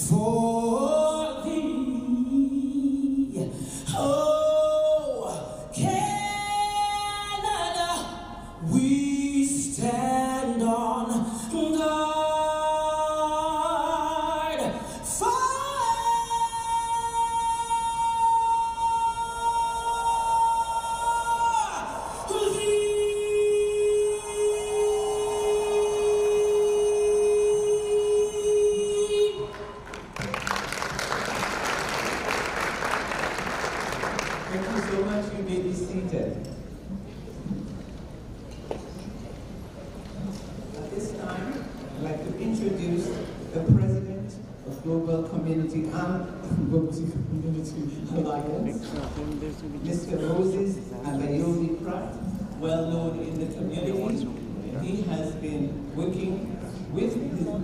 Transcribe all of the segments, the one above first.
for thee. Oh, Canada, we stand on guard for thee. Thank you so much. You may be seated. At this time, I'd like to introduce the President of Global Community Alliance, Mr. Moses Abayomi Pratt, well known in the community. He has been working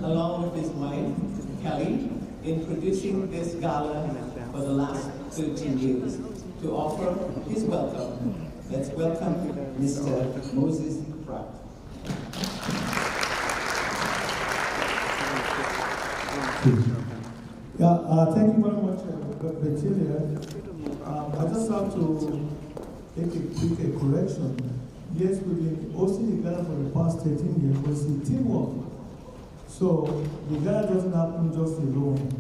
along with his wife, Kelly, in producing this gala for the last 13 years. To offer his welcome, let's welcome Mr. Moses Pratt. Thank you very much, Betilia. I just have to make a quick correction. Yes, we've been hosting the Gala for the past 13 years, but it's a teamwork. So the Gala doesn't happen just alone.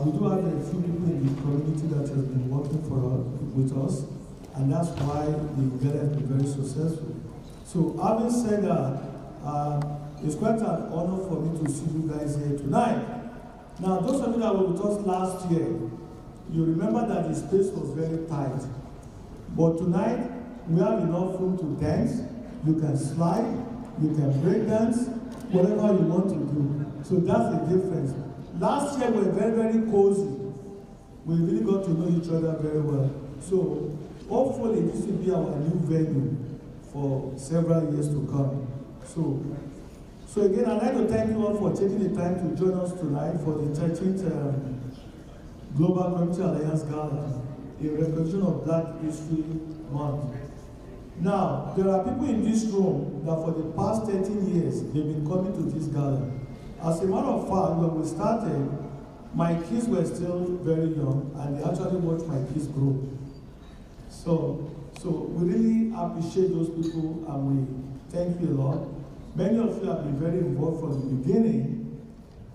We do have a few people in the community that has been working with us, and that's why the Gala has been very successful. So having said that, it's quite an honor for me to see you guys here tonight. Now, those of you that were with us last year, you remember that the space was very tight. But tonight, we have enough room to dance. You can slide, you can break dance, whatever you want to do. So that's the difference. Last year, we were very, very cozy. We really got to know each other very well. So hopefully, this will be our new venue for several years to come. So again, I'd like to thank you all for taking the time to join us tonight for the 13th Global Community Alliance Gala, in recognition of Black History Month. Now, there are people in this room that for the past 13 years, they've been coming to this gala. As a matter of fact, when we started, my kids were still very young, and they actually watched my kids grow. So we really appreciate those people, and we thank you a lot. Many of you have been very involved from the beginning,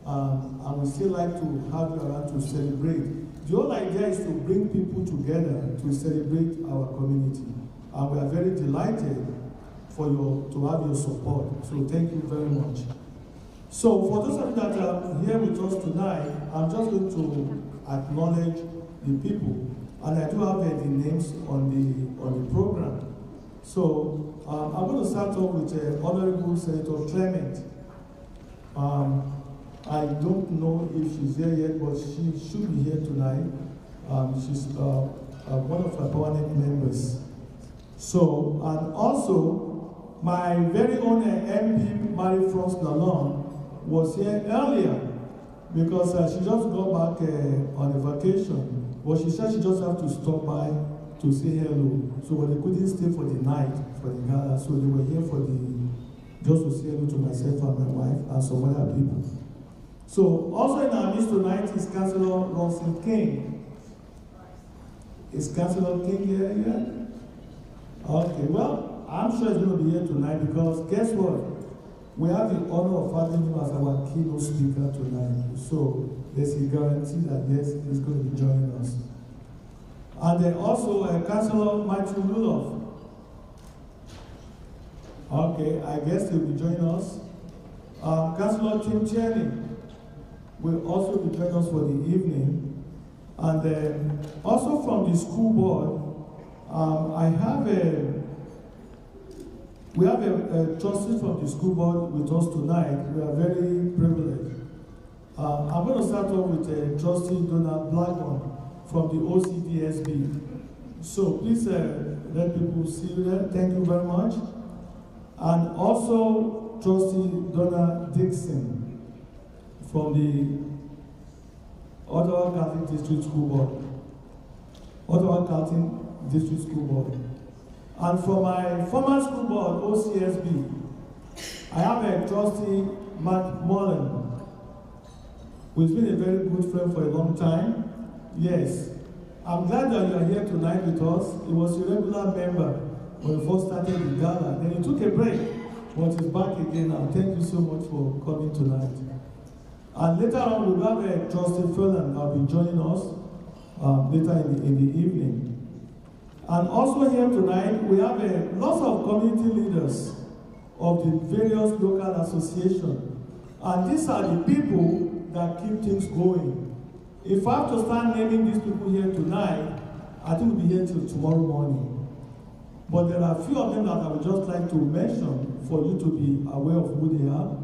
and we still like to have you around to celebrate. The whole idea is to bring people together to celebrate our community, and we are very delighted to have your support. So thank you very much. So for those of you that are here with us tonight, I'm just going to acknowledge the people, and I do have the names on the program. So I'm going to start off with Honorable Senator Clement. I don't know if she's here yet, but she should be here tonight. She's one of our permanent members. So, and also, my very own MP, Marie-France Lalonde, was here earlier because she just got back on a vacation. But she said she just had to stop by to say hello. So they couldn't stay for the night for the gala, so they were here just to say hello to myself and my wife and some other people. So also in our midst tonight is Councillor Ronson King. Is Councillor King here yet? Okay, well, I'm sure he's going to be here tonight because guess what? We have the honor of having him as our keynote speaker tonight. So there's a guarantee that yes, he's going to be joining us. And then also Councillor Matthew Luloff. Okay, I guess he'll be joining us. Councillor Tim Tierney will also be joining us for the evening. And then also from the school board, we have a trustee from the school board with us tonight. We are very privileged. I'm going to start off with Trustee Donald Blackburn from the OCDSB. So please let people see you there. Thank you very much. And also Trustee Donna Dixon from the Ottawa Catholic District School Board. Ottawa Catholic District School Board. And for my former school board, OCSB, I have a Trustee Matt Mullen. who's been a very good friend for a long time. Yes. I'm glad that you are here tonight with us. He was a regular member when we first started the gala. Then he took a break, but he's back again now. Thank you so much for coming tonight. And later on, we'll have Trustee Phelan that will be joining us later in the evening. And also here tonight, we have lots of community leaders of the various local associations. And these are the people that keep things going. If I have to start naming these people here tonight, I think we'll be here till tomorrow morning. But there are a few of them that I would just like to mention for you to be aware of who they are.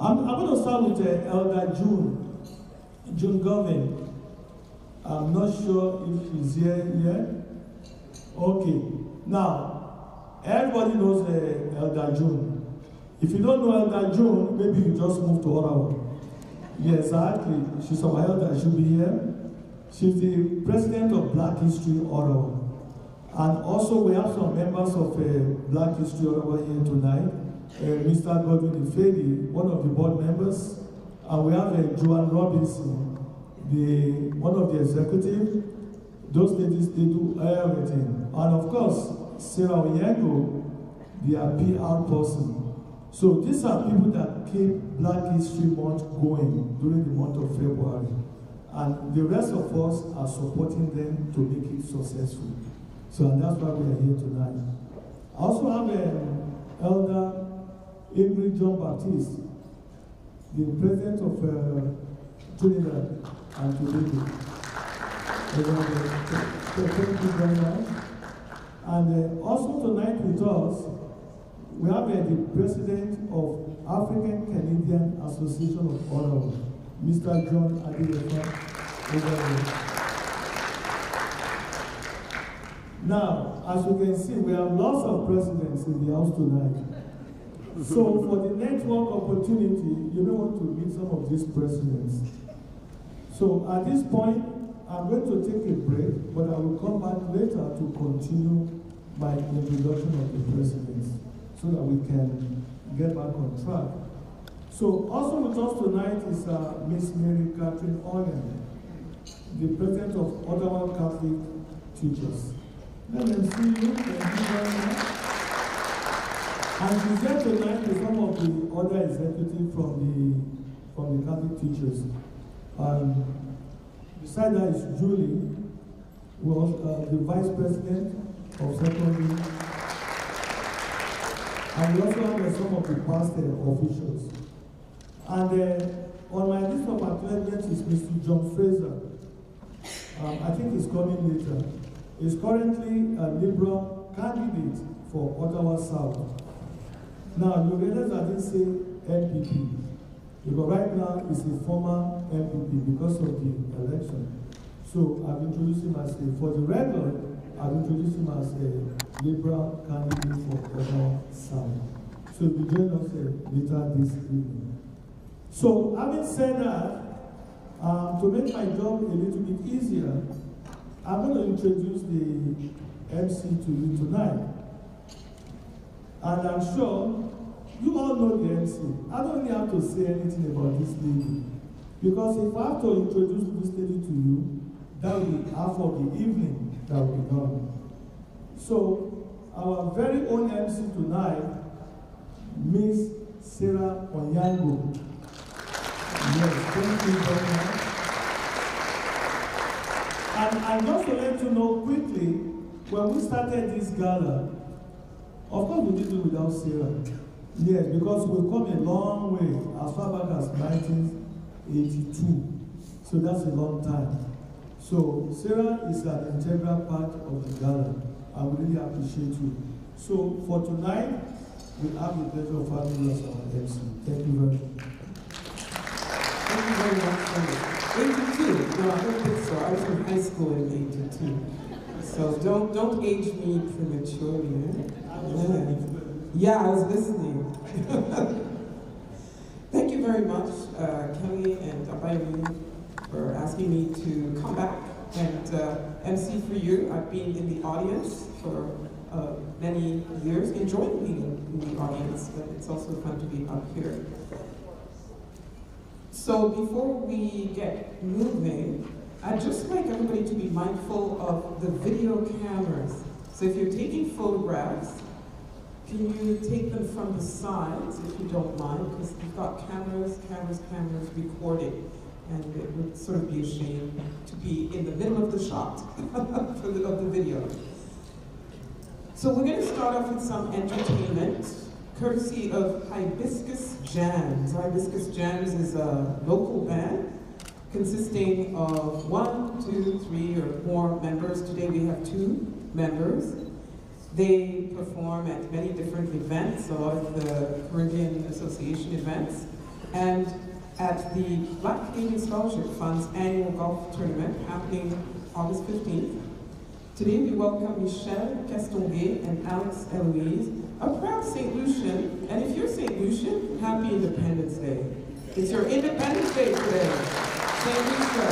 I'm going to start with Elder June Govin. I'm not sure if she's here yet. Okay. Now, everybody knows Elder June. If you don't know Elder June, maybe you just moved to Ottawa. Yes, exactly. She's our elder. She'll be here. She's the president of Black History Ottawa. And also, we have some members of Black History Ottawa here tonight. Mr. Godwin Ifedi, one of the board members. And we have Joanne Robinson, one of the executive. Those ladies, they do everything. And of course, Sarah Onyango, their PR person. So these are people that keep Black History Month going during the month of February. And the rest of us are supporting them to make it successful. So and that's why we are here tonight. I also have Elder Ingrid John Baptiste, the president of Trinidad and Tobago. Thank you very much. And also tonight with us, we have the president of African Canadian Association of Ottawa, Mr. John Adilefa. Now, as you can see, we have lots of presidents in the house tonight. So for the network opportunity, you may want to meet some of these presidents. So at this point, I'm going to take a break, but I will come back later to continue my introduction of the presidents so that we can get back on track. So also with us tonight is Miss Mary Catherine Owen, the president of Ottawa Catholic Teachers. Let them see you. Thank you very much. And she's here tonight with some of the other executives from the Catholic Teachers. Beside that is Julie, who was the vice president of secondary. And we also have some of the past officials. And on my list of acknowledgements is Mr. John Fraser. I think he's coming later. He's currently a Liberal candidate for Ottawa South. Now, you realize I didn't say MPP, because right now he's a former MPP because of the election. So I've introduced him as for the record, I've introduced him as a Liberal candidate for Ottawa South. So he'll be joining us later this evening. So having said that, to make my job a little bit easier, I'm going to introduce the MC to you tonight. And I'm sure you all know the MC. I don't really have to say anything about this lady. Because if I have to introduce this lady to you, that will be half of the evening that will be done. So, our very own MC tonight, Miss Sarah Onyango. Yes, thank you very much. And just to let you know quickly, when we started this gala, of course we didn't do it without Sarah. Yes, because we've come a long way, as far back as 1982. So that's a long time. So Sarah is an integral part of the gala. I really appreciate you. So for tonight, we have the pleasure of having you as our MC. Thank you very much. Thank you very much. 82. No, I don't think so. I was in high school in 82. So don't age me prematurely. Yeah, I was listening. Thank you very much, Kelly and Abayomi, for asking me to come back and MC for you. I've been in the audience for many years, enjoying being in the audience, but it's also fun to be up here. So So before we get moving, I'd just like everybody to be mindful of the video cameras. So if you're taking photographs, can you take them from the sides, if you don't mind? Because we've got cameras recording, and it would sort of be a shame to be in the middle of the shot of the video. So we're going to start off with some entertainment, courtesy of Hibiscus Jams. Hibiscus Jams is a local band consisting of 1, 2, 3, or more members. Today we have 2 members. They perform at many different events, a lot of the Caribbean Association events, and at the Black Canadian Scholarship Fund's annual golf tournament happening August 15th. Today we welcome Michel Castonguay and Alex Eloise, a proud St. Lucian, and if you're St. Lucian, happy Independence Day. It's your Independence Day today, St. Lucia,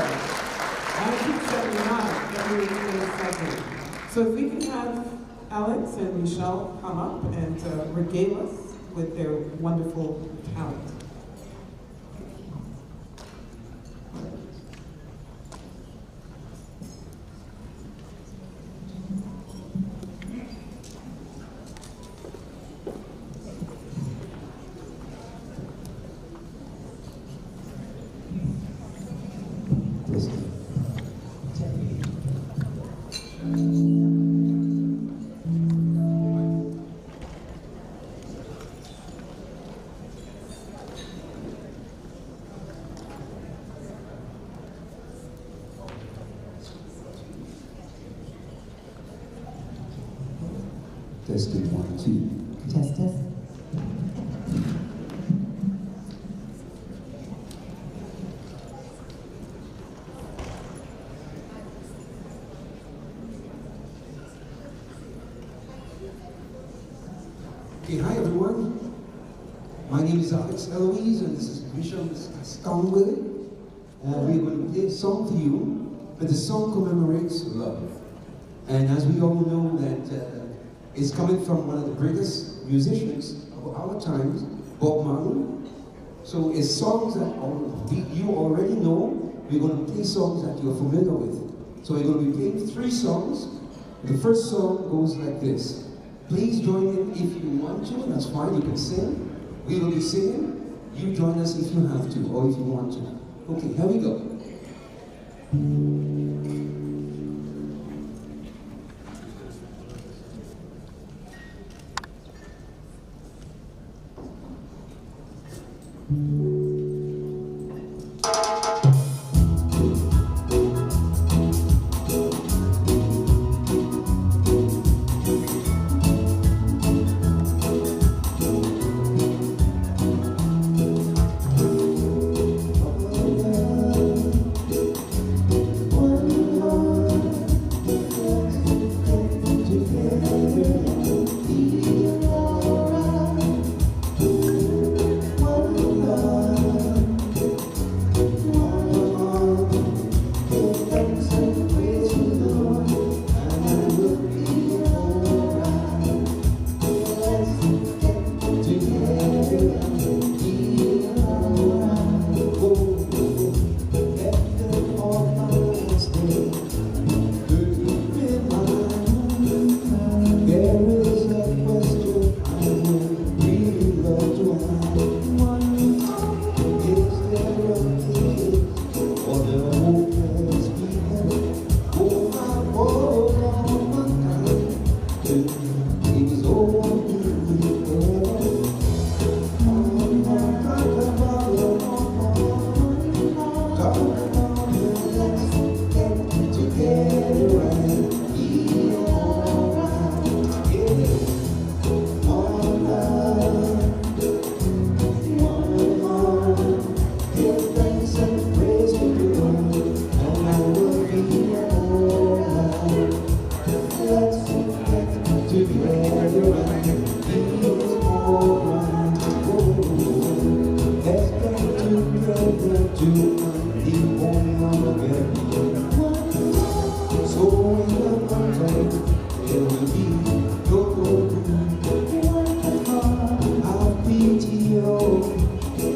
1979, February 22nd. So if we can have Alex and Michel come up and regale us with their wonderful talent. Testing 1, 2. Test, test. Okay, hi everyone. My name is Alex Eloise and this is Michel Castonguay. We're going to play a song for you, but the song commemorates love. And as we all know that it's coming from one of the greatest musicians of our times, Bob Marley. So it's songs that you already know. We're going to play songs that you're familiar with. So we're going to be playing 3 songs. The first song goes like this. Please join in if you want to, that's fine, you can sing. We will be singing. You join us if you have to, or if you want to. Okay, here we go.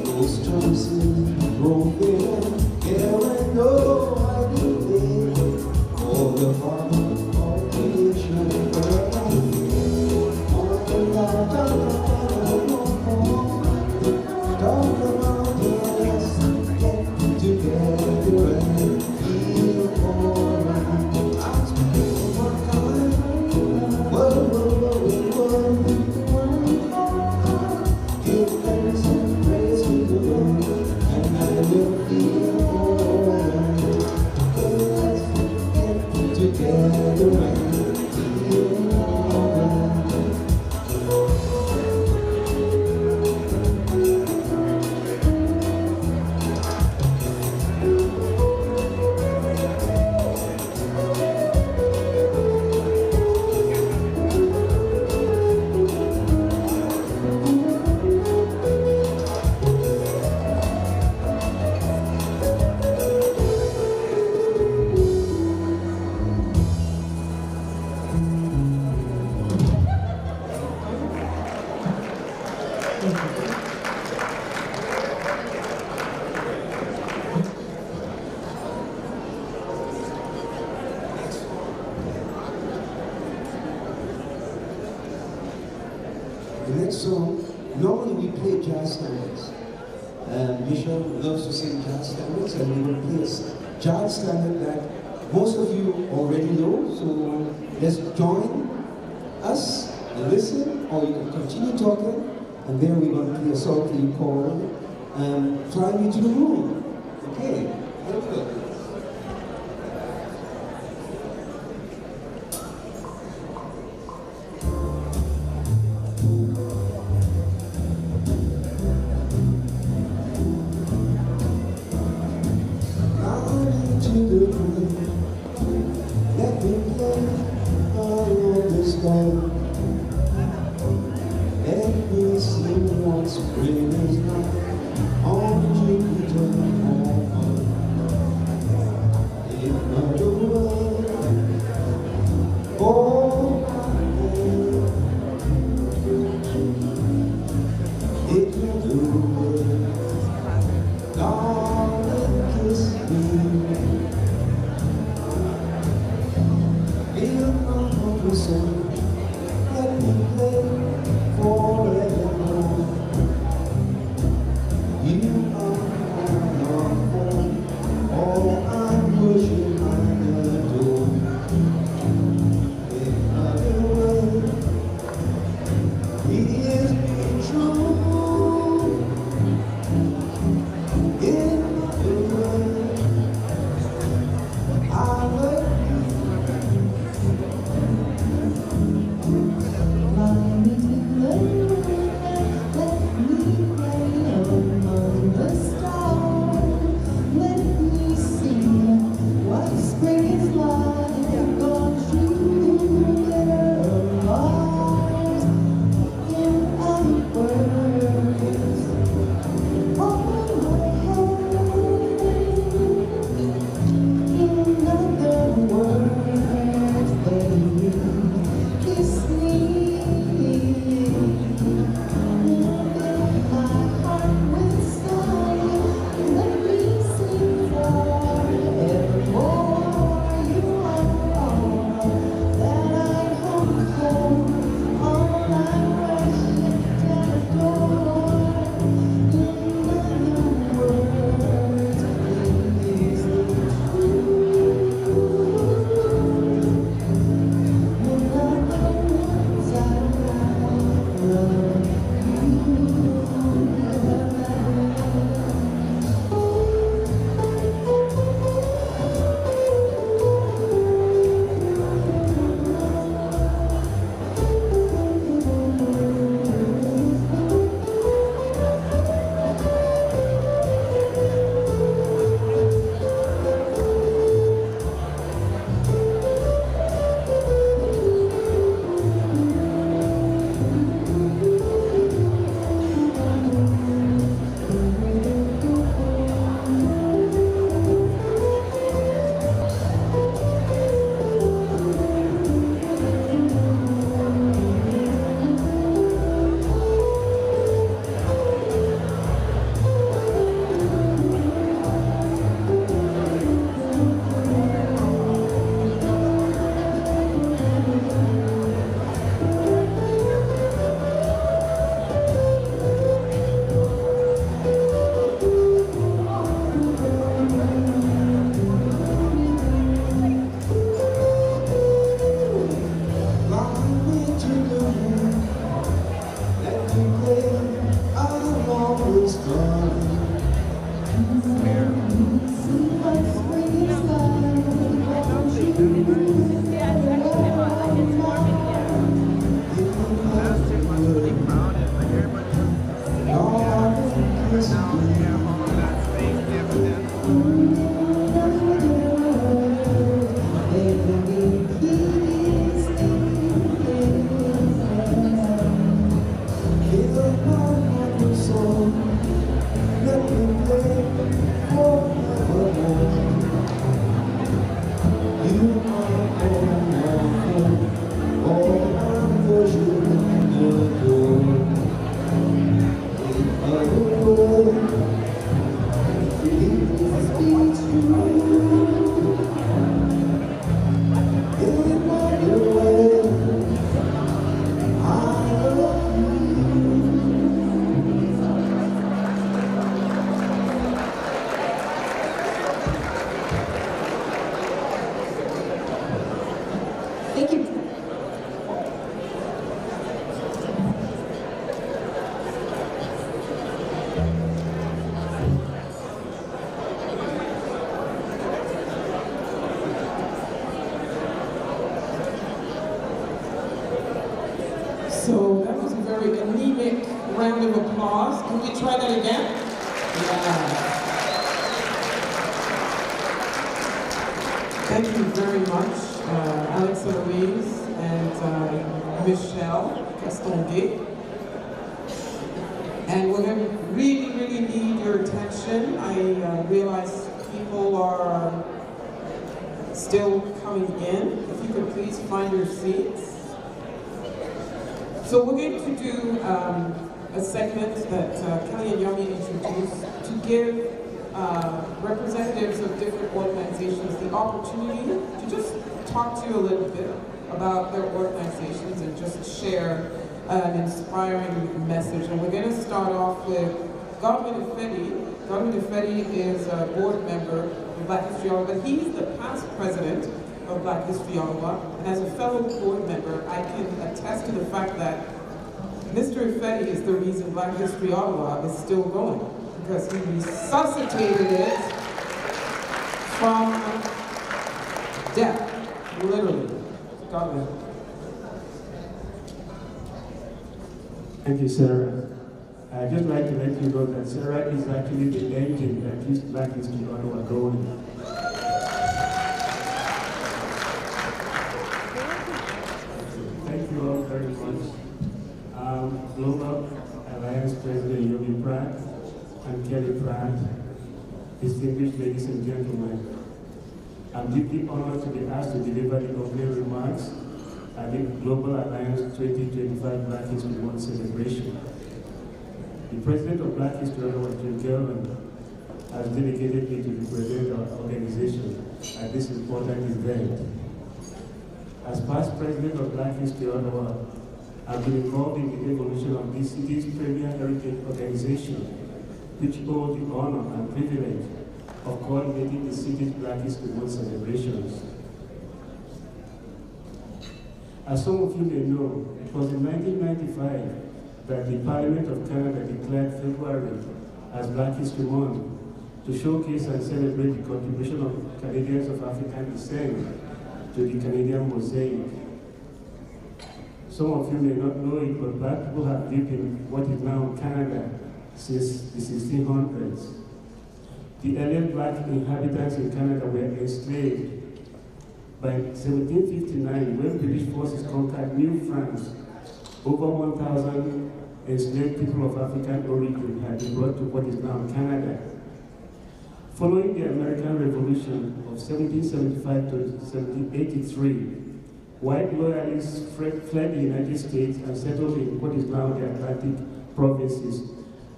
Those choices grow will feel alright. Let's get together and feel alright. The next song, normally we play jazz standards. Michelle loves to sing jazz standards, and we will play a jazz standard that most of you already know. So let's join us and listen, or you can continue talking, and then we're going to play a song for you called Fly Me to the Moon. Okay, here we go. Let me play all over the sky. Let me see what spring is like on Jupiter or on Can we try that again? Yeah. Thank you very much, Alex Eloise and Michelle Castonguay. And we're going to really need your attention. I realize people are still coming in. If you could please find your seats. So we're going to do a segment that Kelly and Yomi introduced to give representatives of different organizations the opportunity to just talk to you a little bit about their organizations and just share an inspiring message. And we're going to start off with Godwin Ifedi. Godwin Ifedi is a board member of Black History Ottawa, but he's the past president of Black History Ottawa. And as a fellow board member, I can attest to the fact that Mr. Ifedi is the reason Black History Ottawa is still going, because he resuscitated it from death, literally. Godwin. Thank you, Sarah. I'd just like to let you know that Sarah is actually the engine that keeps Black History Ottawa going. Thank you all very much. Global Alliance President Yomi Pratt and Kelly Pratt, distinguished ladies and gentlemen, I'm deeply honored to be asked to deliver the opening remarks at the Global Alliance 2025 Black History Month celebration. The President of Black History Ottawa, Jim Gelman, has delegated me to represent our organization at this important event. As past President of Black History Ottawa, I've been involved in the evolution of this city's premier heritage organization, which holds the honor and privilege of coordinating the city's Black History Month celebrations. As some of you may know, it was in 1995 that the Parliament of Canada declared February as Black History Month to showcase and celebrate the contribution of Canadians of African descent to the Canadian mosaic. Some of you may not know it, but Black people have lived in what is now Canada since the 1600s. The earliest Black inhabitants in Canada were enslaved. By 1759, when British forces conquered New France, over 1,000 enslaved people of African origin had been brought to what is now Canada. Following the American Revolution of 1775 to 1783, white loyalists fled the United States and settled in what is now the Atlantic provinces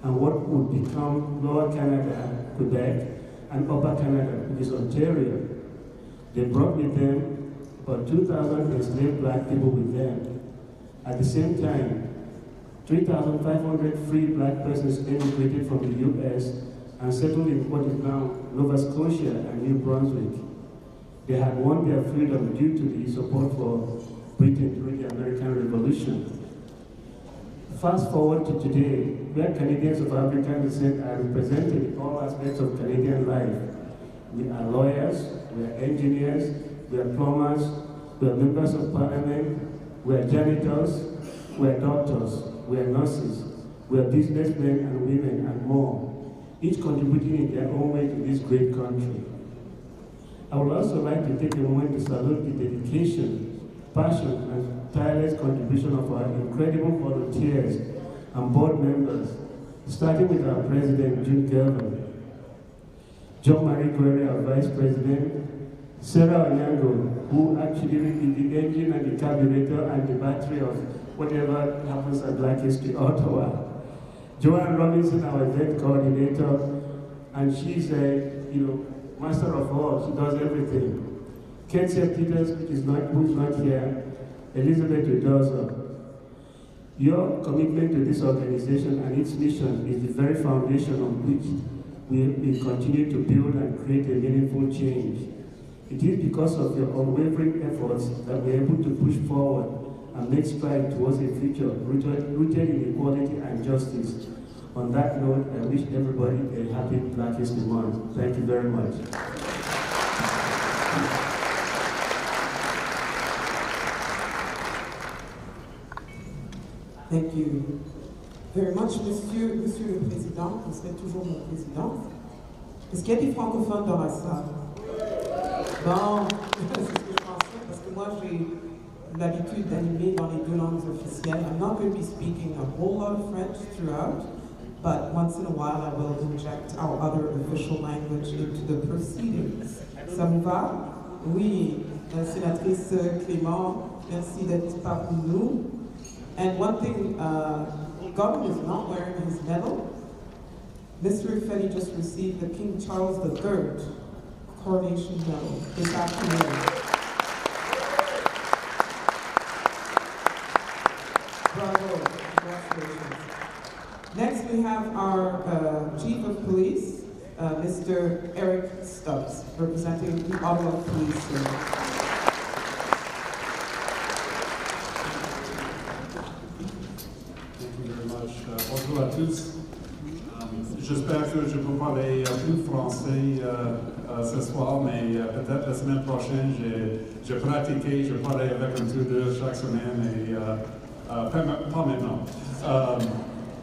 and what would become Lower Canada, Quebec, and Upper Canada, which is Ontario. They brought with them about 2,000 enslaved Black people with them. At the same time, 3,500 free Black persons emigrated from the U.S. and settled in what is now Nova Scotia and New Brunswick. They had won their freedom due to the support for Britain during the American Revolution. Fast forward to today, where Canadians of African descent are represented in all aspects of Canadian life. We are lawyers, we are engineers, we are plumbers, we are members of parliament, we are janitors, we are doctors, we are nurses, we are businessmen and women and more, each contributing in their own way to this great country. I would also like to take a moment to salute the dedication, passion, and tireless contribution of our incredible volunteers and board members, starting with our president, June Gelman, John Marie Guerre, our vice president, Sarah Onyango, who actually is the engine and the carburetor and the battery of whatever happens at Black History Ottawa, Joanne Robinson, our event coordinator, and she's a master of all. She does everything. Kensia Peters, who's not here, Elizabeth Udozo. Your commitment to this organization and its mission is the very foundation on which we continue to build and create a meaningful change. It is because of your unwavering efforts that we're able to push forward and make strides towards a future rooted in equality and justice. On that note, I wish everybody a happy Black History Month. Thank you very much. Thank you very much, Monsieur le Président, vous serez toujours mon président. Est-ce qu'il y a des francophones dans la salle? Bon, c'est ce que je pensais, parce que moi j'ai l'habitude d'animer dans les deux langues officielles. I'm not going to be speaking a whole lot of French throughout, but once in a while I will inject our other official language into the proceedings. Ça vous va? Oui, sénatrice Clément, merci d'être parmi nous. And one thing, Gordon is not wearing his medal. Mr. Fetty just received the King Charles III coronation medal this afternoon. Bravo, congratulations. Next we have our Chief of Police, Mr. Eric Stubbs, representing the Ottawa Police Service. Bonjour à tous. J'espère que je peux parler plus français ce soir, mais peut-être la semaine prochaine, j'ai pratiqué, je parlais avec un tuteur chaque semaine, et pas maintenant,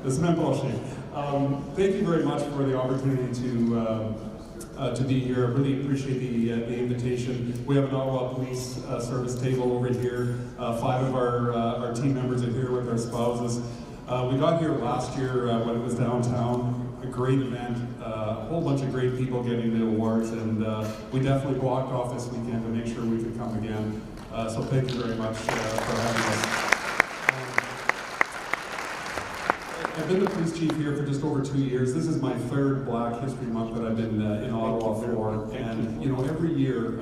la semaine prochaine. Thank you very much for the opportunity to be here. I really appreciate the invitation. We have an Ottawa Police Service table over here. 5 of our team members are here with their spouses. We got here last year when it was downtown, a great event, a whole bunch of great people getting the awards, and we definitely blocked off this weekend to make sure we could come again. So thank you very much for having us. I've been the police chief here for just over 2 years. This is my 3rd Black History Month that I've been in Ottawa for, and you know, every year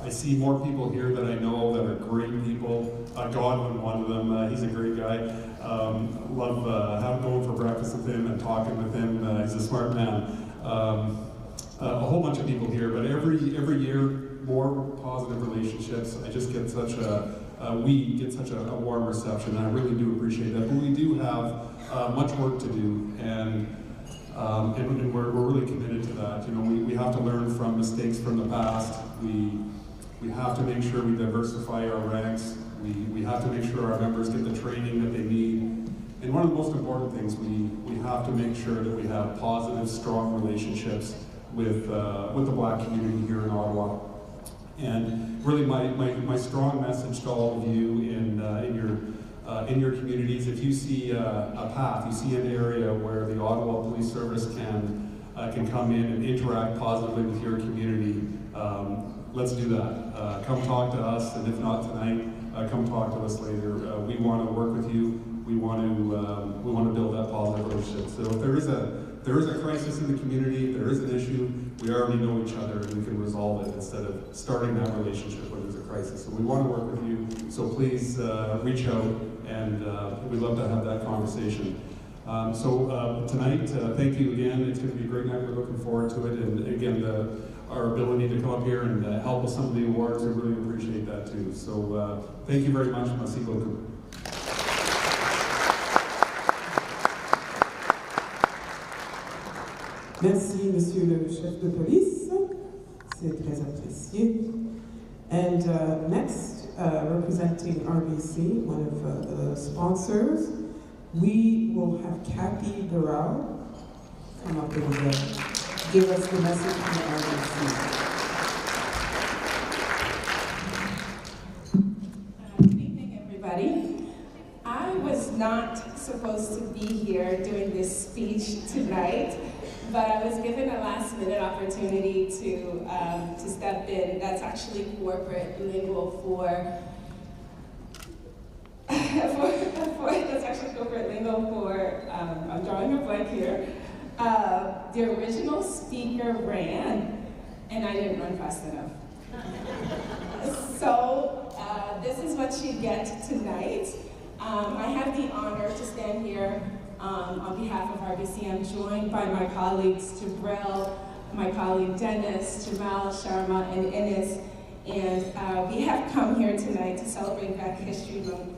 I see more people here that I know that are great people. Godwin, one of them, he's a great guy. Love going for breakfast with him and talking with him. He's a smart man. A whole bunch of people here, but every year more positive relationships. I just get such we get such a warm reception, and I really do appreciate that. But we do have much work to do, and we're really committed to that. You know, we have to learn from mistakes from the past. We have to make sure we diversify our ranks. We have to make sure our members get the training that they need. And one of the most important things, we have to make sure that we have positive, strong relationships with the Black community here in Ottawa. And really my strong message to all of you in your communities, if you see a path, you see an area where the Ottawa Police Service can come in and interact positively with your community, let's do that. Come talk to us, and if not tonight, come talk to us later. We want to work with you. We want to build that positive relationship. So if there is a crisis in the community, if there is an issue, we already know each other and we can resolve it instead of starting that relationship when there's a crisis. So we want to work with you. So please reach out, and we'd love to have that conversation. Tonight, thank you again. It's going to be a great night. We're looking forward to it. And again, our ability to come up here and help with some of the awards, we really appreciate that too. So thank you very much. Merci beaucoup. Merci, Monsieur le Chef de Police. C'est très apprécié. And next, representing RBC, one of the sponsors, we will have Kathy Doral come up and give us the message from the RBC. Good evening, everybody. I was not supposed to be here doing this speech tonight, but I was given a last-minute opportunity to step in. That's actually corporate lingo for that's actually corporate lingo for. I'm drawing a blank here. The original speaker ran, and I didn't run fast enough. So this is what you get tonight. I have the honor to stand here on behalf of RBC. I'm joined by my colleagues Jabril, my colleague Dennis, Jamal, Sharma, and Ines. And we have come here tonight to celebrate Black History Month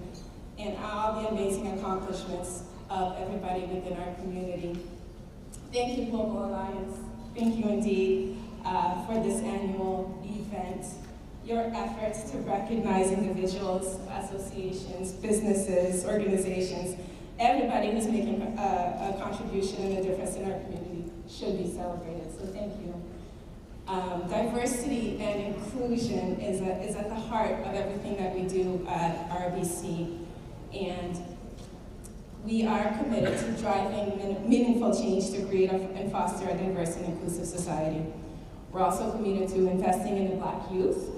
and all the amazing accomplishments of everybody within our community. Thank you, Global Alliance. Thank you indeed for this annual event. Your efforts to recognize individuals, associations, businesses, organizations, everybody who's making a contribution and a difference in our community should be celebrated, so thank you. Diversity and inclusion is at the heart of everything that we do at RBC, and we are committed to driving meaningful change to create and foster a diverse and inclusive society. We're also committed to investing in the Black youth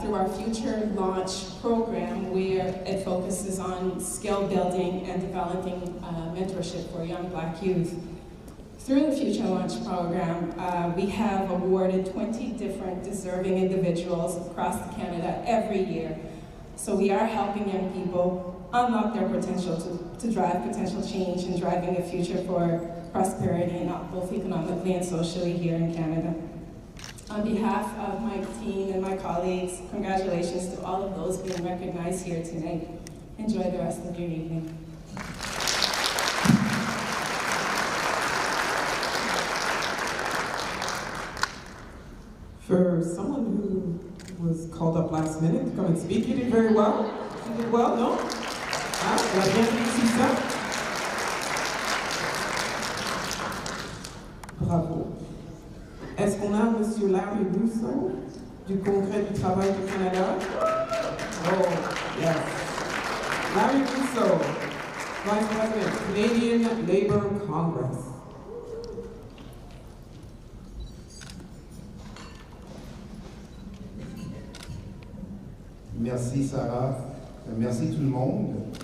through our Future Launch program, where it focuses on skill building and developing mentorship for young Black youth. Through the Future Launch program, we have awarded 20 different deserving individuals across Canada every year. So we are helping young people unlock their potential to drive potential change and driving a future for prosperity, and both economically and socially here in Canada. On behalf of my team and my colleagues, congratulations to all of those being recognized here tonight. Enjoy the rest of your evening. For someone who was called up last minute to come and speak, you did very well. You did well, no? Ah, la bienvenue ici, ça. Bravo. Est-ce qu'on a Monsieur Larry Rousseau du Congrès du Travail du Canada? Oh, yes. Larry Rousseau, Vice President, Canadian Labour Congress. Merci Sarah, merci tout le monde.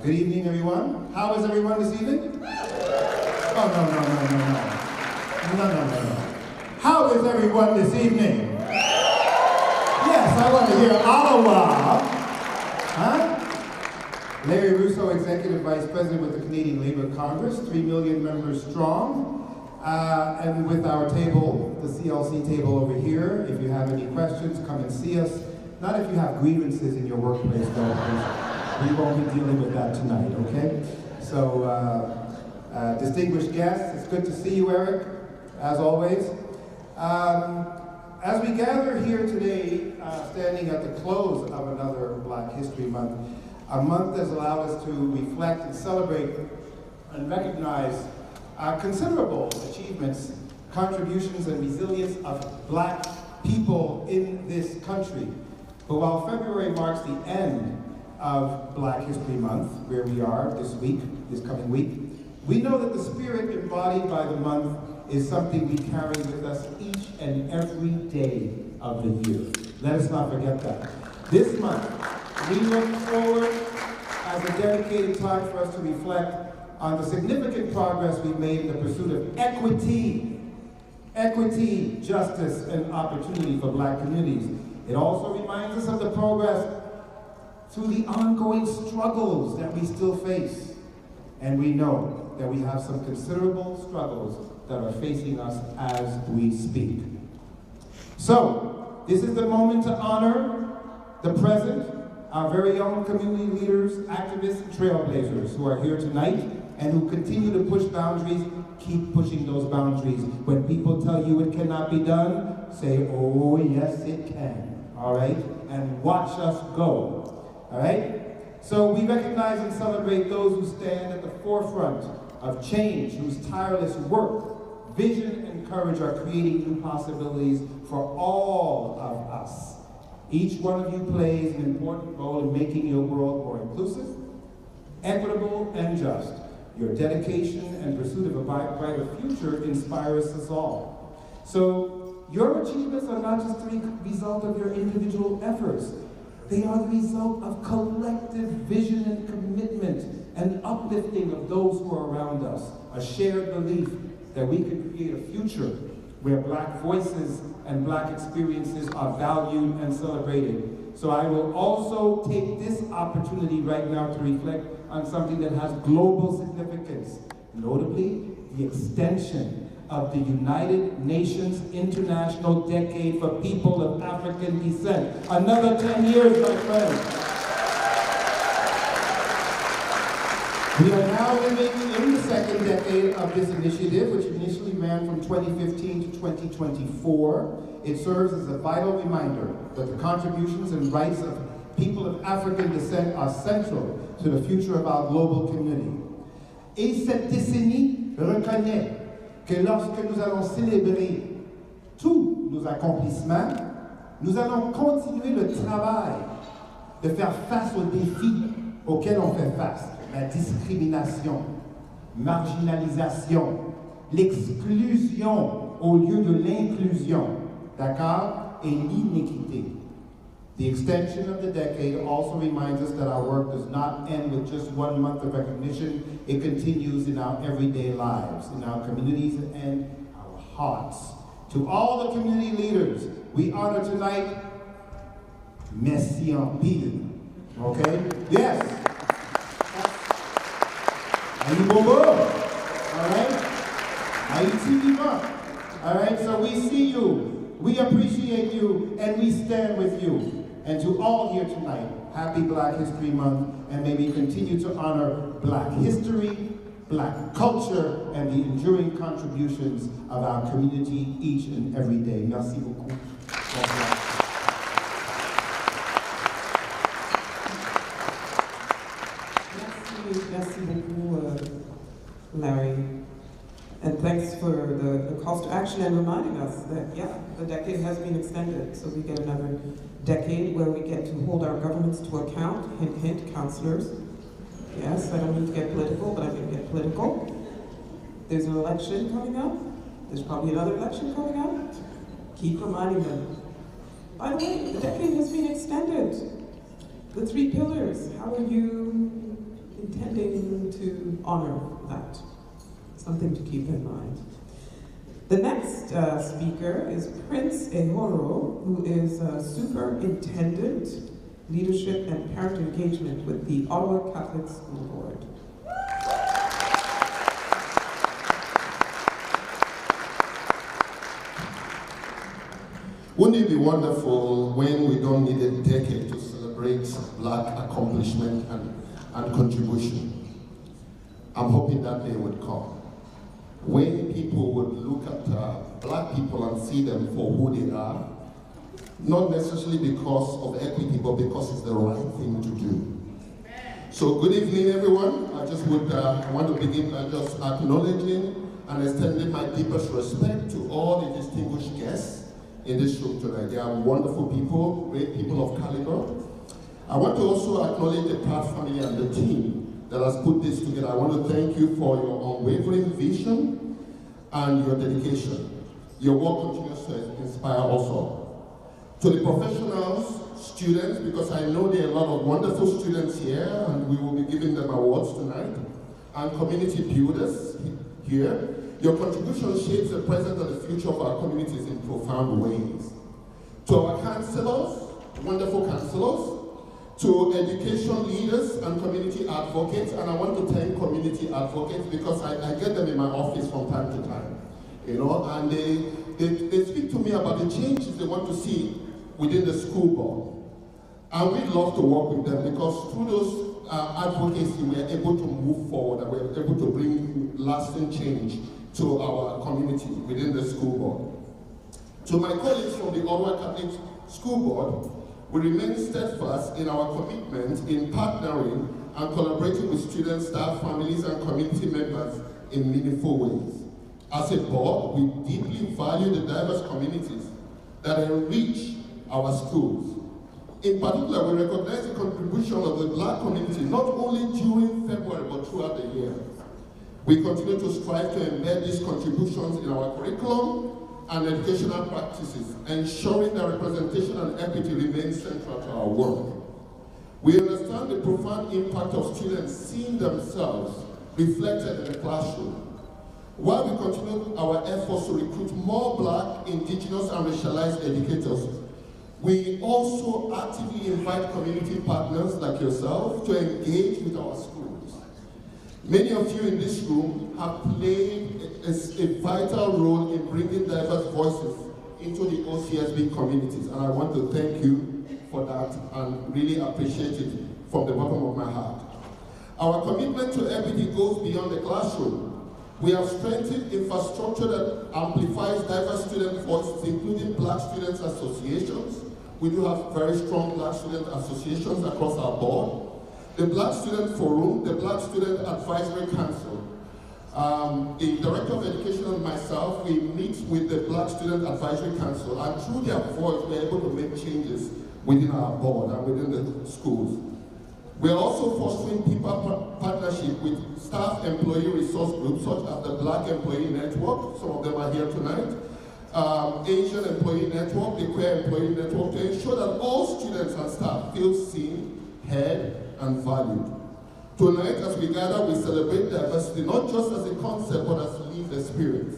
Good evening everyone. How is everyone this evening? Oh no. How is everyone this evening? Yes, I want to hear Ottawa. Huh? Larry Rousseau, Executive Vice President with the Canadian Labour Congress, 3 million members strong. And with our table, the CLC table over here, if you have any questions, come and see us. Not if you have grievances in your workplace, though, because we won't be dealing with that tonight, okay? So, distinguished guests, it's good to see you, Eric, as always. As we gather here today, standing at the close of another Black History Month, a month that's allowed us to reflect and celebrate and recognize considerable achievements, contributions, and resilience of Black people in this country. But while February marks the end of Black History Month, where we are this week, this coming week, we know that the spirit embodied by the month is something we carry with us each and every day of the year. Let us not forget that. This month, we look forward as a dedicated time for us to reflect on the significant progress we've made in the pursuit of equity, justice, and opportunity for Black communities. It also reminds us of the progress through the ongoing struggles that we still face. And we know that we have some considerable struggles that are facing us as we speak. So, this is the moment to honor the present, our very own community leaders, activists, and trailblazers who are here tonight and who continue to push boundaries. Keep pushing those boundaries. When people tell you it cannot be done, say, oh yes it can, all right? And watch us go, all right? So we recognize and celebrate those who stand at the forefront of change, whose tireless work, vision, and courage are creating new possibilities for all of us. Each one of you plays an important role in making your world more inclusive, equitable, and just. Your dedication and pursuit of a brighter future inspires us all. So your achievements are not just the result of your individual efforts. They are the result of collective vision and commitment and uplifting of those who are around us. A shared belief that we can create a future where Black voices and Black experiences are valued and celebrated. So I will also take this opportunity right now to reflect on something that has global significance, notably the extension of the United Nations International Decade for People of African Descent. Another 10 years, my friends. We are now living in the second decade of this initiative, which initially ran from 2015 to 2024. It serves as a vital reminder that the contributions and rights of people of African descent are central to the future of our global community. Et cette décennie reconnaît que lorsque nous allons célébrer tous nos accomplissements, nous allons continuer le travail de faire face aux défis auxquels on fait face. La discrimination, marginalisation, l'exclusion au lieu de l'inclusion, d'accord, et l'inéquité. The extension of the decade also reminds us that our work does not end with just 1 month of recognition. It continues in our everyday lives, in our communities and our hearts. To all the community leaders, we honor tonight, merci en pile. Okay? Yes. Aïe Bobo. All right? Haïti vivant. All right? So we see you, we appreciate you, and we stand with you. And to all here tonight, happy Black History Month, and may we continue to honor Black history, Black culture, and the enduring contributions of our community each and every day. Merci beaucoup. Merci beaucoup, Larry. And thanks for the calls to action and reminding us that, yeah, the decade has been extended, so we get another decade where we get to hold our governments to account. Hint, hint, counselors. Yes, I don't mean to get political, but I'm going to get political. There's an election coming up. There's probably another election coming up. Keep reminding them. By the way, the decade has been extended. The 3 pillars, how are you intending to honor that? Something to keep in mind. The next speaker is Prince Ehoro, who is Superintendent, Leadership and Parent Engagement with the Ottawa Catholic School Board. Wouldn't it be wonderful when we don't need a decade to celebrate Black accomplishment and contribution? I'm hoping that day would come. When people would look at Black people and see them for who they are, not necessarily because of equity, but because it's the right thing to do. So good evening, everyone. I just would want to begin by just acknowledging and extending my deepest respect to all the distinguished guests in this room tonight. They are wonderful people, great people of caliber. I want to also acknowledge the Pratt family and the team that has put this together. I want to thank you for your unwavering vision and your dedication. Your work continues to inspire us all. To the professionals, students, because I know there are a lot of wonderful students here, and we will be giving them awards tonight, and community builders here, your contribution shapes the present and the future of our communities in profound ways. To our counselors, wonderful counselors, to education leaders and community advocates, and I want to thank community advocates because I get them in my office from time to time, you know, and they speak to me about the changes they want to see within the school board. And we love to work with them because through those advocacy, we are able to move forward and we are able to bring lasting change to our community within the school board. To my colleagues from the Ottawa Catholic School Board, we remain steadfast in our commitment in partnering and collaborating with students, staff, families, and community members in meaningful ways. As a board, we deeply value the diverse communities that enrich our schools. In particular, we recognize the contribution of the Black community, not only during February, but throughout the year. We continue to strive to embed these contributions in our curriculum and educational practices, ensuring that representation and equity remain central to our work. We understand the profound impact of students seeing themselves reflected in the classroom. While we continue our efforts to recruit more Black, Indigenous, and racialized educators, we also actively invite community partners like yourself to engage with our schools. Many of you in this room have played a vital role in bringing diverse voices into the OCSB communities, and I want to thank you for that and really appreciate it from the bottom of my heart. Our commitment to equity goes beyond the classroom. We have strengthened infrastructure that amplifies diverse student voices, including Black Students Associations. We do have very strong Black student associations across our board. the Black Student Forum, the Black Student Advisory Council, the Director of Education and myself, we meet with the Black Student Advisory Council, and through their voice, we're able to make changes within our board and within the schools. We're also fostering people partnership with staff employee resource groups such as the Black Employee Network, some of them are here tonight, Asian Employee Network, the Queer Employee Network, to ensure that all students and staff feel seen, heard, and valued. Tonight, as we gather, we celebrate diversity, not just as a concept, but as a lived experience.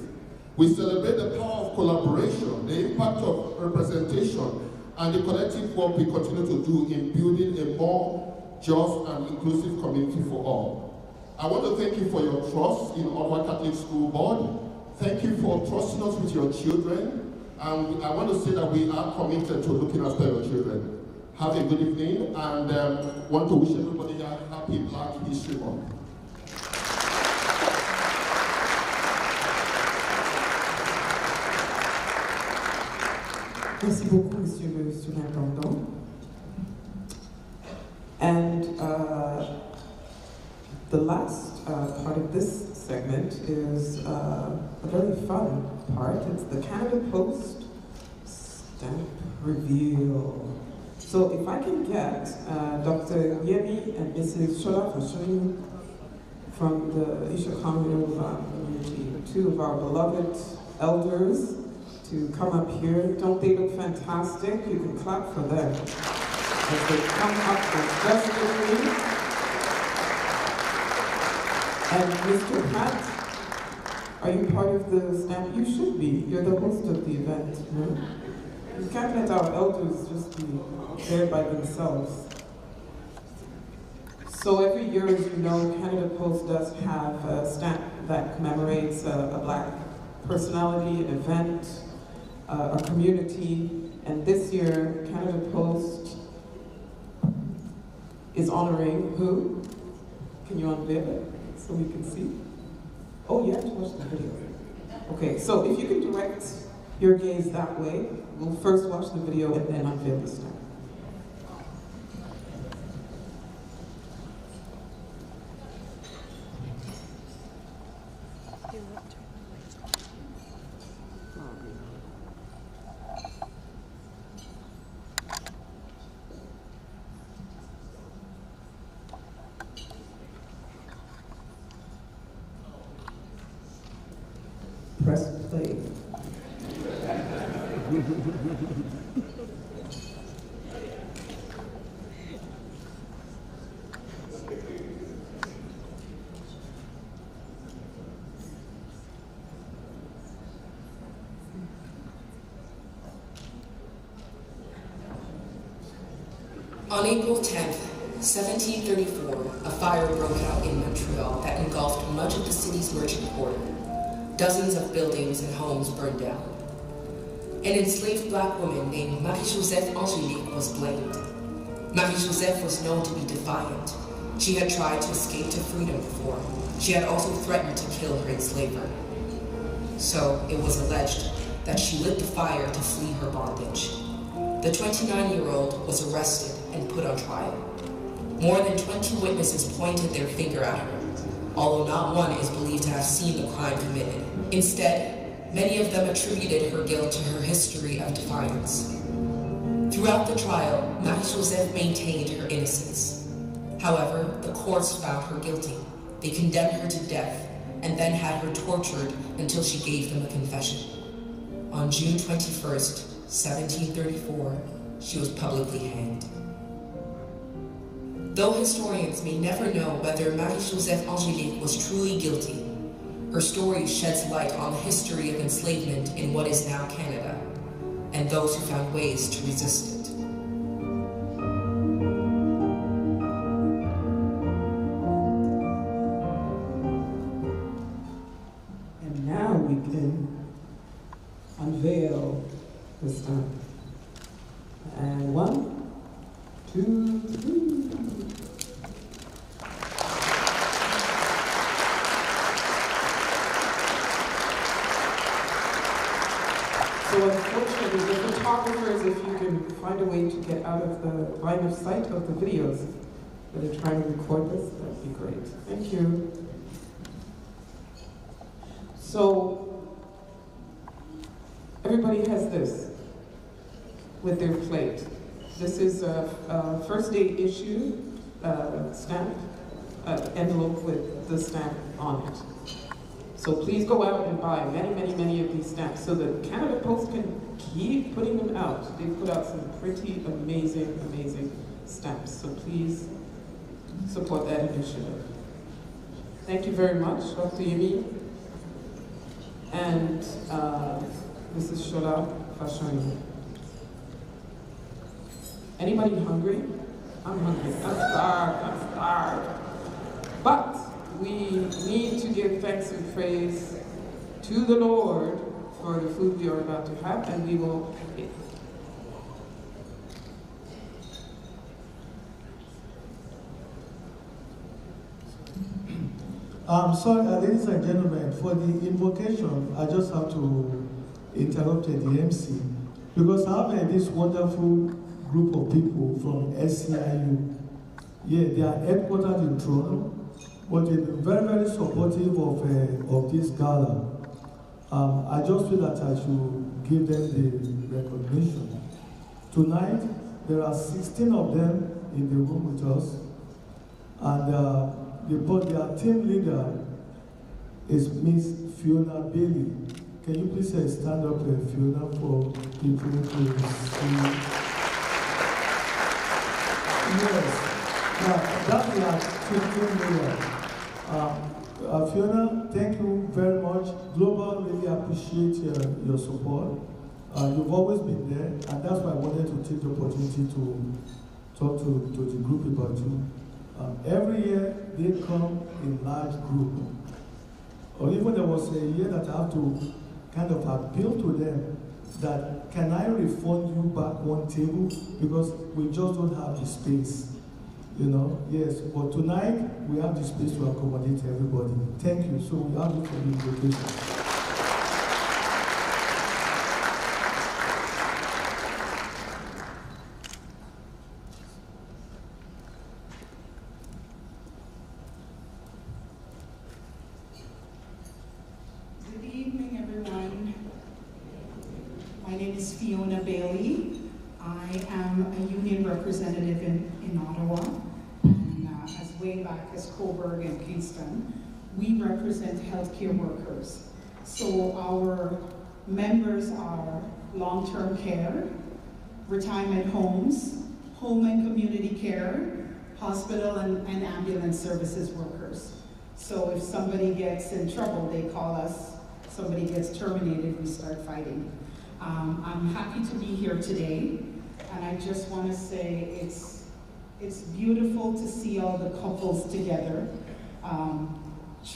We celebrate the power of collaboration, the impact of representation, and the collective work we continue to do in building a more just and inclusive community for all. I want to thank you for your trust in Ottawa Catholic School Board. Thank you for trusting us with your children. And I want to say that we are committed to looking after your children. Have a good evening, and want to wish everybody a happy Black History Month. Merci beaucoup, Monsieur le Surintendant. And the last part of this segment is a very fun part. It's the Canada Post stamp reveal. So if I can get Dr. Yemi and Mrs. Shola Fashoyin from the Isha community, two of our beloved elders, to come up here. Don't they look fantastic? You can clap for them as they come up majestically. And Mr. Pratt, are you part of the stamp? You should be. You're the host of the event. No? You can't let our elders just be there by themselves. So every year, as you know, Canada Post does have a stamp that commemorates a Black personality, an event, a community, and this year, Canada Post is honoring who? Can you unveil it so we can see? Oh, you have to watch the video. Okay, so if you can direct your gaze that way, we'll first watch the video and then unveil the stamp. Press play. On April 10th, 1734, a fire broke out in Montreal that engulfed much of the city's merchant quarter. Dozens of buildings and homes burned down. An enslaved Black woman named Marie-Joseph Angélique was blamed. Marie-Joseph was known to be defiant. She had tried to escape to freedom before. She had also threatened to kill her enslaver. So it was alleged that she lit the fire to flee her bondage. The 29-year-old was arrested and put on trial. More than 20 witnesses pointed their finger at her, although not one is believed to have seen the crime committed. Instead, many of them attributed her guilt to her history of defiance. Throughout the trial, Marie-Joseph maintained her innocence. However, the courts found her guilty. They condemned her to death and then had her tortured until she gave them a confession. On June 21st, 1734, she was publicly hanged. Though historians may never know whether Marie-Joseph Angélique was truly guilty, her story sheds light on the history of enslavement in what is now Canada, and those who found ways to resist it. And now we can unveil the stamp. And 1, 2, 3. So unfortunately, the photographers, if you can find a way to get out of the line of sight of the videos, going to try to record this. That'd be great. Thank you. So, everybody has this with their plate. This is a first day issue stamp, envelope with the stamp on it. So please go out and buy many of these stamps so the Canada Post can keep putting them out. They put out some pretty amazing stamps. So please support that initiative. Thank you very much, Dr. Yemi. And Mrs. Shola Fashani. Anybody hungry? I'm hungry. I'm starved. But we need to give thanks and praise to the Lord for the food we are about to have, and we will. Sorry, ladies and gentlemen, for the invocation, I just have to interrupt the MC because I have this wonderful group of people from SCIU. Yeah, they are headquartered in Toronto, but they've been very supportive of this gala. I just feel that I should give them the recognition. Tonight, there are 16 of them in the room with us, and their team leader is Miss Fiona Bailey. Can you please stand up, Fiona, for people to see? Yes. That's our 15 million. Fiona, thank you very much. Global really appreciate your support. You've always been there, and that's why I wanted to take the opportunity to talk to the group about you. Every year, they come in large group. Or even there was a year that I have to kind of appeal to them that can I refund you back one table because we just don't have the space. You know, yes, but tonight we have the space to accommodate everybody. Thank you. So we have it for the invitation. Good evening, everyone. My name is Fiona Bailey. I am a union representative in Ottawa, and as way back as Cobourg and Kingston, we represent healthcare workers. So our members are long-term care, retirement homes, home and community care, hospital and ambulance services workers. So if somebody gets in trouble, they call us. Somebody gets terminated, we start fighting. I'm happy to be here today. And I just want to say it's beautiful to see all the couples together.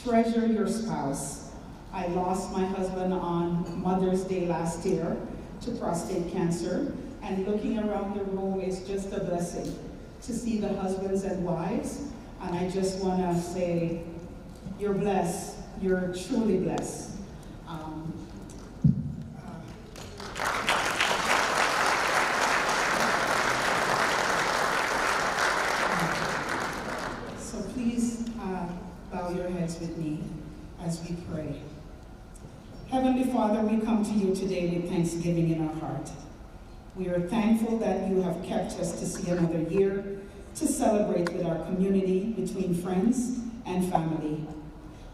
Treasure your spouse. I lost my husband on Mother's Day last year to prostate cancer, and looking around the room is just a blessing to see the husbands and wives. And I just want to say, you're blessed. You're truly blessed. Bow your heads with me as we pray. Heavenly Father, we come to you today with thanksgiving in our heart. We are thankful that you have kept us to see another year, to celebrate with our community between friends and family.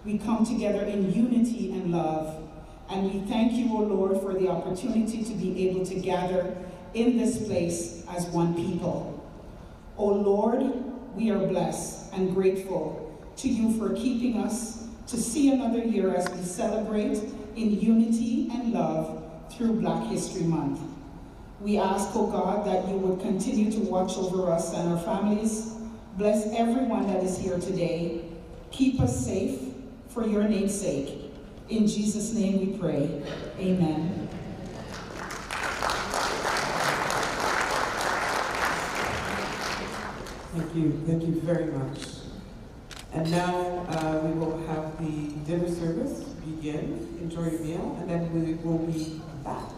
We come together in unity and love, and we thank you, O Lord, for the opportunity to be able to gather in this place as one people. O Lord, we are blessed and grateful to you for keeping us to see another year as we celebrate in unity and love through Black History Month. We ask, oh God, that you would continue to watch over us and our families. Bless everyone that is here today. Keep us safe for your name's sake. In Jesus' name we pray. Amen. Thank you very much. And now we will have the dinner service begin. Enjoy your meal, and then we will be back.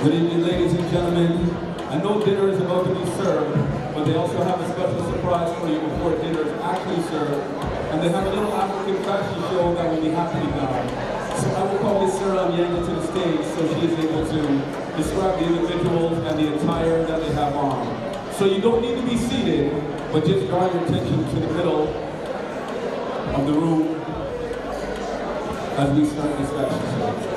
Good evening, ladies and gentlemen. I know dinner is about to be served, but they also have a special surprise for you before dinner is actually served. And they have a little African fashion show that will be happening now. So I will call Miss Sarah Amyanga to the stage so she is able to describe the individuals and the attire that they have on. So you don't need to be seated, but just draw your attention to the middle of the room as we start this fashion show.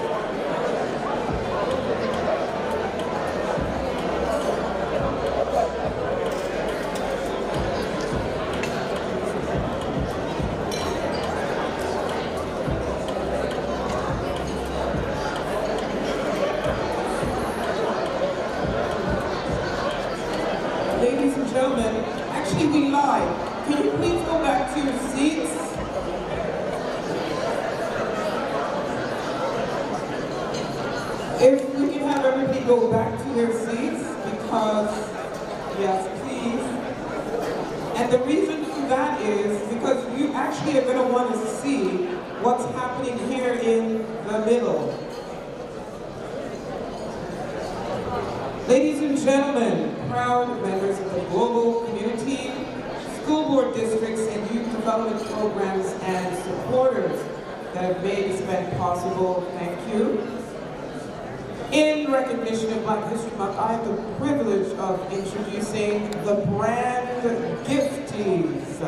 Ladies and gentlemen, actually we lied. Can you please go back to your seats? If we can have everybody go back to their seats, because, yes, please. And the reason for that is because you actually are going to want to see what's happening here in the middle. Ladies and gentlemen, proud members of the global community, school board districts and youth development programs and supporters that have made this event possible, thank you. In recognition of Black History Month, I have the privilege of introducing the brand Gifties,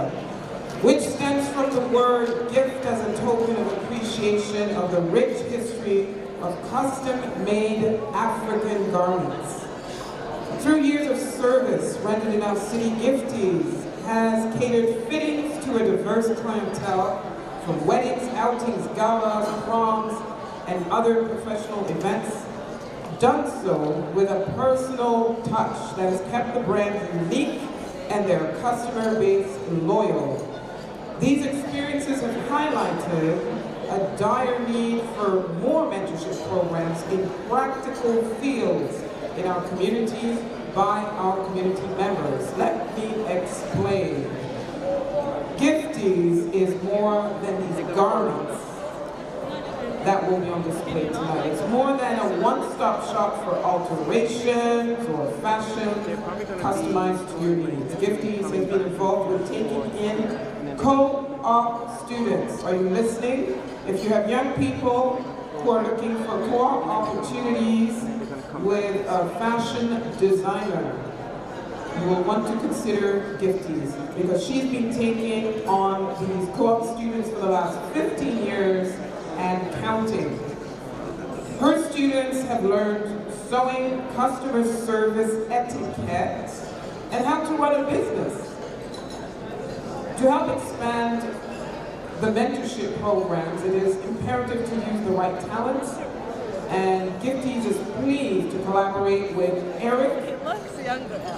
which stems from the word gift as a token of appreciation of the rich history of custom-made African garments. Through years of service rendered in our city, Gifties has catered fittings to a diverse clientele from weddings, outings, galas, proms, and other professional events, done so with a personal touch that has kept the brand unique and their customer base loyal. These experiences have highlighted a dire need for more mentorship programs in practical fields in our communities by our community members. Let me explain. Gifties is more than these garments that will be on display tonight. It's more than a one-stop shop for alterations or fashion customized to your needs. Gifties has been involved with taking in co-op students. Are you listening? If you have young people who are looking for co-op opportunities with a fashion designer, you will want to consider Gifties, because she's been taking on these co-op students for the last 15 years and counting. Her students have learned sewing, customer service etiquette, and how to run a business. To help expand the mentorship programs, it is imperative to use the right talents, and Gifties is pleased to collaborate with Eric,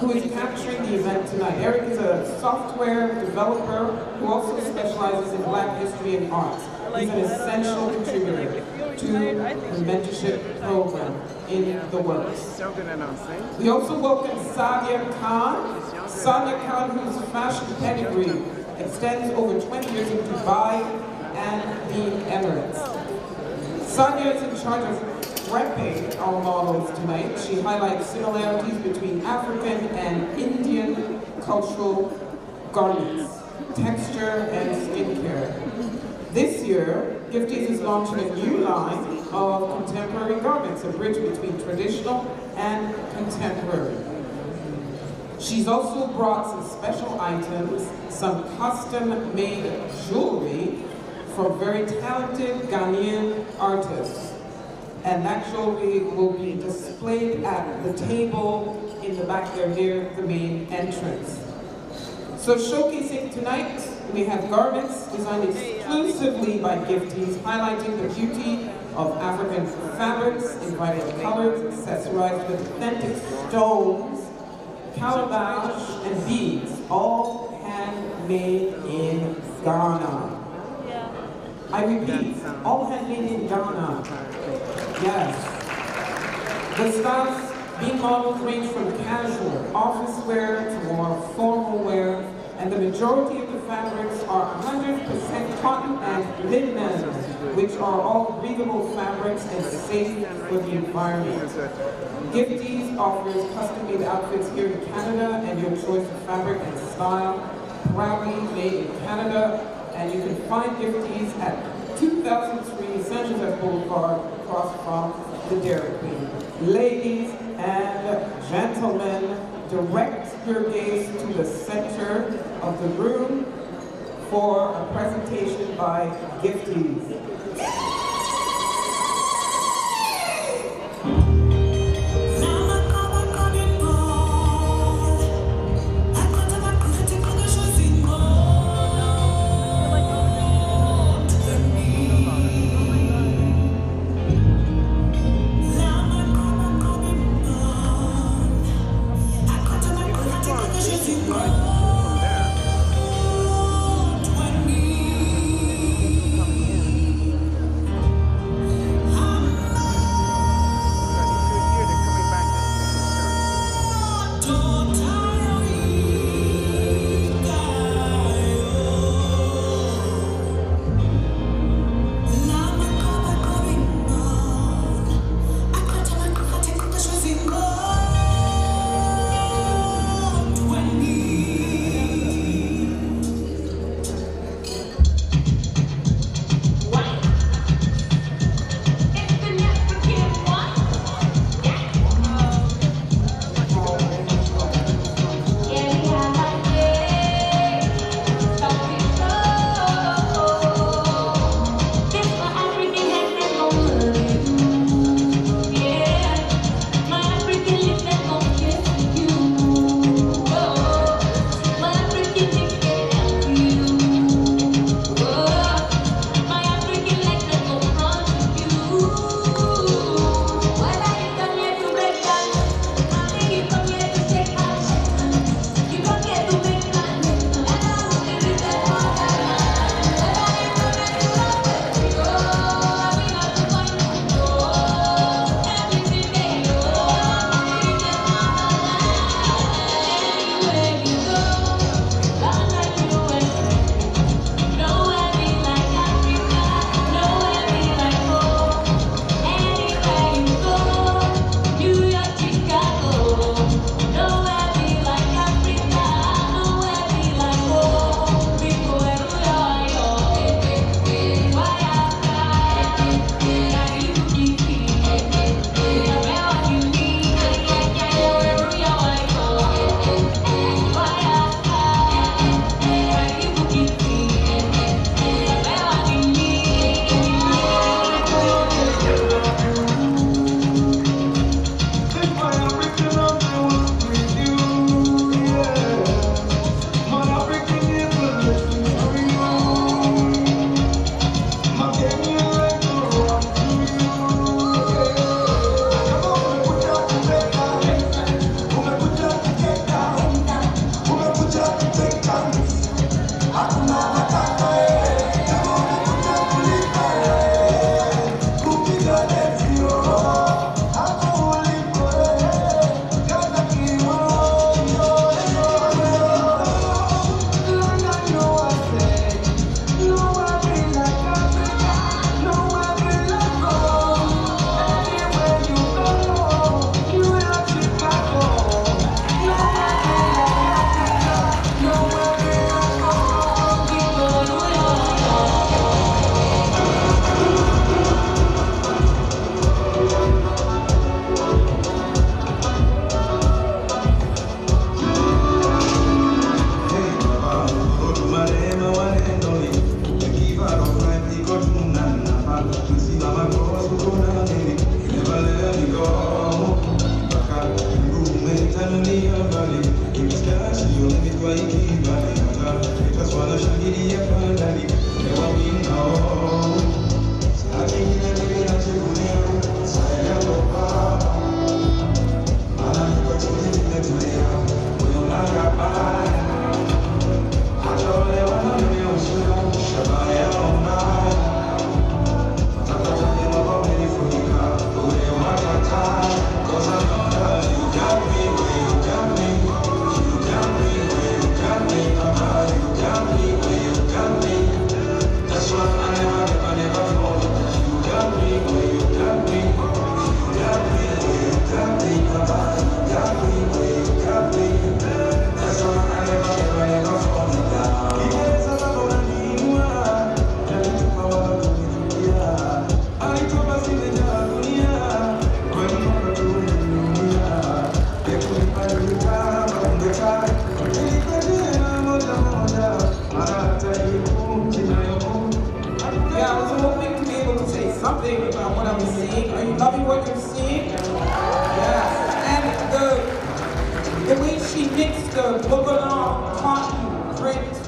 who is capturing the event tonight. Eric is a software developer who also specializes in Black history and arts. He's an essential contributor to the mentorship program in the works. We also welcome Sadia Khan. Sadia Khan, whose fashion pedigree extends over 20 years in Dubai and the Emirates. Sadia is in charge of repping our models tonight. She highlights similarities between African and Indian cultural garments, texture, and skincare. This year, Gifties is launching a new line of contemporary garments, a bridge between traditional and contemporary. She's also brought some special items, some custom-made jewelry from very talented Ghanaian artists. And that jewelry will be displayed at the table in the back there near the main entrance. So showcasing tonight, we have garments designed exclusively by gifties, highlighting the beauty of African fabrics in vibrant colors, accessorized with authentic stones, calabash, and beads, all handmade in Ghana. I repeat, all handmade in Ghana. Yes. The styles being modeled range from casual, office wear to more formal wear, and the majority of the fabrics are 100% cotton and linen, which are all breathable fabrics and safe for the environment. Gifties offers custom-made outfits here in Canada, and your choice of fabric and style, proudly made in Canada. And you can find Gifties at 2003 Saint Joseph Boulevard, across from the Dairy Queen. Ladies and gentlemen, direct your gaze to the center of the room for a presentation by Gifties.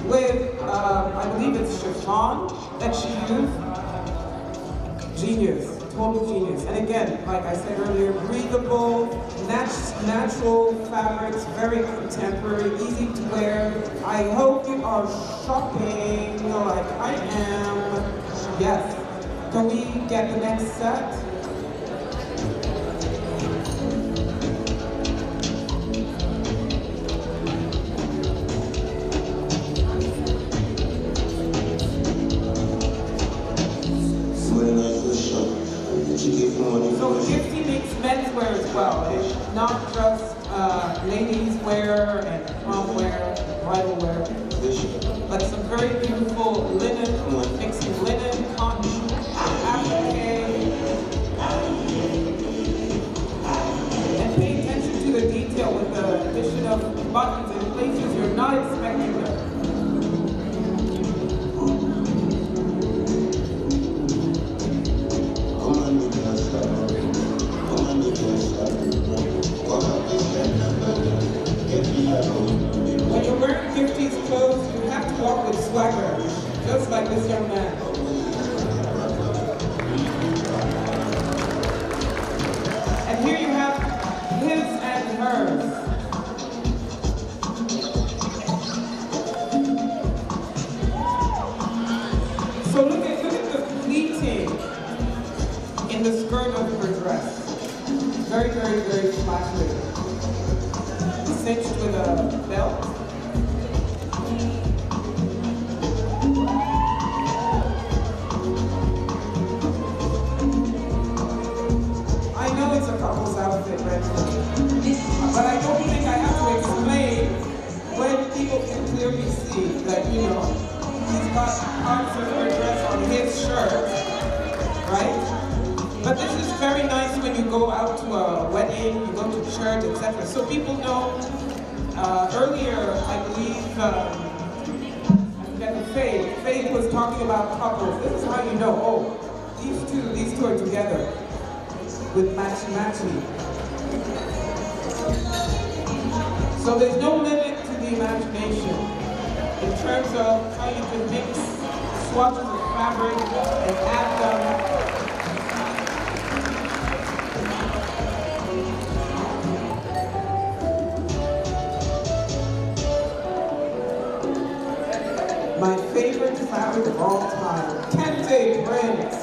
with, I believe it's chiffon that she used. Genius, total genius. And again, like I said earlier, breathable, natural fabrics, very contemporary, easy to wear. I hope you are shopping like I am. Yes. Can we get the next set? So Gifty makes menswear as well. It's not just ladies wear and prom wear, bridal wear, but some very beautiful linen, mixing linen, cotton, applique. And pay attention to the detail with the addition of buttons in places you're not expecting them. When you're wearing Gifty's clothes, you have to walk with swagger, just like this young man. And here you have his and hers. So look at the pleating in the skirt of her dress. Very, very, very flattering. Cinched with a belt. I know it's a couple's outfit, but I don't think I have to explain when people can clearly see that, you know, he's got parts of her dress on his shirt, right? But this is very nice when you go out to a wedding, you go to church, etc. So people know. Earlier, I believe, I forget the Faith was talking about couples. This is how you know, oh, these two are together with matchy-matchy. So there's no limit to the imagination in terms of how you can mix swatches of fabric and add them. My favorite fabric of all time, Kente prints.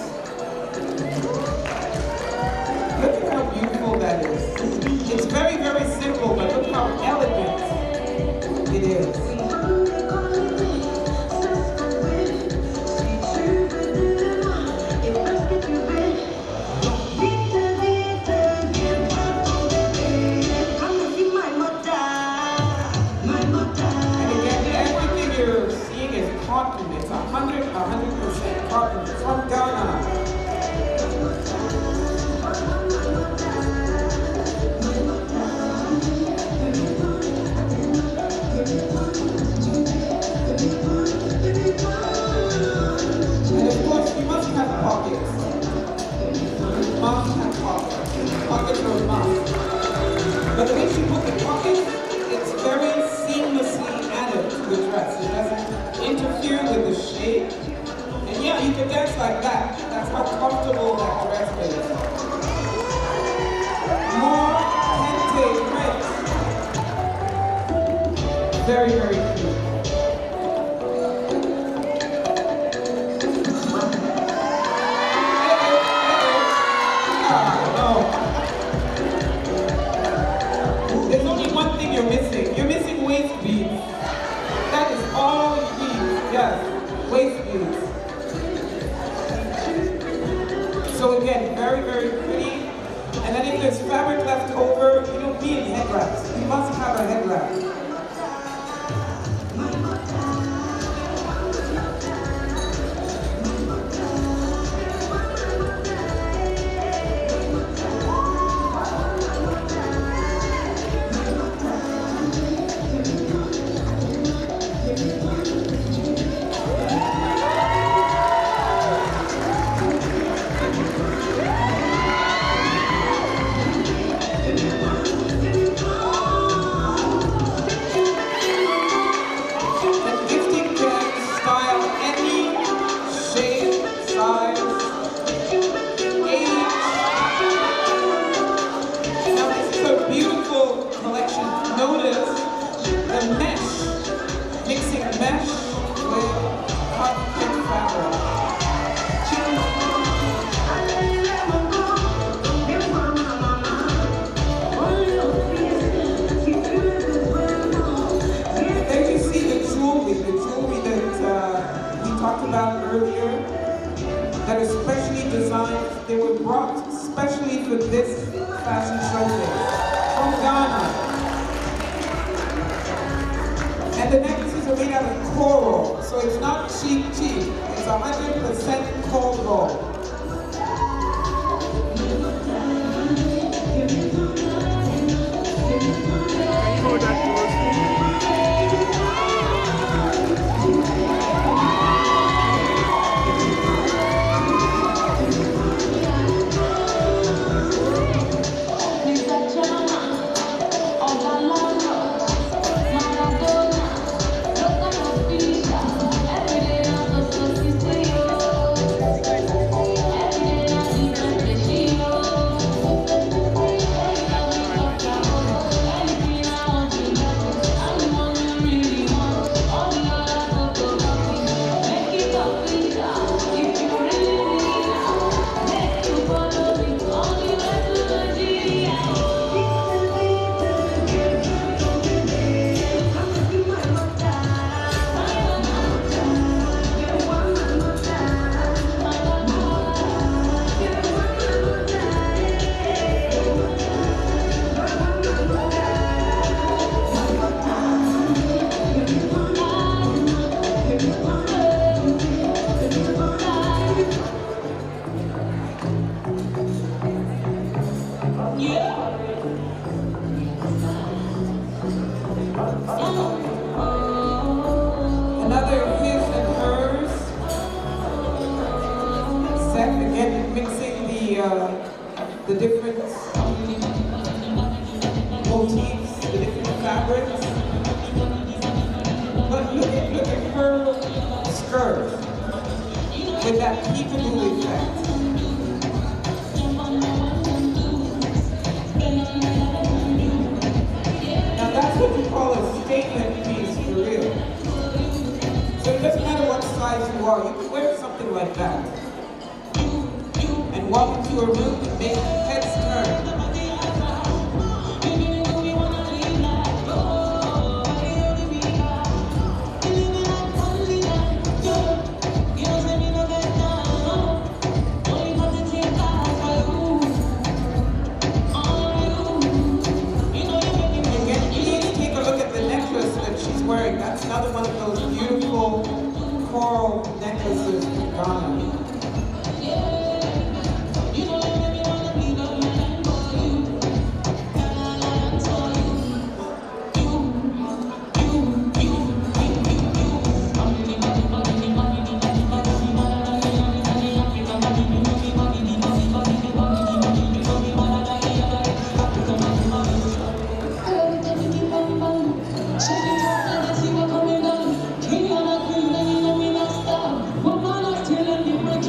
Look at how beautiful that is. It's very, very simple, but look how elegant it is. Cotton, it's 100% cotton from Ghana. And of course, you must have pockets. You must have pockets. Pockets are a must. But the way she put the pockets, it's very seamlessly added to the dress. It doesn't interfere with the shape. And yeah, you can dance like that. That's how comfortable that dress is. More Kente prints. Very, very cute. There's only one thing you're missing. You're missing waist beads. That is all you need. Yes, waist beads. So again, very, very pretty. And then if there's fabric left over, you don't need head wraps. You must have a head wrap. Gifting They were brought specially for this fashion showcase from Ghana. And the necklaces are made out of coral, so it's not cheap. It's 100% coral. Another his and hers set, again mixing the different motifs, the different fabrics. But look at her skirt with that peekaboo effect. Now that's what you call a statement piece for real. So it doesn't matter what size you are, you can wear something like that. And walk into a room and make heads turn. Wearing. That's another one of those beautiful coral necklaces from Ghana. Coming down, king and a queen, and you know me not stop. Woman, I tell them you break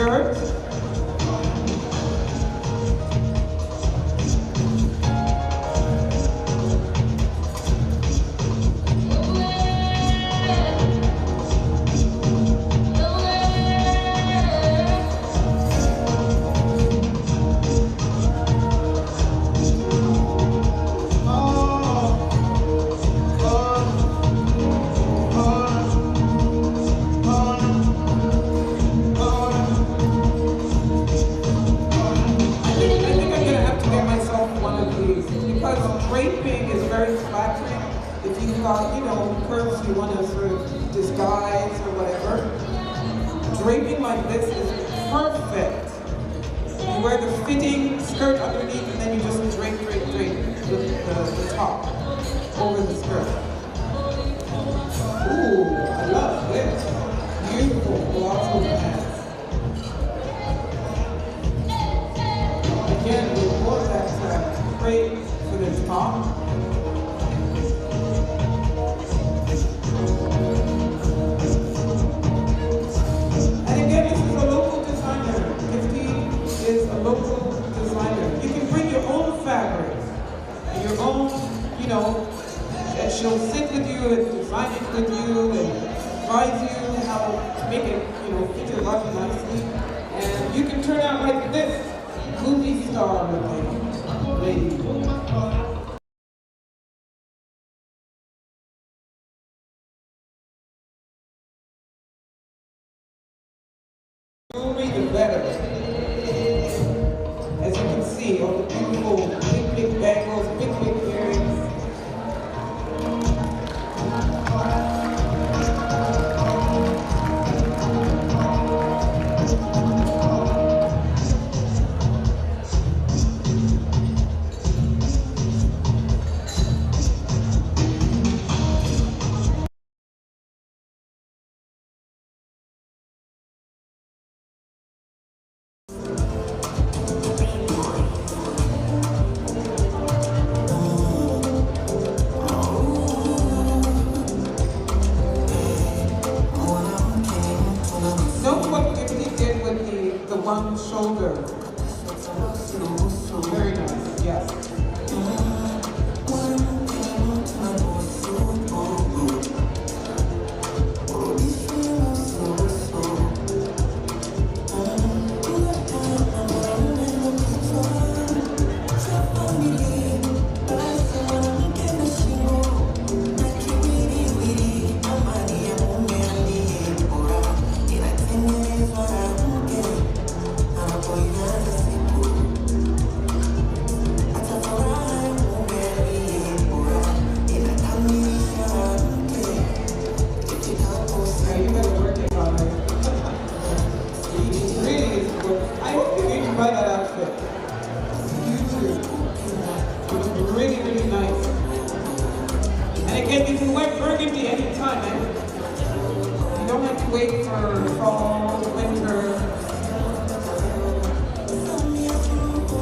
skirt. Draping is very flattering. If you've got, curves you want to sort of disguise or whatever. Draping like this is perfect. You wear the fitting skirt underneath and then you just drape the top over the skirt. Ooh, I love this. Beautiful colossal pants. Again, we want that crepe for the top. And again, this is a local designer. Gifty is a local designer. You can bring your own fabrics, and your own, and she'll sit with you and design it with you and advise you how to make it, fit your body nicely. And you can turn out like this movie star lady. Jewelry, the better. As you can see, all the beautiful big bangles, big earrings. One shoulder. Very nice, yes. Really nice. And again, you can wear burgundy anytime, You don't have to wait for fall, winter.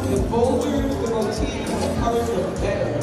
The bolder the motif, the colors are better.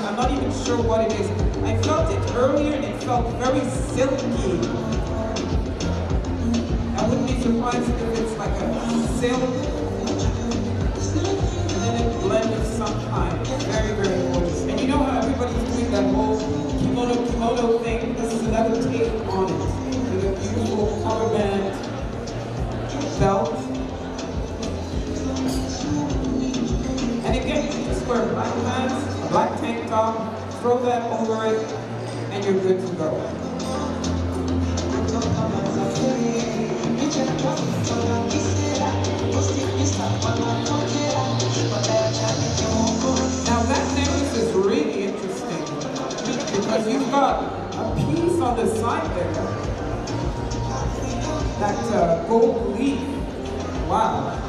I'm not even sure what it is. I felt it earlier and it felt very silky. I wouldn't be surprised if it's like a silk and then it blended sometimes. Very, very gorgeous. And you know how everybody's doing that whole kimono thing? This is another take on it. With a beautiful color band belt. And again, you just wear black pants, a black tank top, throw that over it, and you're good to go. Now that necklace is really interesting because you've got a piece on the side there That gold leaf. Wow.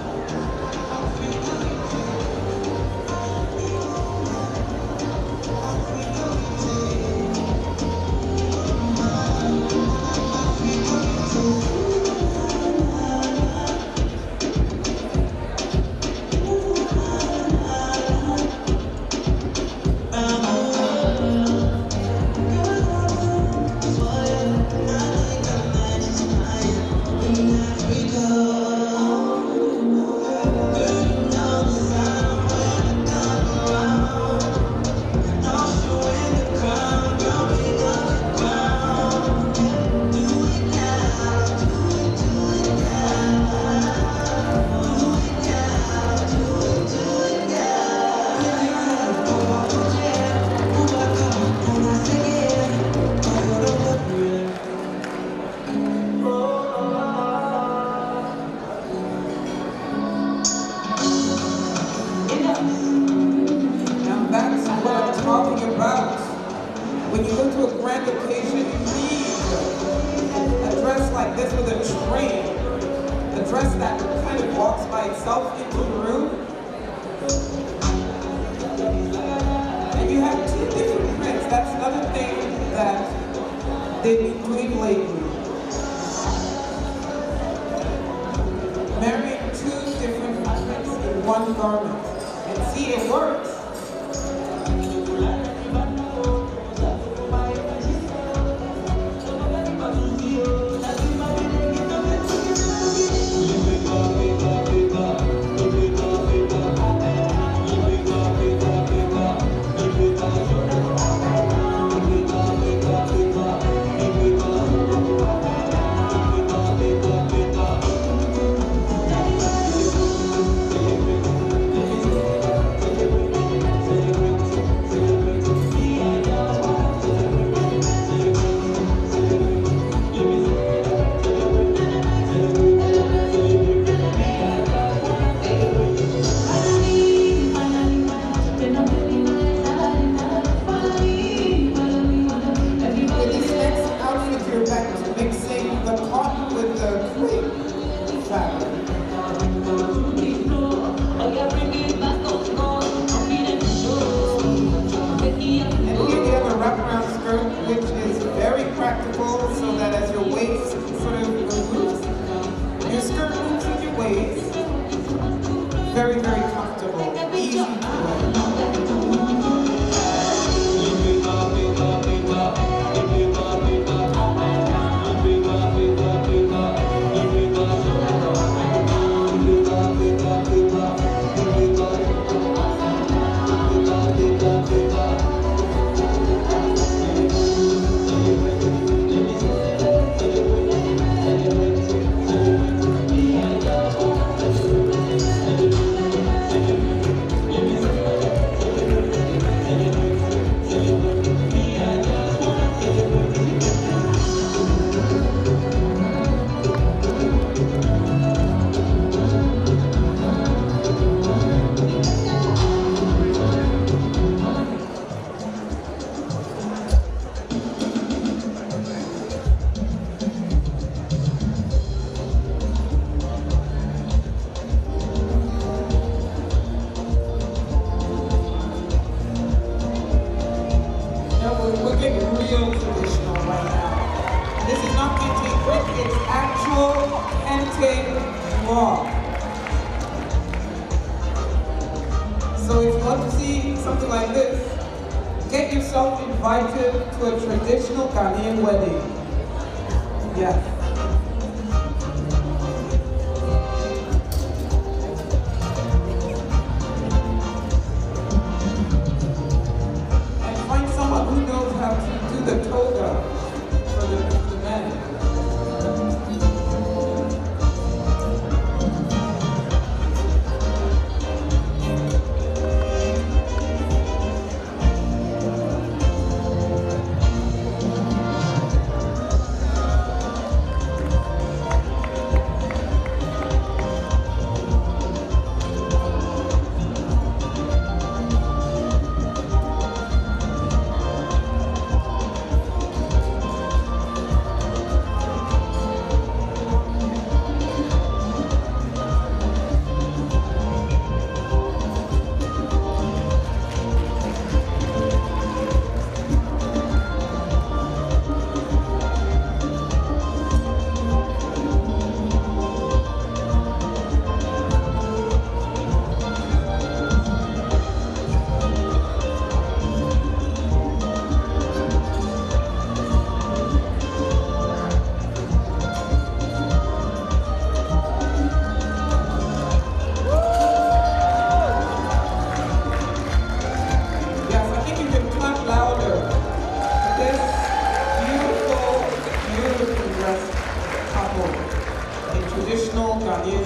original Ghanaian.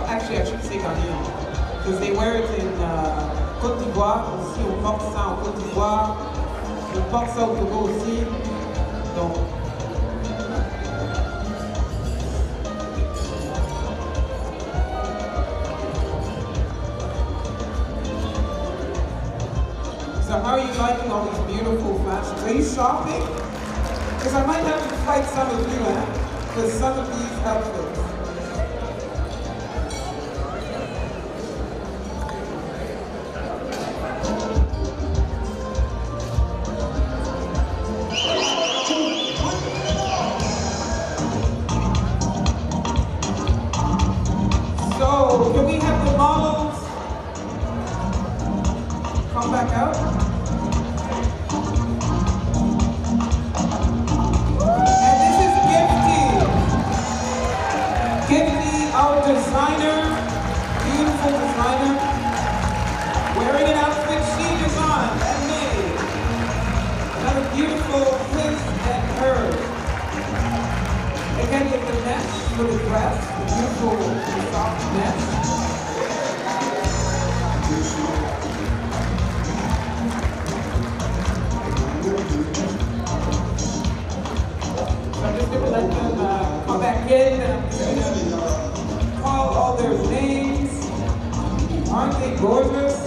Actually, I should say Ghanaian. Because they wear it in Côte d'Ivoire. Aussi, on porte ça en Côte d'Ivoire. On porte ça au Togo aussi. Donc, so how are you liking all these beautiful fashions? Are you shopping? Because I might have to fight some of you, for some of these outfits. So, can we have the models come back out? Designer, beautiful designer, wearing an outfit she designed and made. Another beautiful his and hers. Again with the mesh for the dress, the beautiful soft mesh. So I'm just going to let them come back in and I'm just going to call all their names. Aren't they gorgeous?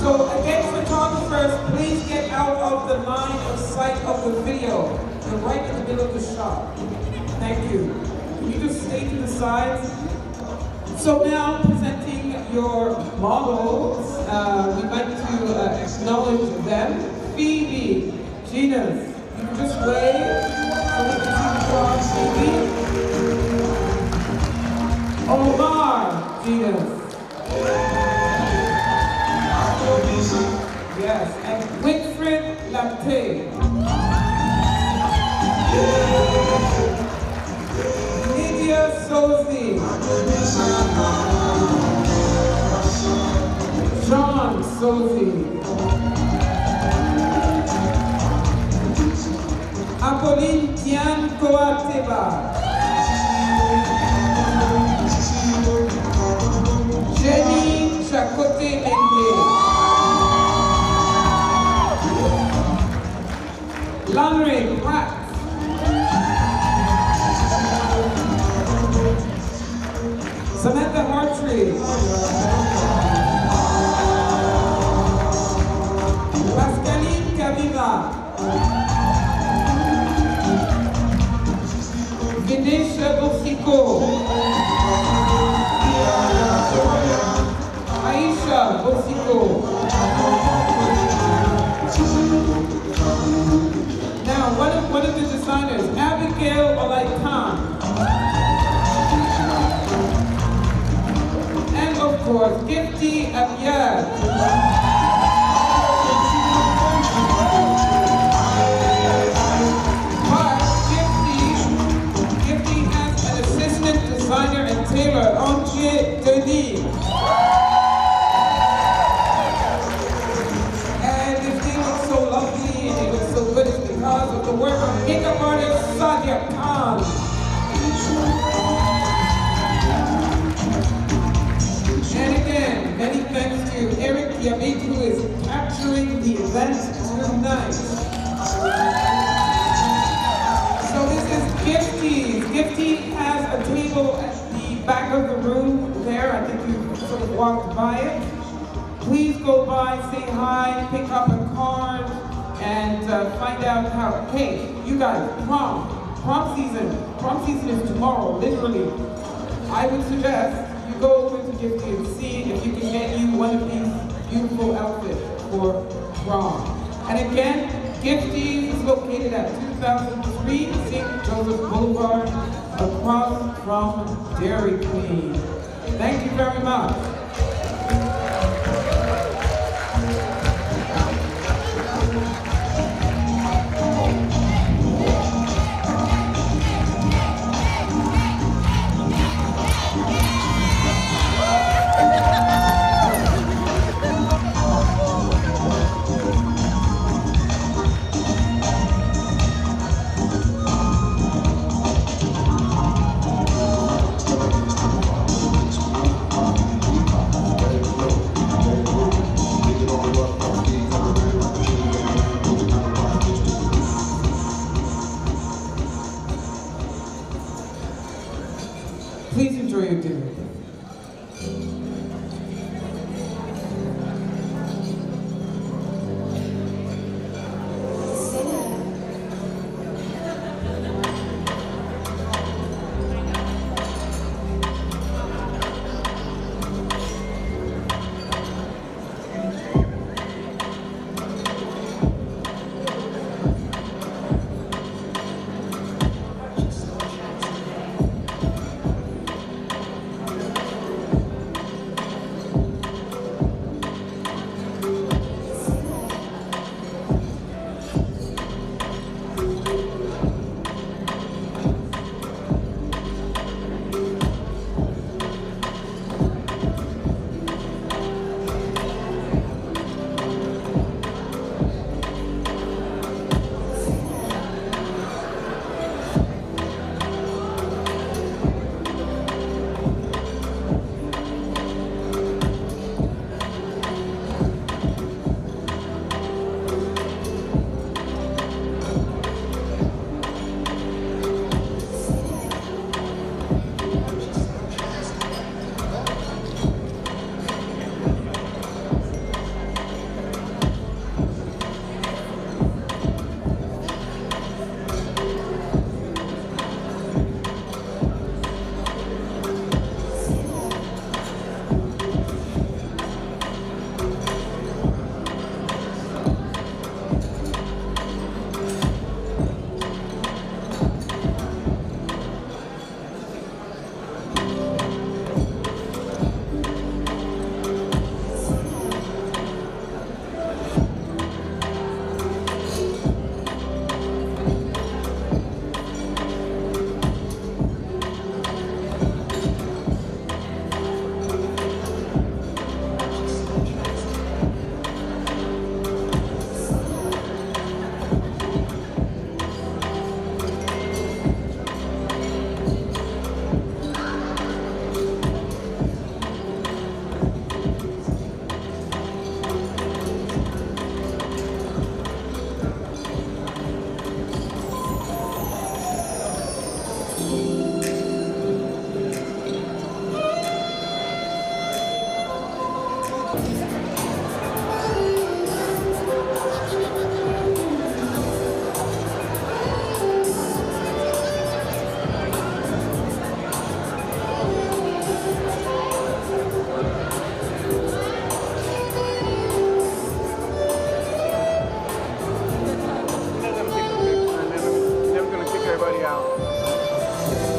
So again, photographers, please get out of the line of sight of the video. You're right in the middle of the shot. Thank you. Can you just stay to the sides? So now, presenting your models, we'd like to acknowledge them. Phoebe, Gina's, you can just wave so we can see the Phoebe. Omar, Gina's. Yes, and Winfred Latte. Lydia Sozi. John Sozi. Apolline Tian Coateba. Jenny Chakote Menge. Lanre Pratt. Samantha Hartree. Pascaline Kaviva. Vinesh Bosico. Aisha Bosico. Now, one of the designers, Abigail Olaitan. And of course, Gifty Abiad. But Gifty has an assistant designer and tailor, André Denis. Because of the work of makeup artist Sadia Khan. And again, many thanks to Eric Yamit, who is capturing the event tonight. So this is Gifty. Gifty has a table at the back of the room there. I think you sort of walked by it. Please go by, say hi, pick up a card, and find out how, hey, you guys, prom season is tomorrow, literally. I would suggest you go over to Gifty and see if you can get you one of these beautiful outfits for prom. And again, Gifty is located at 2003 St. Joseph Boulevard, across from Dairy Queen. Thank you very much. Please enjoy your dinner. Never gonna kick everybody out.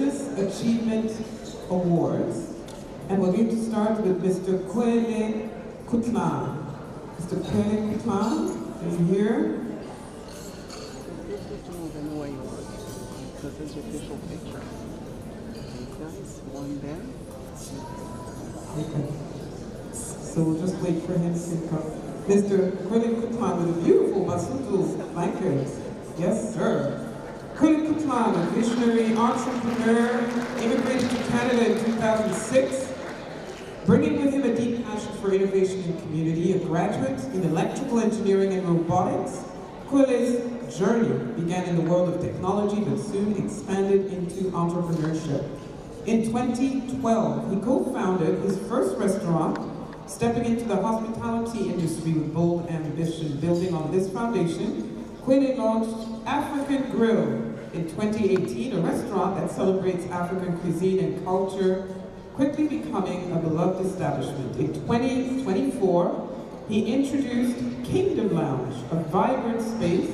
Business Achievement Awards. And we're going to start with Mr. Kwele Kutlan. Mr. Kwele Kutlan, are you here? Because it's your official picture. Nice, one there. Okay. So we'll just wait for him to come. Mr. Kwele Kutlan with a beautiful Basutu blanket. Yes, sir. Kwele Kutlan, a visionary entrepreneur, immigrated to Canada in 2006, bringing with him a deep passion for innovation and community. A graduate in electrical engineering and robotics, Kwele's journey began in the world of technology but soon expanded into entrepreneurship. In 2012, he co-founded his first restaurant, stepping into the hospitality industry with bold ambition. Building on this foundation, Kwele launched African Grill in 2018, a restaurant that celebrates African cuisine and culture, quickly becoming a beloved establishment. In 2024, he introduced Kingdom Lounge, a vibrant space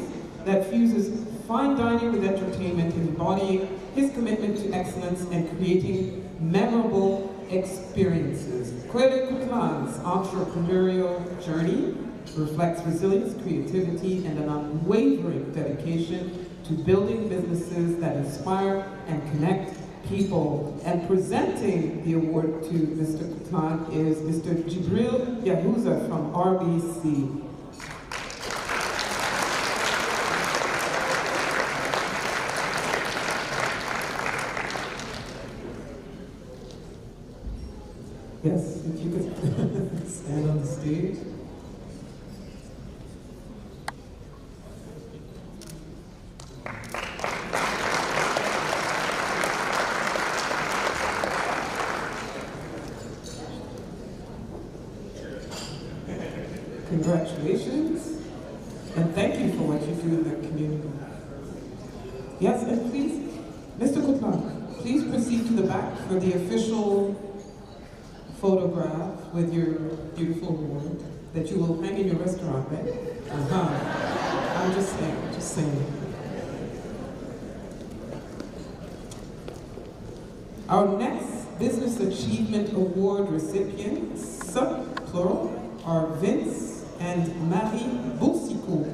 that fuses fine dining with entertainment, embodying his commitment to excellence and creating memorable experiences. Kwele Kutlan's entrepreneurial journey reflects resilience, creativity, and an unwavering dedication to building businesses that inspire and connect people. And presenting the award to Mr. Kutlan is Mr. Jibril Yahuza from RBC. Yes, if you could stand on the stage. Congratulations, and thank you for what you do in the community. Yes, and please, Mr. Kutlan, please proceed to the back for the official photograph with your beautiful award that you will hang in your restaurant, right? I'm just saying. Our next Business Achievement Award recipients, plural, are Vince and Marie Boussicou.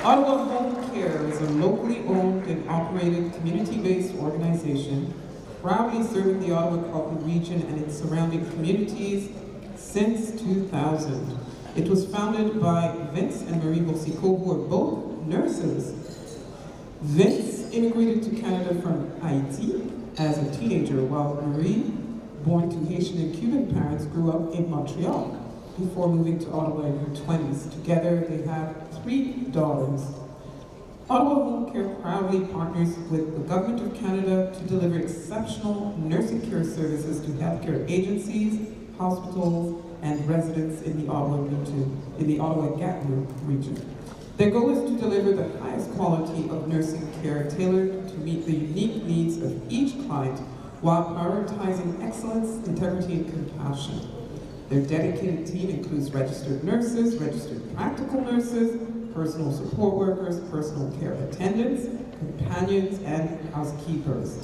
Ottawa Home Care is a locally owned and operated community-based organization proudly serving the Ottawa-Carleton region and its surrounding communities since 2000. It was founded by Vince and Marie Boussicou, who are both nurses. Vince immigrated to Canada from Haiti as a teenager, while Marie, born to Haitian and Cuban parents, grew up in Montreal before moving to Ottawa in her 20s. Together, they have 3 daughters. Ottawa Home Care proudly partners with the Government of Canada to deliver exceptional nursing care services to healthcare agencies, hospitals, and residents in the Ottawa region, in the Ottawa-Gatineau region. Their goal is to deliver the highest quality of nursing care tailored to meet the unique needs of each client while prioritizing excellence, integrity, and compassion. Their dedicated team includes registered nurses, registered practical nurses, personal support workers, personal care attendants, companions, and housekeepers.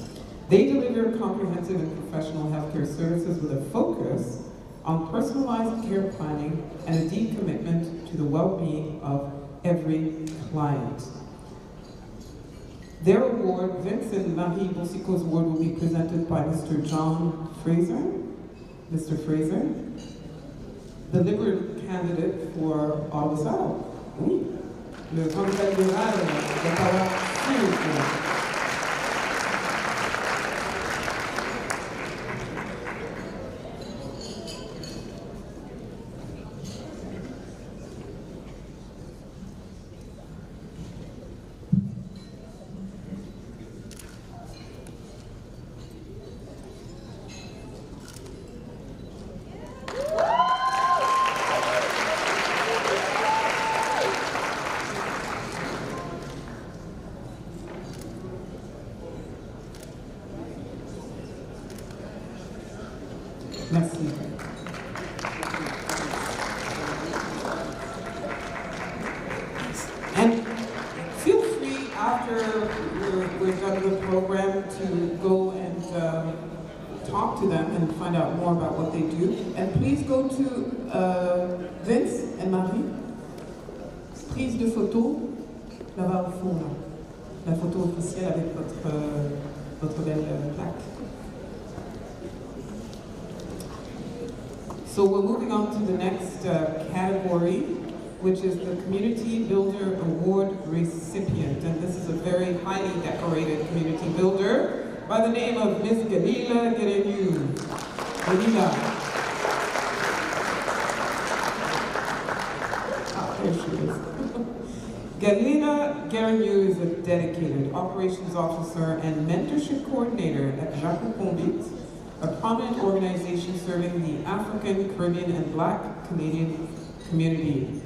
They deliver comprehensive and professional healthcare services with a focus on personalized care planning and a deep commitment to the well-being of every client. Their award, Vince and Marie Boussicou's award, will be presented by Mr. John Fraser. Mr. Fraser, the Liberal candidate for Ottawa South. Oui. Le candidat libéral d'Ottawa Sud. after we're done with the program, to go and talk to them and find out more about what they do. And please go to Vince and Marie. Prise de photo, là-bas au fond, là. La photo officielle avec votre belle plaque. So we're moving on to the next category, which is the Community Builder Award recipient. And this is a very highly decorated community builder by the name of Miss Galila Gerenyu. Galila. There she is. Galila Gerenyu is a dedicated operations officer and mentorship coordinator at Jacques Convite, a prominent organization serving the African, Caribbean, and Black Canadian community.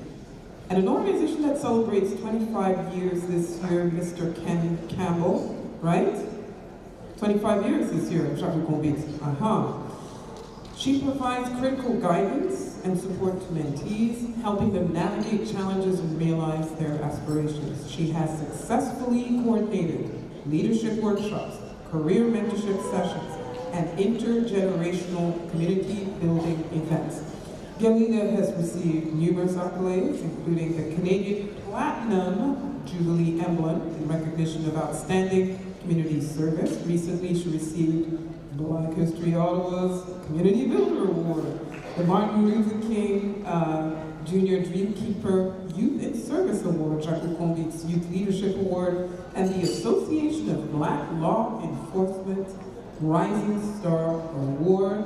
And an organization that celebrates 25 years this year, Mr. Ken Campbell, right? 25 years this year, Jacques Convite. She provides critical guidance and support to mentees, helping them navigate challenges and realize their aspirations. She has successfully coordinated leadership workshops, career mentorship sessions, and intergenerational community building events. Galila has received numerous accolades, including the Canadian Platinum Jubilee Emblem in recognition of outstanding community service. Recently, she received Black History Ottawa's Community Builder Award, the Martin Luther King Junior Dreamkeeper Youth in Service Award, Jacques Convite's Youth Leadership Award, and the Association of Black Law Enforcement Rising Star Award.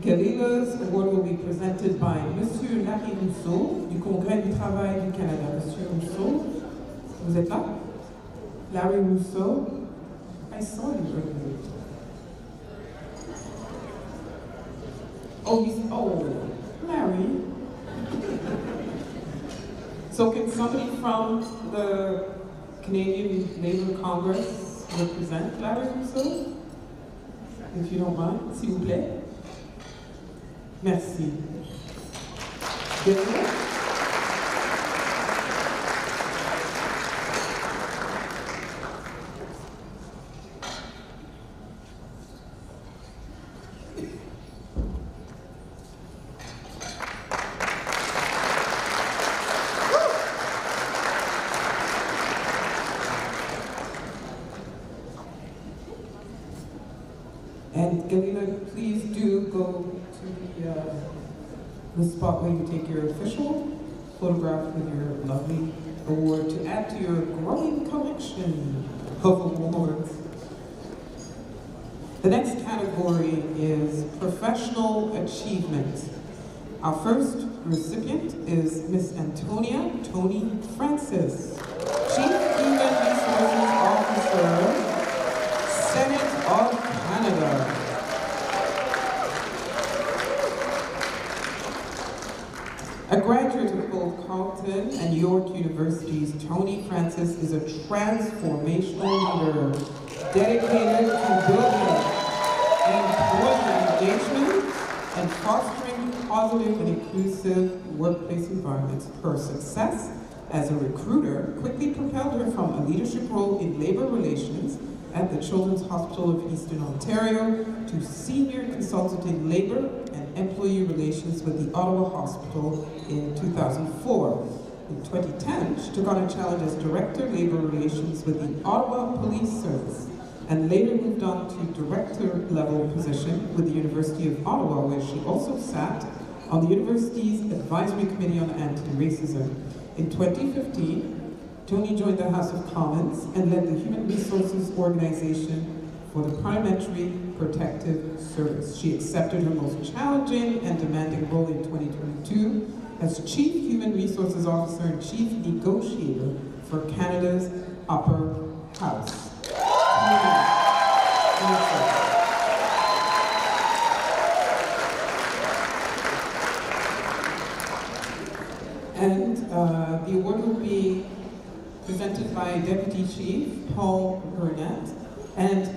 Galila's award will be presented by Monsieur Larry Rousseau du Congrès du Travail du Canada. Monsieur Rousseau, vous êtes là? Larry Rousseau, I saw you earlier. Oh, Larry. So can somebody from the Canadian Labour Congress represent Larry Rousseau? If you don't mind, s'il vous plaît. Merci. Bienvenue. And Galila, please do go to the spot where you take your official photograph with your lovely award to add to your growing collection of awards. The next category is professional achievement. Our first recipient is Miss Antonia Tony Francis, Chief Human Resources Officer, Senate of Canada. A graduate of both Carleton and York Universities, Tony Francis is a transformational leader dedicated to building employee engagement and fostering positive and inclusive workplace environments. Her success as a recruiter quickly propelled her from a leadership role in labor relations at the Children's Hospital of Eastern Ontario to senior consultant in labor and employee relations with the Ottawa Hospital in 2004. In 2010, she took on a challenge as Director Labor Relations with the Ottawa Police Service, and later moved on to director-level position with the University of Ottawa, where she also sat on the university's Advisory Committee on Anti-Racism. In 2015, Tony joined the House of Commons and led the Human Resources Organization for the Parliamentary Protective Service. She accepted her most challenging and demanding role in 2022 as Chief Human Resources Officer and Chief Negotiator for Canada's Upper House. And the award will be presented by Deputy Chief Paul Burnett. And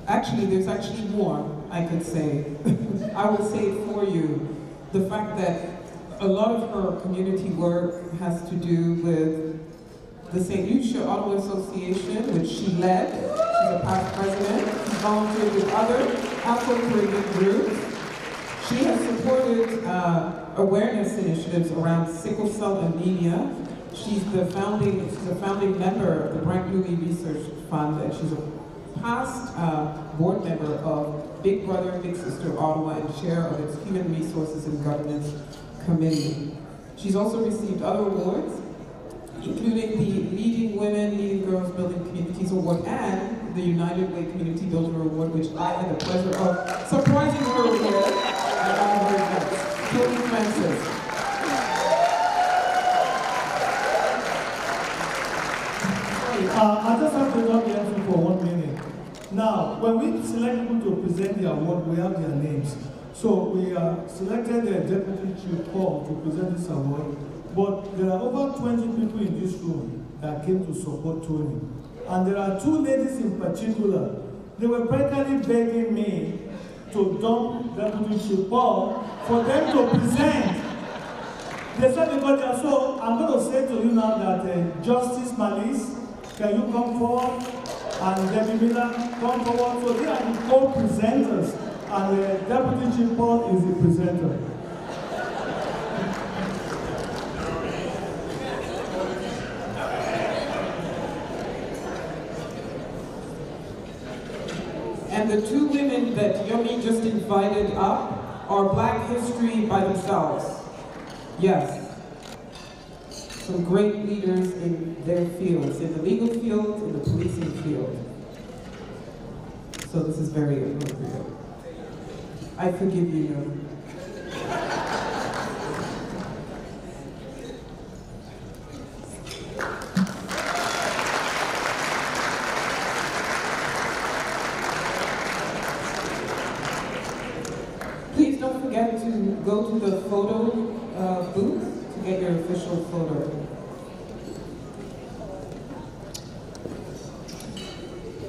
actually, there's actually more I could say. I will say it for you. The fact that a lot of her community work has to do with the St. Lucia Ottawa Association, which she led. She's a past president. She's volunteered with other Afro-Caribbean groups. She has supported awareness initiatives around sickle cell anemia. She's a founding member of the Brent Louis Research Fund, and she's a past board member of Big Brother, Big Sister Ottawa, and chair of its Human Resources and Governance Committee. She's also received other awards, including the Leading Women, Leading Girls Building Communities Award and the United Way Community Builder Award, which I had the pleasure of surprising her with at one of her events. Tony Francis. I just have to talk to you for 1 minute. Now, when we select people to present the award, we have their names. So we selected the Deputy Chief Paul to present this award, but there are over 20 people in this room that came to support Tony. And there are two ladies in particular. They were practically begging me to dump Deputy Chief Paul for them to present. They said because they are so, I'm going to say to you now that Justice Malice, can you come forward? And Debbie Miller, come forward. So they are the co-presenters, and Deputy Chief Paul is the presenter. And the two women that Yomi just invited up are Black history by themselves. Yes. Some great leaders in their fields, in the legal field, in the policing field. So this is very appropriate. I forgive you, Yomi. Please don't forget to go to the photo booth to get your official photo.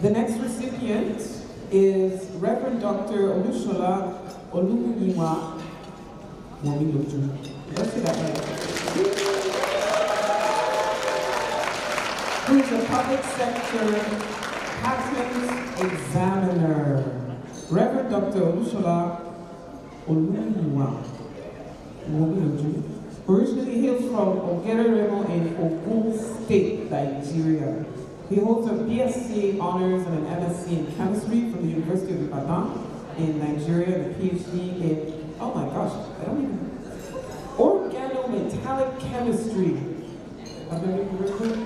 The next recipient is Reverend Dr. Olushola Olumuyiwa Momiloju. Let's say that right. Who is a public sector patent examiner. Reverend Dr. Olushola Olumuyiwa Momiloju originally hails from Ogereremo in Ogun State, Nigeria. He holds a BSc honors and an MSc in chemistry from the University of Ibadan in Nigeria, and a PhD in, oh my gosh, I don't even, organometallic chemistry. I've never even heard of it.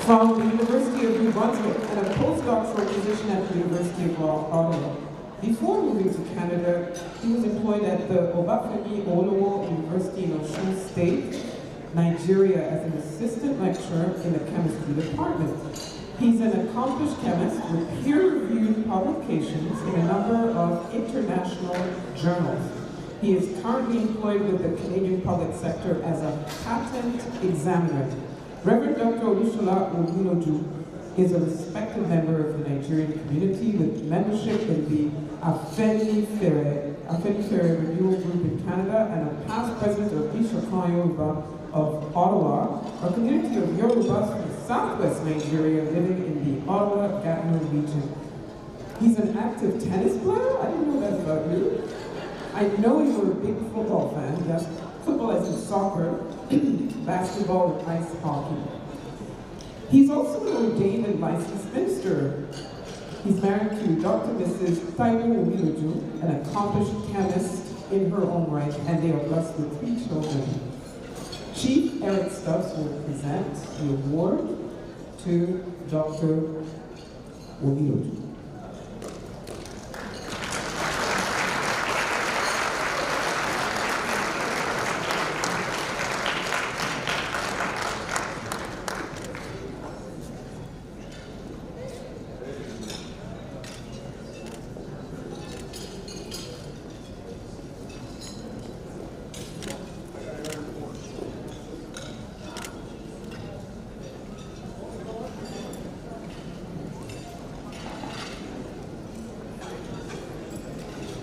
From the University of New Brunswick, and a postdoctoral position at the University of Ottawa. Before moving to Canada, he was employed at the Obafemi Awolowo University in Osun State, Nigeria, as an assistant lecturer in the chemistry department. He's an accomplished chemist with peer-reviewed publications in a number of international journals. He is currently employed with the Canadian public sector as a patent examiner. Reverend Dr. Olushola Olumuyiwa is a respected member of the Nigerian community with membership in the Afenifere Renewal Group in Canada, and a past president of Ishokan Yoruba of Ottawa, a community of Yorubas from southwest Nigeria living in the Ottawa-Gatineau region. He's an active tennis player? I didn't know that about you. I know you were a big football fan. Yes, football as in soccer, basketball, and ice hockey. He's also an ordained and licensed minister. He's married to Dr. Mrs. Taiwo Omiloju, an accomplished chemist in her own right, and they are blessed with 3 children. Chief Eric Stubbs will present the award to Dr. Omiloju.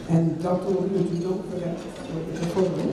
And Dr. Omiloju, don't forget the photo.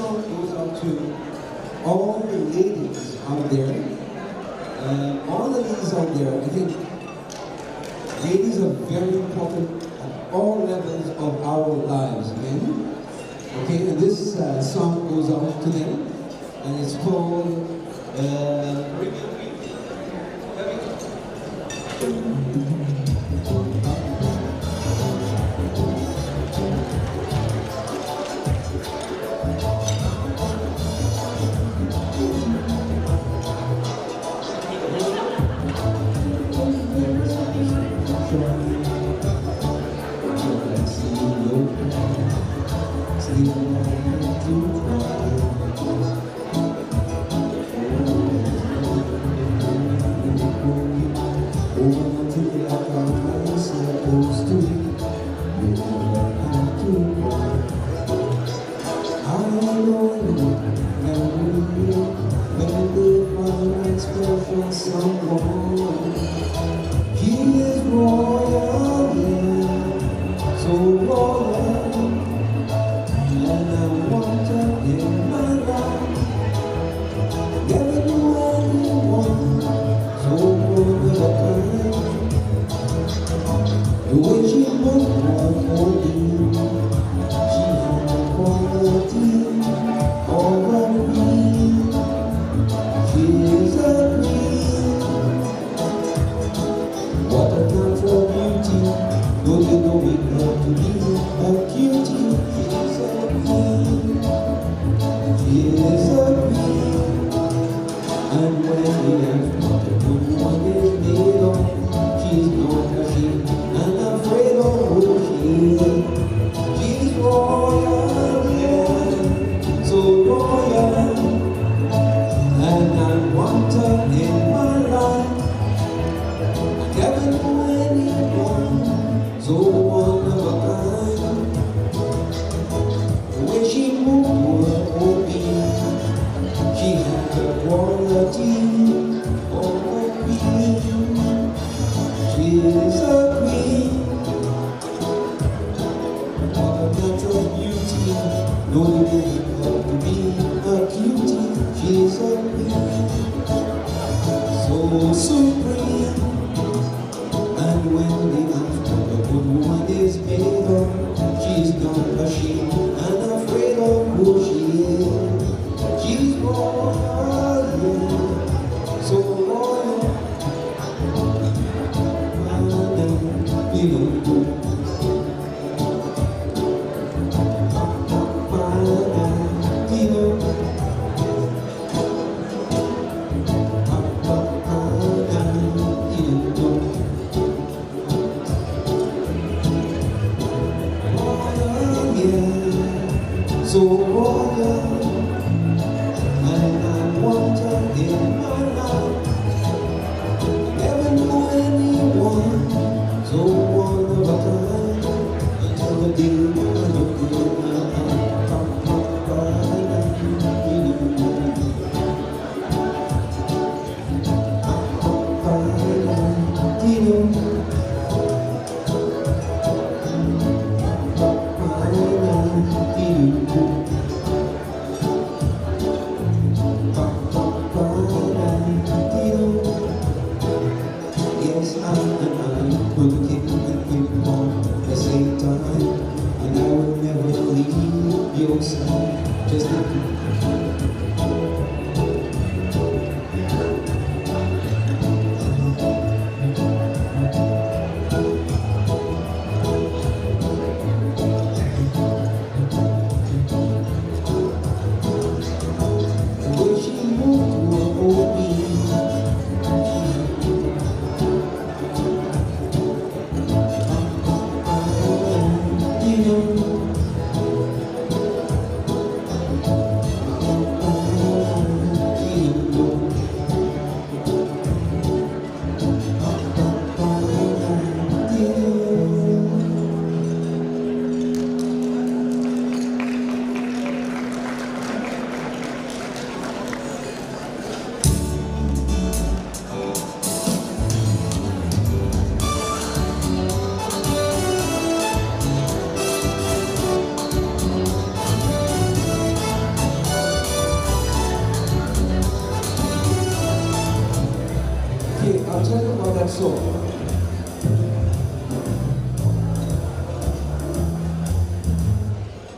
song goes out to all the ladies out there. All the ladies out there, I think ladies are very important at all levels of our lives, amen? Okay, and this song goes out to them, and it's called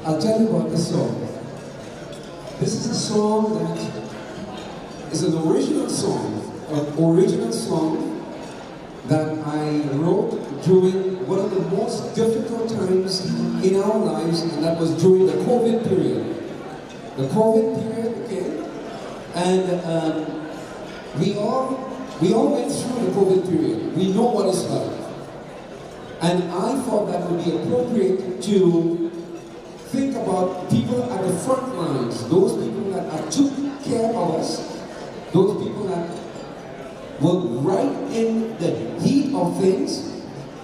I'll tell you about this song. This is a song that is an original song that I wrote during one of the most difficult times in our lives, and that was during the COVID period. The COVID period, okay? And we all went through the COVID period. We know what it's like. And I thought that would be appropriate to think about people at the front lines, those people that took care of us, those people that were right in the heat of things.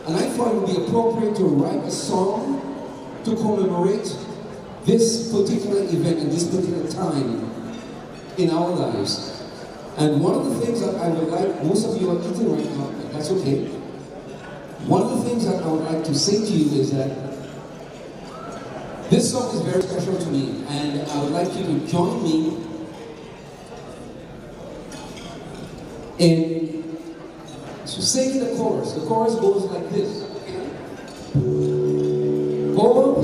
And I thought it would be appropriate to write a song to commemorate this particular event and this particular time in our lives. And one of the things that I would like, most of you are eating right now, but that's okay. One of the things that I would like to say to you is that this song is very special to me, and I would like you to join me in singing the chorus. The chorus goes like this. Oh,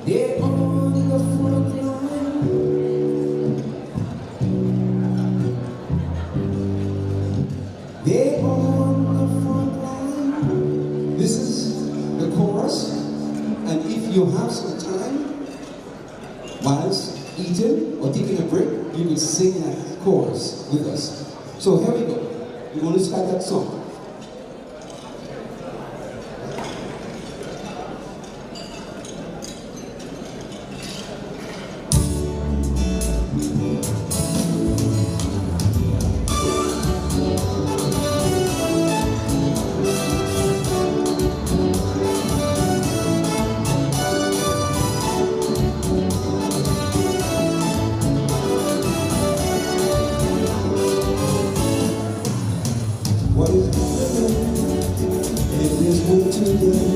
they're on the front line. They're on the front line. This is the chorus, and if you have some time, whilst eating or taking a break, you will sing that chorus with us. So here we go. We're going to start that song. What is happening in this world today?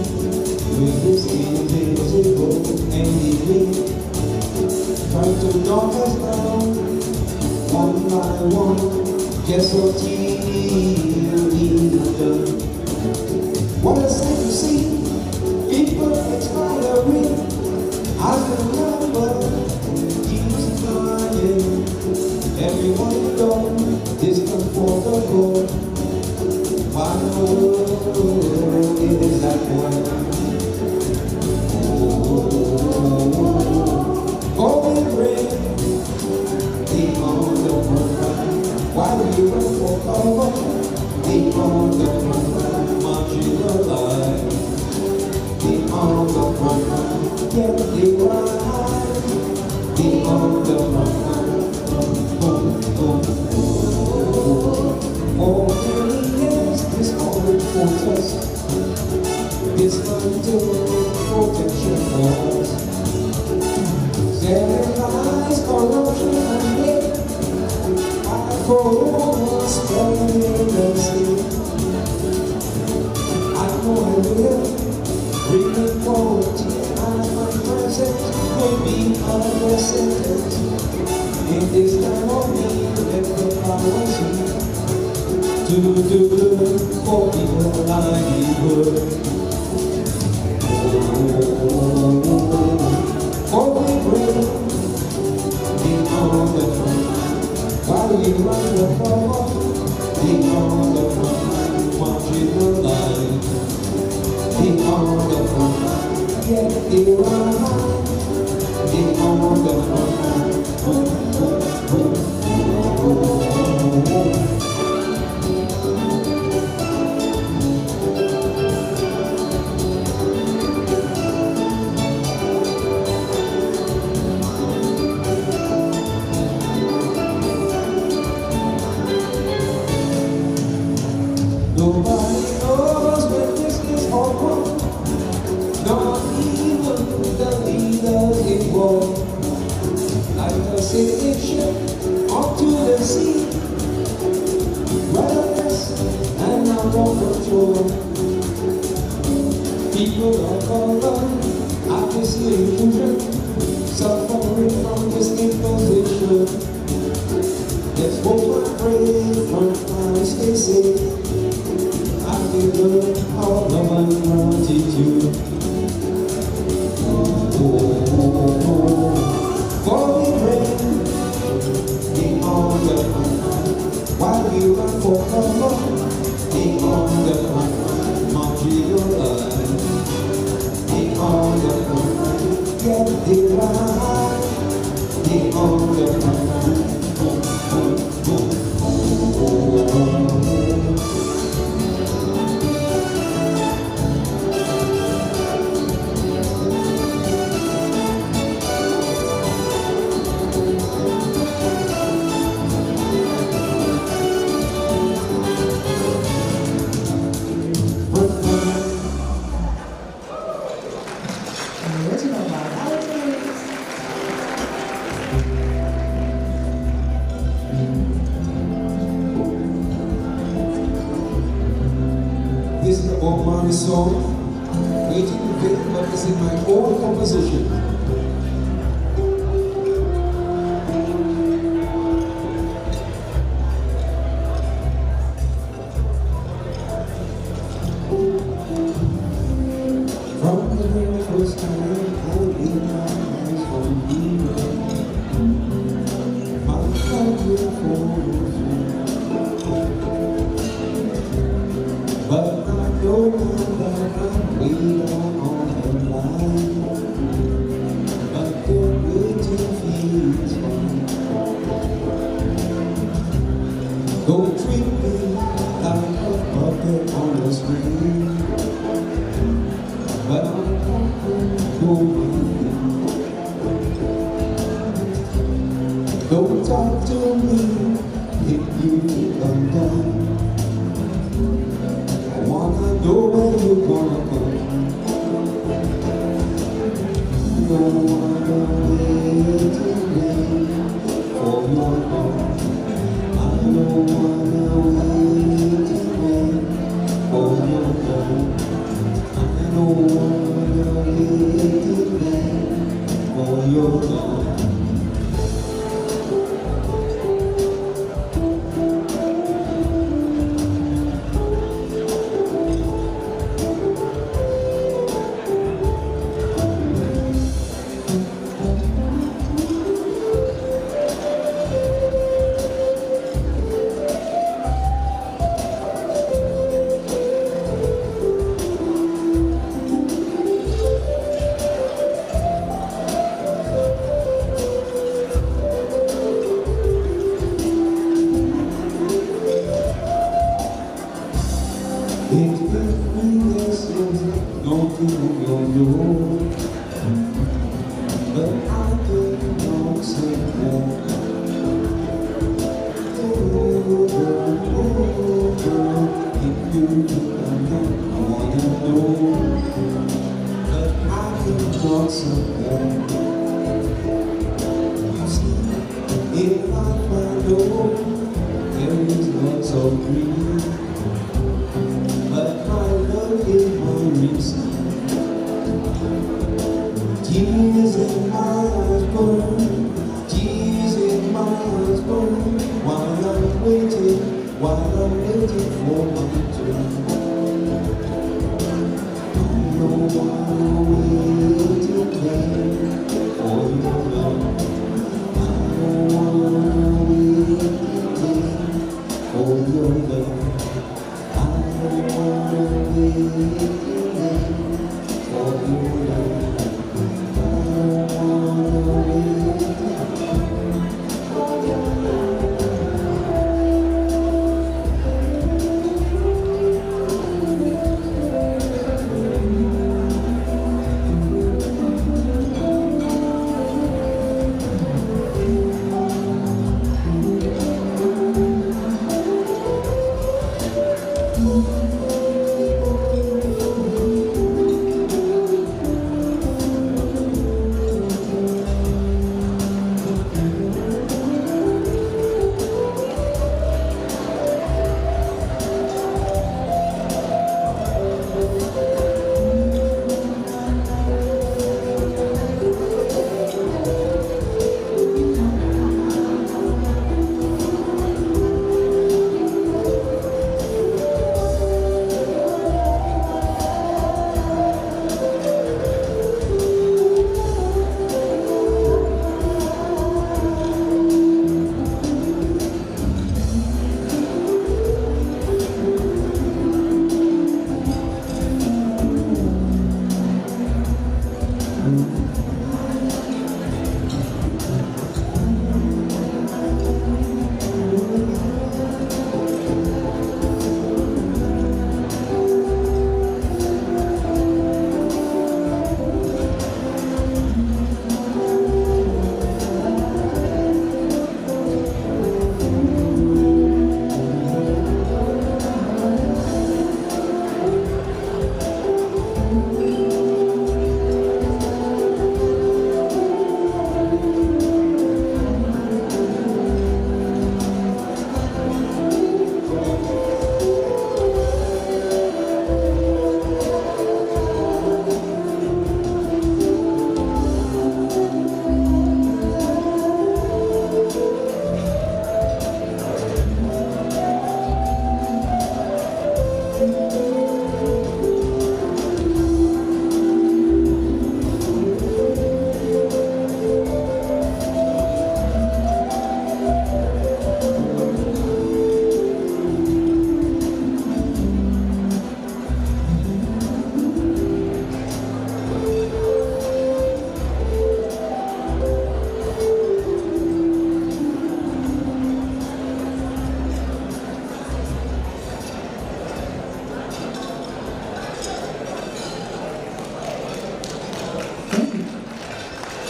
With this invisible enemy trying to knock us down one by one, just so teeny done. What a sight to see! People expiring as the number keeps flying. Everyone gone, distant for the goal. Why no, it is that one. Going rain, deep on the front line. Why do you run for cover? Deep on the front line, marching alive. Deep on the front line, yeah, deep right. Deep on the front line, boom, boom, boom. Oh, this always fortress, this until protection falls. There lies corruption and hate, corona spreading in the sea. I know I will bring equality as my presence will be under sentence. In this time of need, let the powers be. To do good for people livelihood. Oh, we pray, be on the front line. While we run the cover, be on the front line, marching the line. Be on the front line, yeah, be right. Be on the front line. Nobody knows when this is all wrong, not even the leaders involved. Like a sailing ship onto the sea, rudderless and out of control. People of color, after seeing illusion, suffering from this imposition. Let's hope and pray for time stay safe. I feel good, how love and gratitude. This is a Bob Marley song, waiting to fit, but this is my own composition. From the very first time I laid my eyes on you, my heart will fall. But I know that I'm way down on the line, but the waiting feels fine. Don't treat me like a puppet on the screen, but I'm don't talk to me if you think I'm done. I wanna know where you're gonna go. No wanna wait for your love. I don't wanna wait for your love. I don't wanna wait for your love. It's been years don't know, but I don't say more. If you think I'm not, I wanna know, but I can talk some more. You see, if I find out there is lots of green, but my love is my reason. Tears in my eyes burn, tears in my eyes burn, while I'm waiting for my turn. I know I'm waiting there for your love. I don't wanna wait there for your love.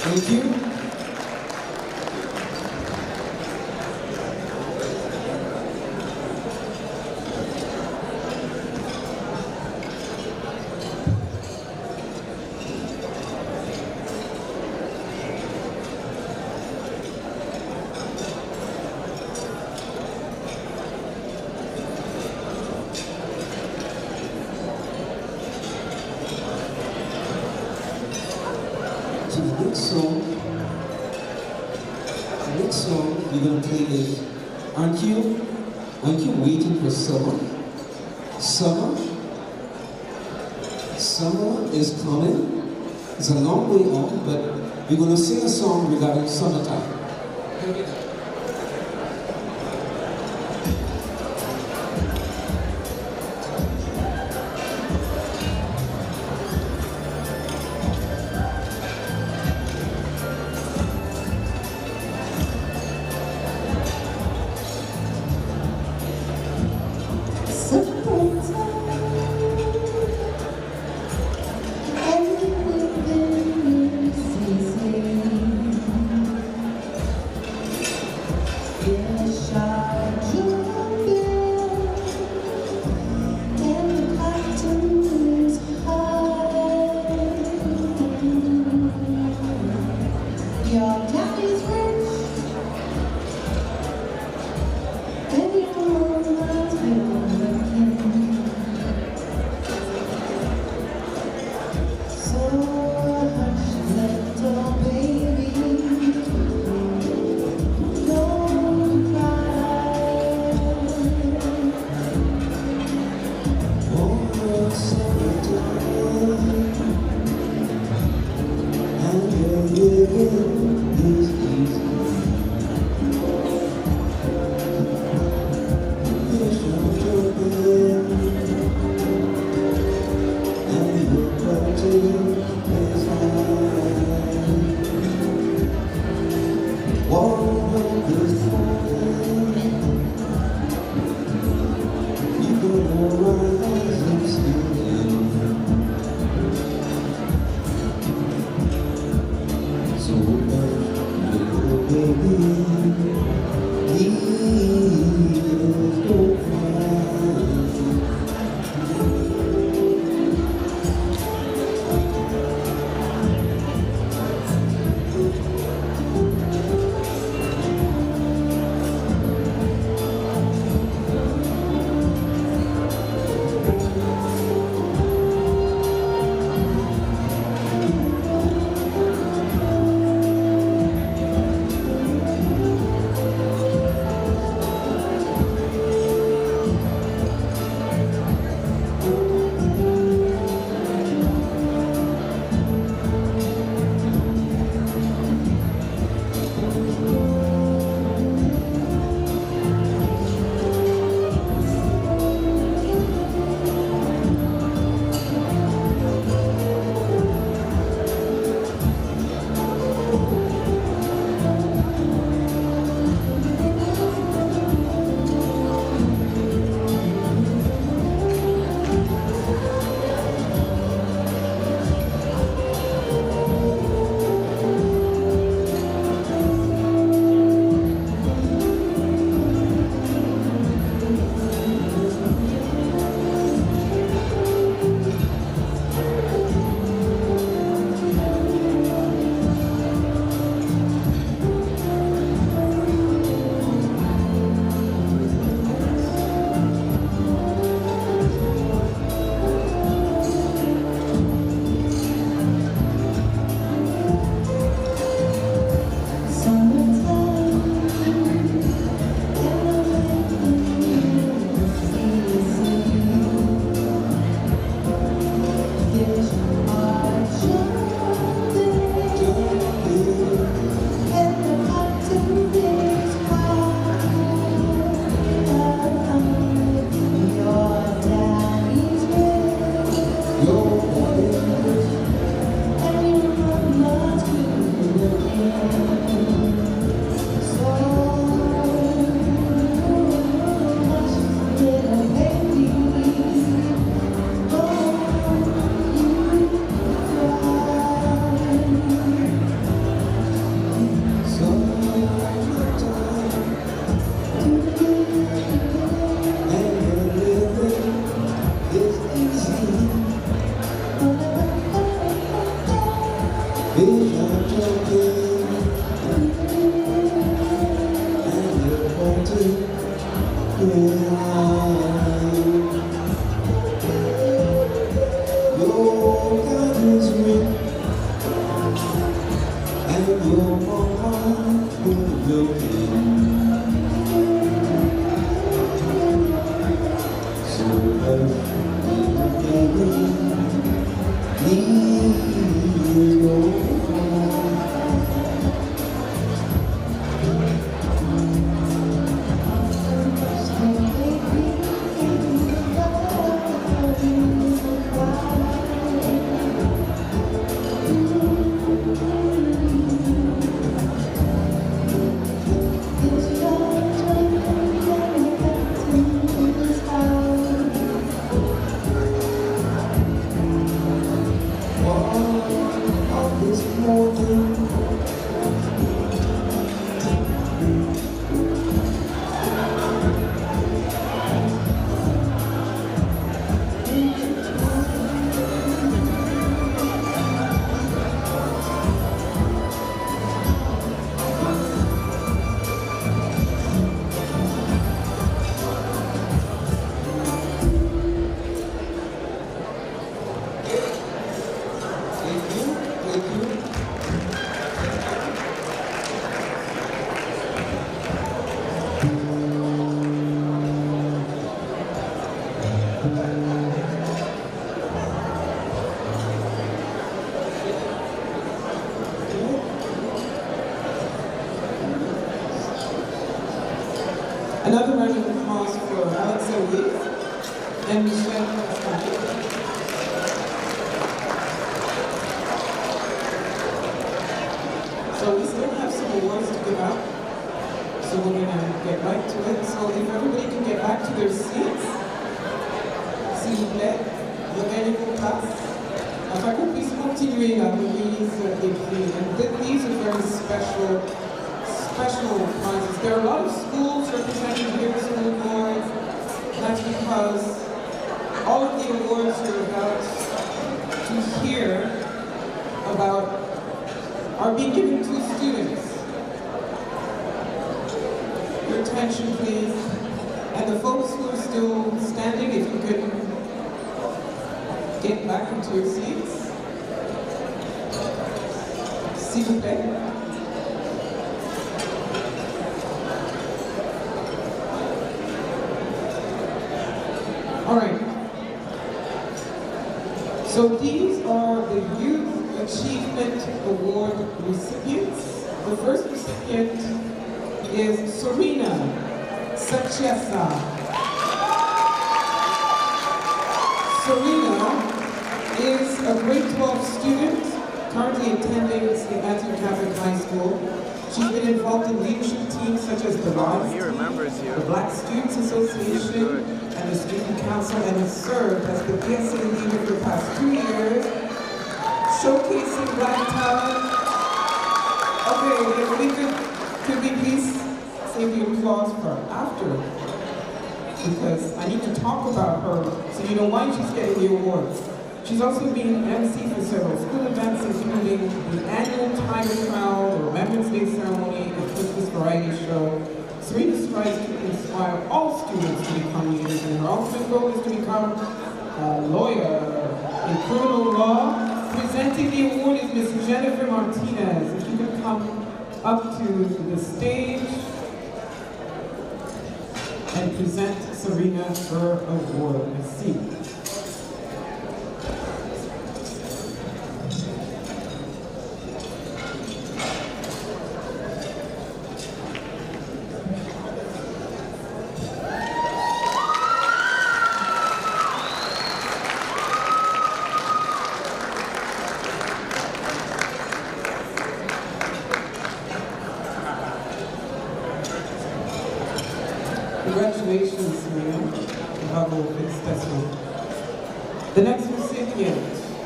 Thank you. So the next song we're gonna play is Aren't You Waiting for Summer? Summer is coming. It's a long way off, but we're gonna sing a song regarding summertime. Your God is real, and your heart will be. So need your Another round of applause for Alex Eloise and Michelle Castaldi. So we still have some awards to give out, so we're going to get right to it. So if everybody can get back to their seats, s'il vous plaît, regagnez vos places. Afin qu'on puisse continuer la remise des prix. And these are very special prizes. There are a lot of schools represented here in the award. That's because all of the awards you're about to hear about are being given to students. Your attention, please. And the folks who are still standing, if you could get back into your seats. S'il vous plaît. All right. So these are the Youth Achievement Award recipients. The first recipient is Serena Sachesa. Serena is a grade 12 student currently attending St. Matthew Catholic High School. She's been involved in leadership teams such as the Lions Team, the Black Students Association, and the Student Council, and has served as the PSA leader for the past 2 years, showcasing Black talent. Okay, if we could we please save the applause for after? Because I need to talk about her so you know why she's getting the award. She's also been MC for several school events, including the annual Tiger Crown, the Remembrance Day ceremony, and Christmas variety show. Serena strives to inspire all students to become leaders, and her ultimate goal is to become a lawyer in criminal law. Presenting the award is Ms. Jennifer Martinez. If you could come up to the stage and present Serena her award. Merci. Congratulations, Serena. Bravo, félicitations. The next recipient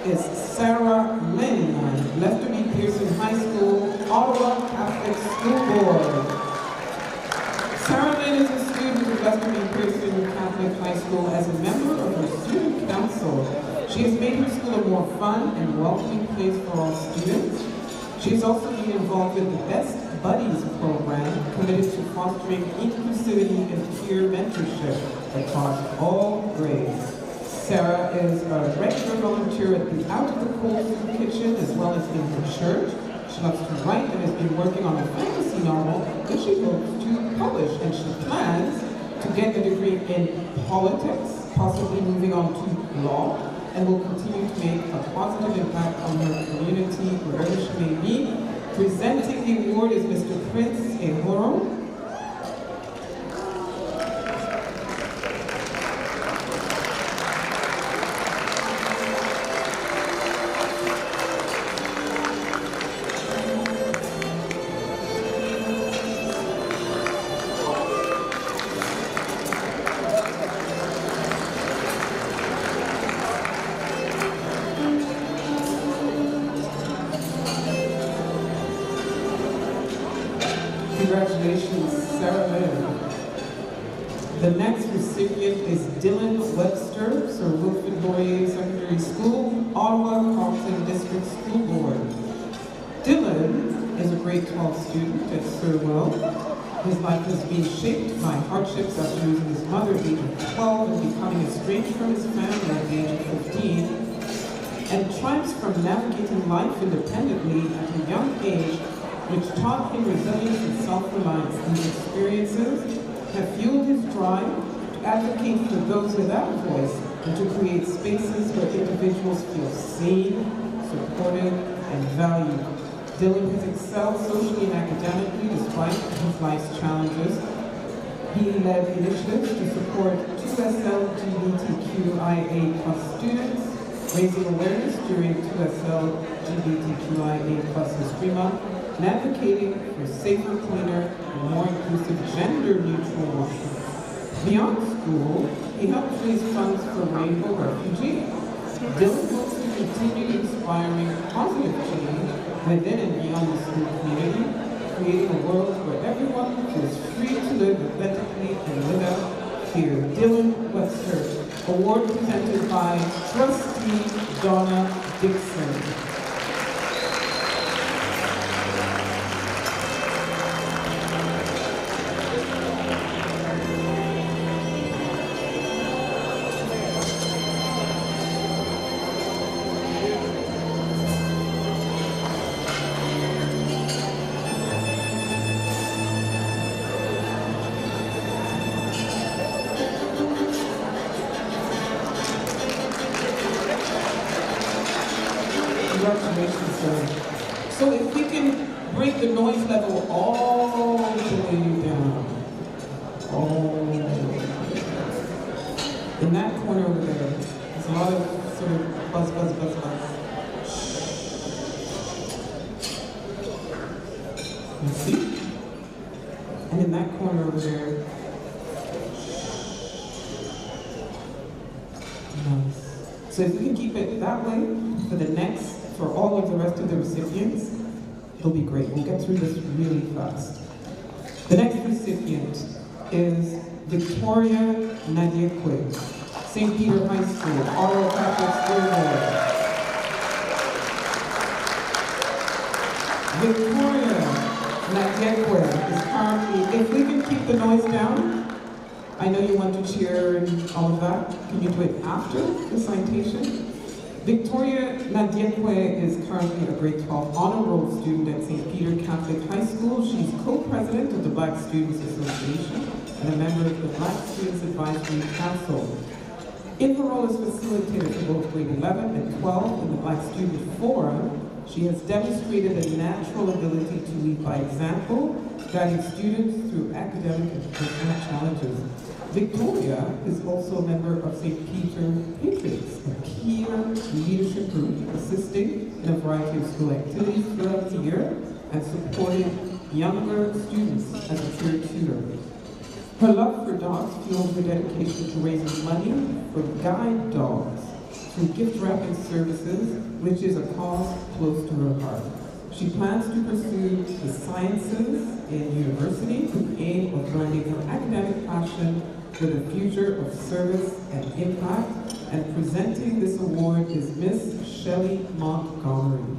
is Sarah Lynn, Lester B. Pearson High School, Ottawa Catholic School Board. Sarah Lynn is a student of Lester B. Pearson Catholic High School. As a member of her student council, she has made her school a more fun and welcoming place for all students. She has also been involved with the Best Buddies program, committed to fostering inclusivity and peer mentorship across all grades. Sarah is a regular volunteer at the Out of the Cold Soup Kitchen as well as in her church. She loves to write and has been working on a fantasy novel that she hopes to publish, and she plans to get a degree in politics, possibly moving on to law, and will continue to make a positive impact on her community wherever she may be. Presenting the award is Mr. Prince Ehoro. Congratulations, Sarah Lynn. The next recipient is Dylan Webster, Sir Wilfrid Laurier Secondary School, Ottawa Carleton District School Board. Dylan is a grade 12 student at Sir Will. His life has been shaped by hardships after losing his mother at the age of 12 and becoming estranged from his family at the age of 15, and triumphs from navigating life independently at a young age, which taught him resilience and self-reliance. These experiences have fueled his drive to advocate for those without a voice and to create spaces where individuals feel seen, supported, and valued. Dylan has excelled socially and academically despite his life's challenges. He led initiatives to support 2SL LGBTQIA+ students, raising awareness during 2SL LGBTQIA+ History Month, and advocating for safer, cleaner, and more inclusive gender-neutral washing. Beyond school, he helped raise funds for Rainbow Refugees. Dylan hopes to continue inspiring positive change within and beyond the school community, creating a world where everyone feels free to live authentically and without fear. Dylan Webster, award presented by Trustee Donna Dixon. Congratulations, sir. So if we can bring the noise level all the way down. In that corner over there, there's a lot of sort of buzz, buzz, buzz, buzz. You see? And in that corner over there, nice. So if we can keep it that way for all of the rest of the recipients, it'll be great. We'll get through this really fast. The next recipient is Victoria Nadiekwe, St. Peter High School, Ottawa Catholic School Board. Victoria Nadiekwe is currently, if we can keep the noise down, I know you want to cheer and all of that. Can you do it after the citation? Victoria Nadiekwe is currently a grade 12 honor roll student at St. Peter Catholic High School. She's co-president of the Black Students Association and a member of the Black Students Advisory Council. In her role as facilitator for both grade 11 and 12 in the Black Student Forum, she has demonstrated a natural ability to lead by example, guiding students through academic and personal challenges. Victoria is also a member of St. Peter Patriots, a peer leadership group assisting in a variety of school activities throughout the year and supporting younger students as a peer tutor. Her love for dogs fueled her dedication to raising money for guide dogs through gift wrapping services, which is a cause close to her heart. She plans to pursue the sciences in university with the aim of blending her academic passion with a future of service and impact, and presenting this award is Miss Shelley Montgomery.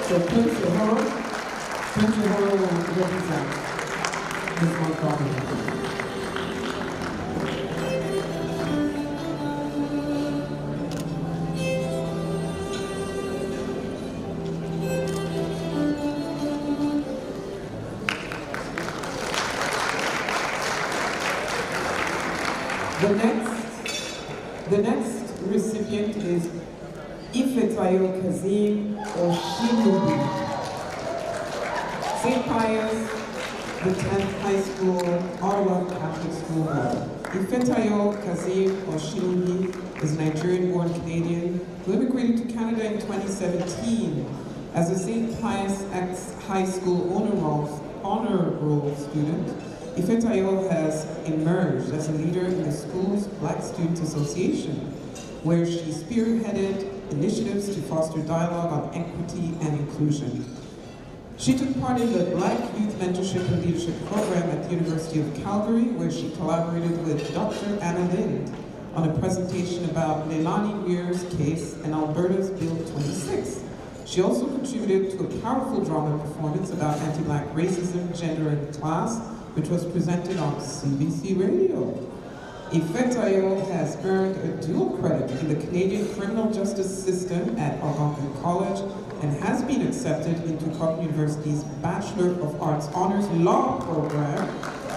So Prince Ehoro represent Ms. Montgomery. The next recipient is Ifetayo Kazim Oshinubi. St. Pius, the 10th High School, Ottawa Catholic School Board. Ifetayo Kazim Oshinubi is a Nigerian-born Canadian who immigrated to Canada in 2017 as a St. Pius X High School honor roll student. Ifetayo has emerged as a leader in the school's Black Students Association, where she spearheaded initiatives to foster dialogue on equity and inclusion. She took part in the Black Youth Mentorship and Leadership Program at the University of Calgary, where she collaborated with Dr. Anna Lind on a presentation about Leilani Weir's case and Alberta's Bill 26. She also contributed to a powerful drama performance about anti-Black racism, gender, and class, which was presented on CBC Radio. Ifetayo has earned a dual credit in the Canadian criminal justice system at Algonquin College and has been accepted into Cork University's Bachelor of Arts Honors Law program,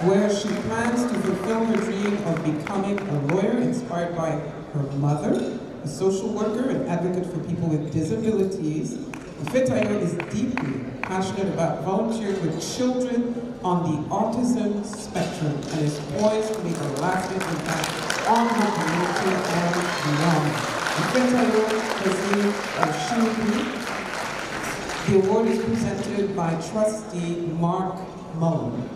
where she plans to fulfill her dream of becoming a lawyer inspired by her mother, a social worker and advocate for people with disabilities. Ifetayo is deeply passionate about volunteering with children on the autism spectrum and is poised to make a lasting impact on her community and beyond. Ifetayo Kazim Oshinubi. The award is presented by Trustee Mark Mullen.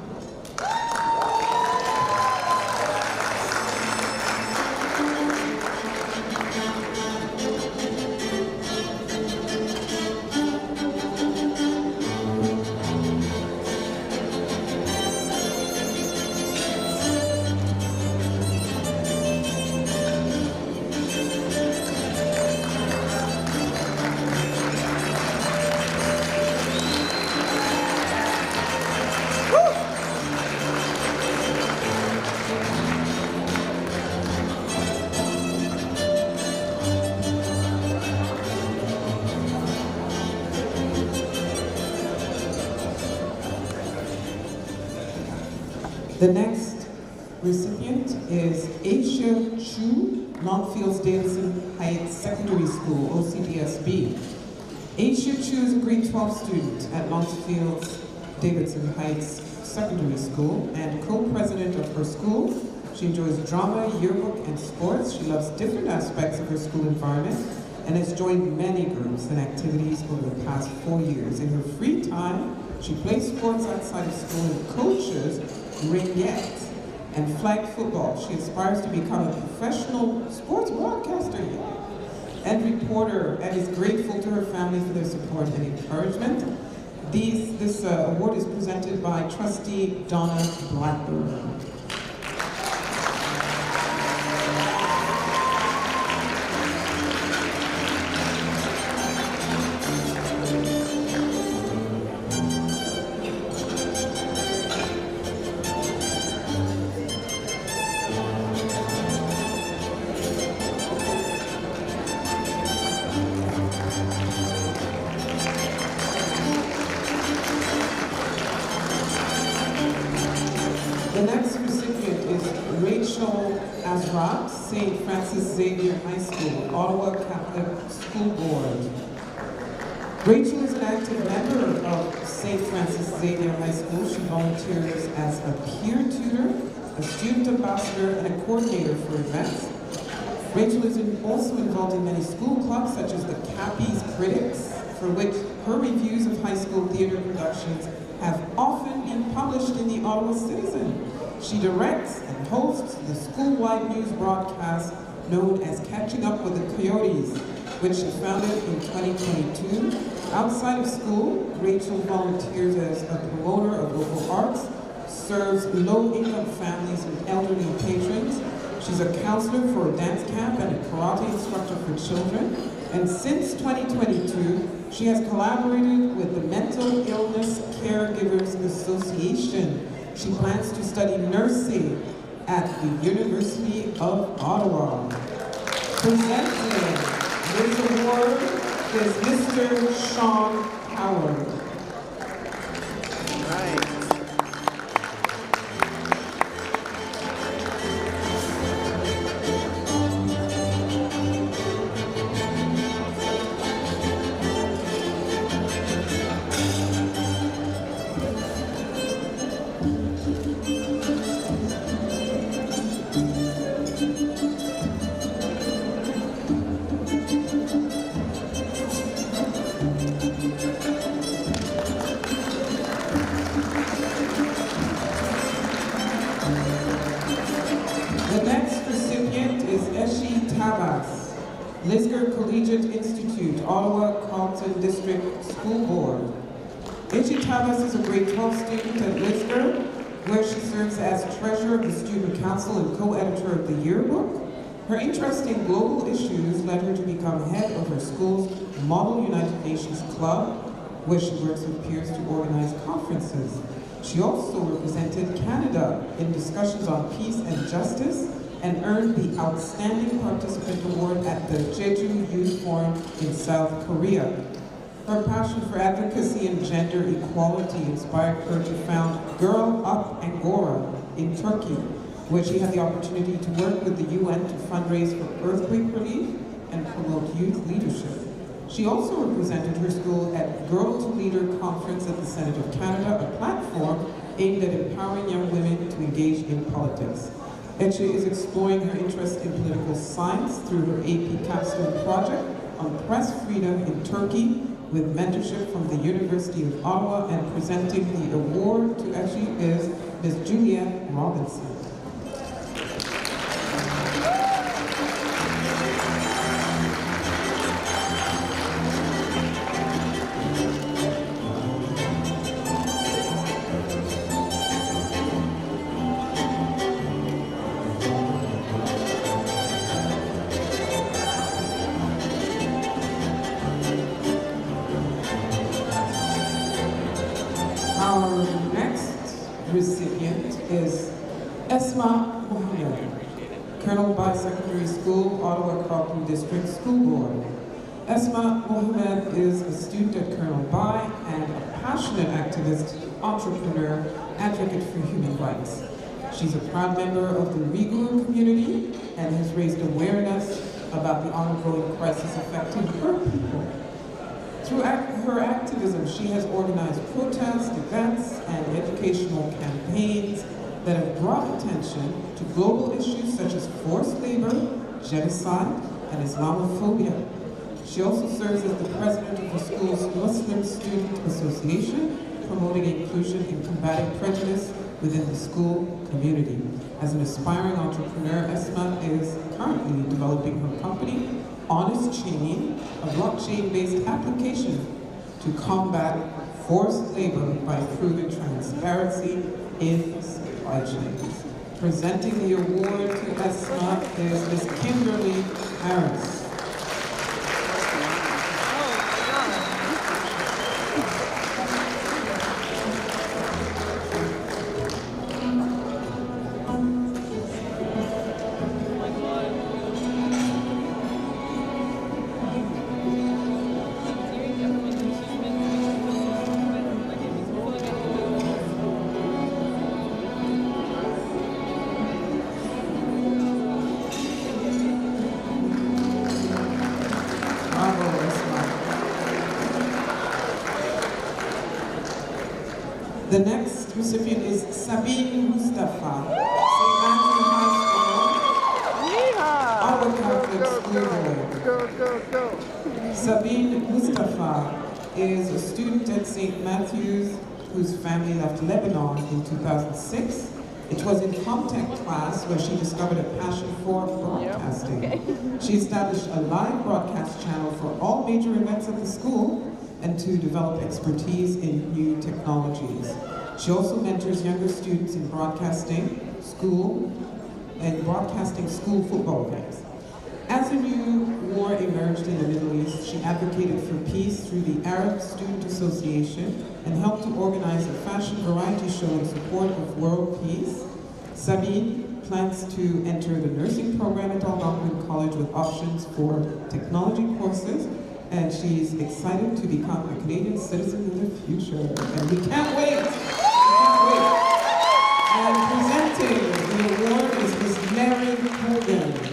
The next recipient is Aisha Chu, Longfields Davidson Heights Secondary School, OCDSB. Aisha Chu is a grade 12 student at Longfields Davidson Heights Secondary School and co-president of her school. She enjoys drama, yearbook, and sports. She loves different aspects of her school environment and has joined many groups and activities over the past 4 years. In her free time, she plays sports outside of school and coaches ringette and flag football. She aspires to become a professional sports broadcaster and reporter, and is grateful to her family for their support and encouragement. This award is presented by Trustee Donna Blackburn. St. Francis Xavier High School, Ottawa Catholic School Board. Rachel is an active member of St. Francis Xavier High School. She volunteers as a peer tutor, a student ambassador, and a coordinator for events. Rachel is also involved in many school clubs, such as the Cappy's Critics, for which her reviews of high school theater productions have often been published in the Ottawa Citizen. She directs and hosts the school-wide news broadcast known as Catching Up with the Coyotes, which she founded in 2022. Outside of school, Rachel volunteers as a promoter of local arts, serves low-income families and elderly patrons. She's a counselor for a dance camp and a karate instructor for children. And since 2022, She has collaborated with the Mental Illness Caregivers Association. She plans to study nursing at the University of Ottawa. Presenting this award is Mr. Sean Howard. Lisgar Collegiate Institute, Ottawa Carleton District School Board. Echi Tabas is a grade 12 student at Lisgar, where she serves as treasurer of the student council and co-editor of the yearbook. Her interest in global issues led her to become head of her school's Model United Nations Club, where she works with peers to organize conferences. She also represented Canada in discussions on peace and justice, and earned the Outstanding Participant Award at the Jeju Youth Forum in South Korea. Her passion for advocacy and gender equality inspired her to found Girl Up Angora in Turkey, where she had the opportunity to work with the UN to fundraise for earthquake relief and promote youth leadership. She also represented her school at Girl to Leader Conference at the Senate of Canada, a platform aimed at empowering young women to engage in politics. Echi is exploring her interest in political science through her AP capstone project on press freedom in Turkey with mentorship from the University of Ottawa, and presenting the award to Echi is Ms. Juliette Robinson. Our next recipient is Esma Mohamed, Colonel Bai Secondary School, Ottawa Carleton District School Board. Esma Mohamed is a student at Colonel Bai and a passionate activist, entrepreneur, advocate for human rights. She's a proud member of the Uyghur community and has raised awareness about the ongoing crisis affecting her people. Through her activism, she has organized protests, events, and educational campaigns that have brought attention to global issues such as forced labor, genocide, and Islamophobia. She also serves as the president of the school's Muslim Student Association, promoting inclusion and combating prejudice within the school community. As an aspiring entrepreneur, Esma is currently developing her company, Honest Chain, a blockchain-based application to combat forced labor by improving transparency in supply chains. Presenting the award to Esma is Ms. Kimberly Harris. The next recipient is Sabine Mustafa, St. Matthew High School, Ottawa Catholic School Board. Sabine Mustafa is a student at St. Matthew's whose family left Lebanon in 2006. It was in Comtech class where she discovered a passion for broadcasting. She established a live broadcast channel for all major events at the school and to develop expertise in new technologies. She also mentors younger students in broadcasting school football games. As a new war emerged in the Middle East, she advocated for peace through the Arab Student Association and helped to organize a fashion variety show in support of world peace. Sabine plans to enter the nursing program at Algonquin College with options for technology courses, and she's excited to become a Canadian citizen in the future. And we can't wait! And presenting the award is Ms. Mary Hogan.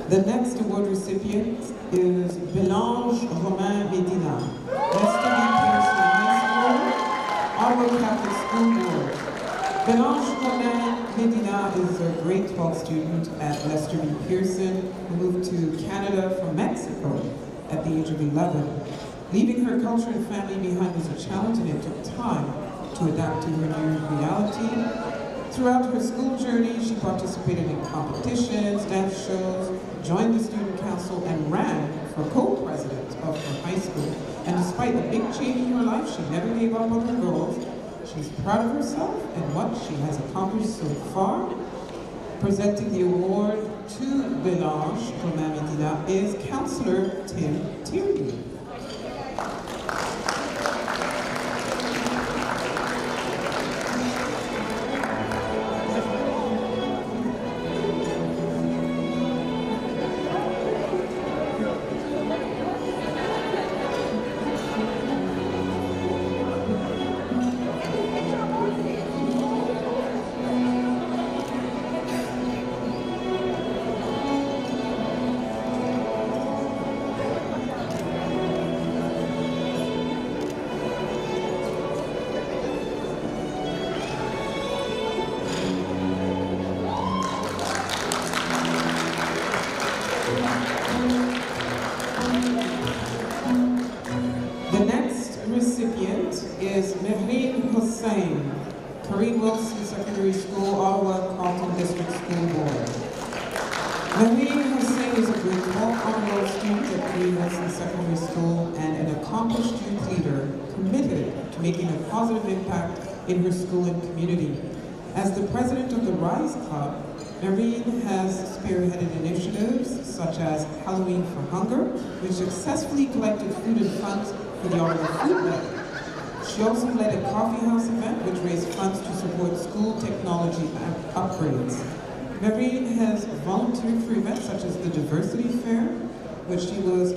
The next award recipient is Belange Romain Medina, Lester B. Pearson High School, Ottawa Catholic School Board. Belange Romain Medina is a grade 12 student at Lester B. Pearson who moved to Canada from Mexico at the age of 11. Leaving her culture and family behind was a challenge, and it took time to adapt to her new reality. Throughout her school journey, she participated in competitions, dance shows, joined the student council, and ran for co-president of her high school. And despite the big change in her life, she never gave up on her goals. She's proud of herself and what she has accomplished so far. Presenting the award to Belange Romain Medina is Councillor Tim Tierney. The next recipient is Mehreen Hussain, Kareem Wilson Secondary School, Ottawa Carleton District School Board. Mehreen Hussain is a grade 12 honor roll student at Kareem Wilson Secondary School and an accomplished youth leader committed to making a positive impact in her school and community. As the president of the Rise Club, Mehreen has spearheaded initiatives such as Halloween for Hunger, which successfully collected food and funds for the Ottawa Food Bank. She also led a coffee house event which raised funds to support school technology upgrades. Mehreen has volunteered for events such as the Diversity Fair, which she was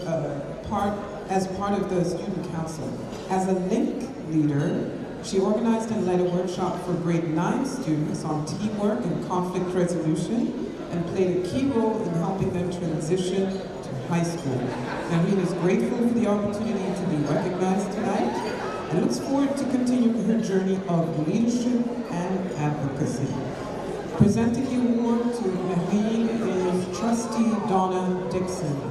as part of the student council. As a link leader, she organized and led a workshop for grade 9 students on teamwork and conflict resolution and played a key role in helping them transition to high school. Mehreen is grateful for the opportunity to be recognized tonight and looks forward to continuing her journey of leadership and advocacy. Presenting the award to Mehreen is Trustee Donna Dixon.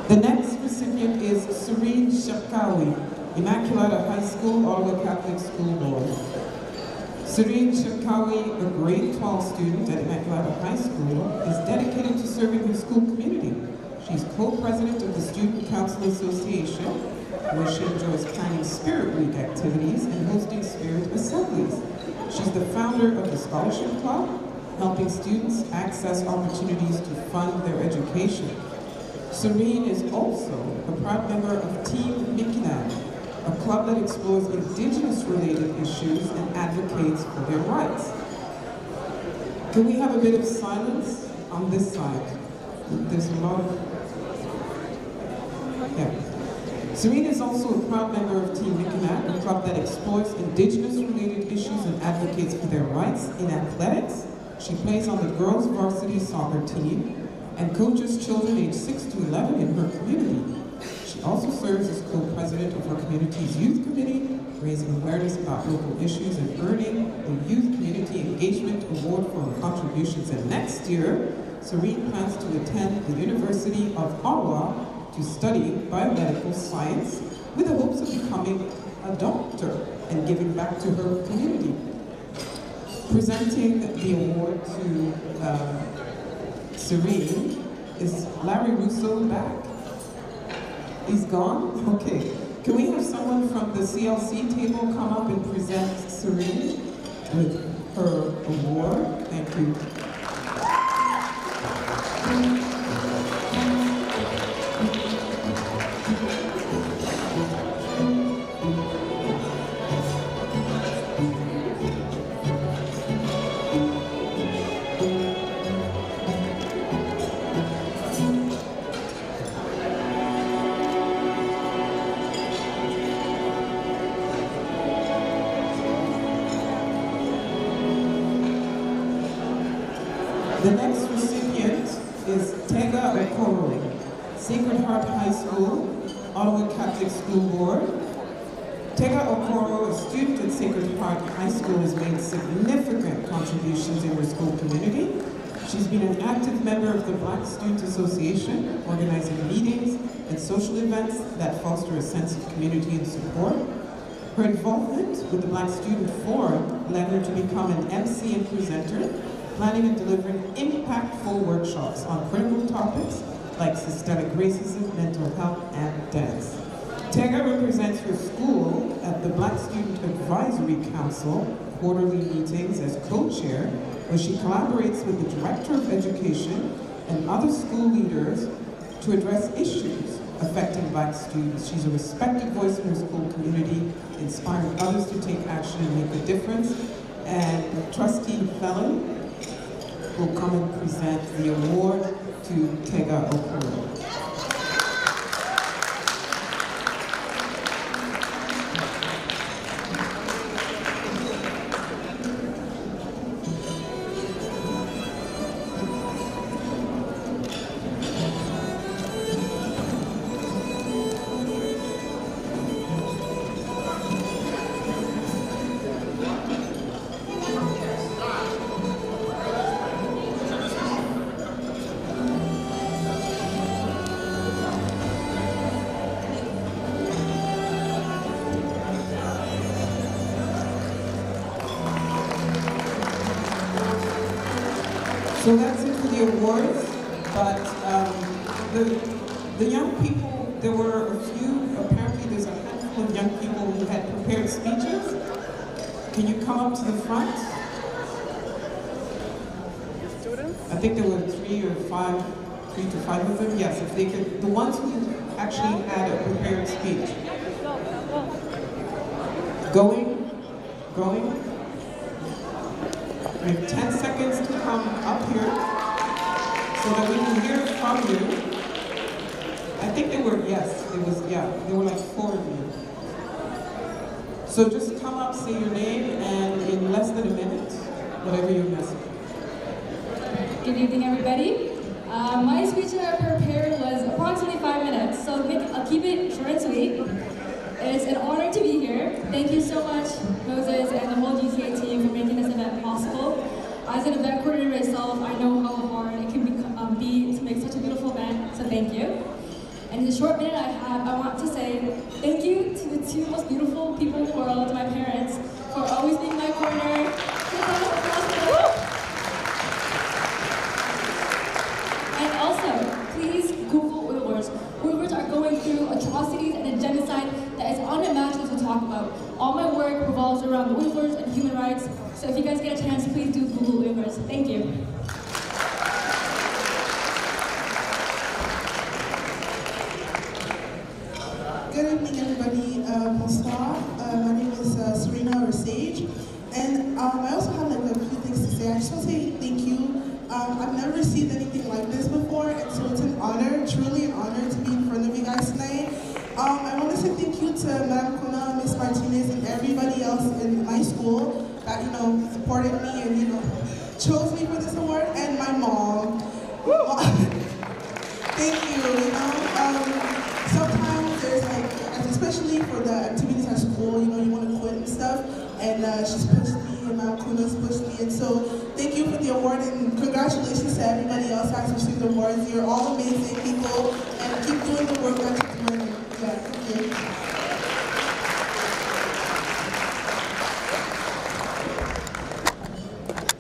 The next recipient is Serene Shapkawi, Immaculata High School, Ottawa Catholic School Board. Serene Shapkawi, a grade 12 student at Immaculata High School, is dedicated to serving her school community. She's co-president of the Student Council Association, where she enjoys planning Spirit Week activities and hosting Spirit Assemblies. She's the founder of the Scholarship Club, helping students access opportunities to fund their education. Serene is also a proud member of Team Mi'kmaq, a club that explores Indigenous-related issues and advocates for their rights. Can we have a bit of silence on this side? There's a lot of... Yeah. Serene is also a proud member of Team Mi'kmaq, a club that explores Indigenous-related issues and advocates for their rights in athletics. She plays on the girls' varsity soccer team and coaches children aged 6 to 11 in her community. She also serves as co-president of her community's youth committee, raising awareness about local issues and earning the Youth Community Engagement Award for her contributions. And next year, Serene plans to attend the University of Ottawa to study biomedical science with the hopes of becoming a doctor and giving back to her community. Presenting the award to Serene is Larry Russo back. He's gone? Okay. Can we have someone from the CLC table come up and present Serene with her award? Thank you. The next recipient is Tega Okoro, Sacred Heart High School, Ottawa Catholic School Board. Tega Okoro, a student at Sacred Heart High School, has made significant contributions in her school community. She's been an active member of the Black Student Association, organizing meetings and social events that foster a sense of community and support. Her involvement with the Black Student Forum led her to become an MC and presenter, planning and delivering impactful workshops on critical topics like systemic racism, mental health, and dance. Tega represents her school at the Black Student Advisory Council quarterly meetings as co-chair, where she collaborates with the Director of Education and other school leaders to address issues affecting Black students. She's a respected voice in her school community, inspiring others to take action and make a difference. And Trustee Felon will come and present the award to Tega Okoro. So that's it for the awards, but the young people, there were a few, apparently there's a handful of young people who had prepared speeches. Can you come up to the front? I think there were 3 to 5 of them, yes, if they could, the ones who actually had a prepared speech. Going. We have 10 seconds to come up here so that we can hear from you. I think there were, yes, there were like 4 of you. So just come up, say your name, and in less than a minute, whatever your message. Good evening, everybody. My speech that I prepared was approximately 5 minutes, so I'll keep it short and sweet. It's an honor to be here. Thank you so much, Moses and the whole GCA team, for making this event possible. As an event coordinator myself, I know how hard it can be to make such a beautiful event, so thank you. And in the short minute I have, I want to say thank you to the 2 most beautiful people in the world, my parents, for always being my corner. And also, please Google Uyghurs. Uyghurs are going through atrocities and a genocide that is unimaginable to talk about. All my work revolves around Uyghurs and human rights, so if you guys get a chance, please do Google Uyghurs. Thank you. today. I just want to say thank you. I've never received anything like this before, and so it's an honor, truly an honor to be in front of you guys tonight. I want to say thank you to Madam Kuna, Miss Martinez, and everybody else in my school that, supported me and, chose me for this award, and my mom. Thank you, sometimes there's especially for the activities at school, you want to quit and stuff, and she's pushed me, and Madam Kuna's pushed me, and so thank you for the award, and congratulations to everybody else that has received awards. You're all amazing people, and keep doing the work that you're doing. Yeah, thank you.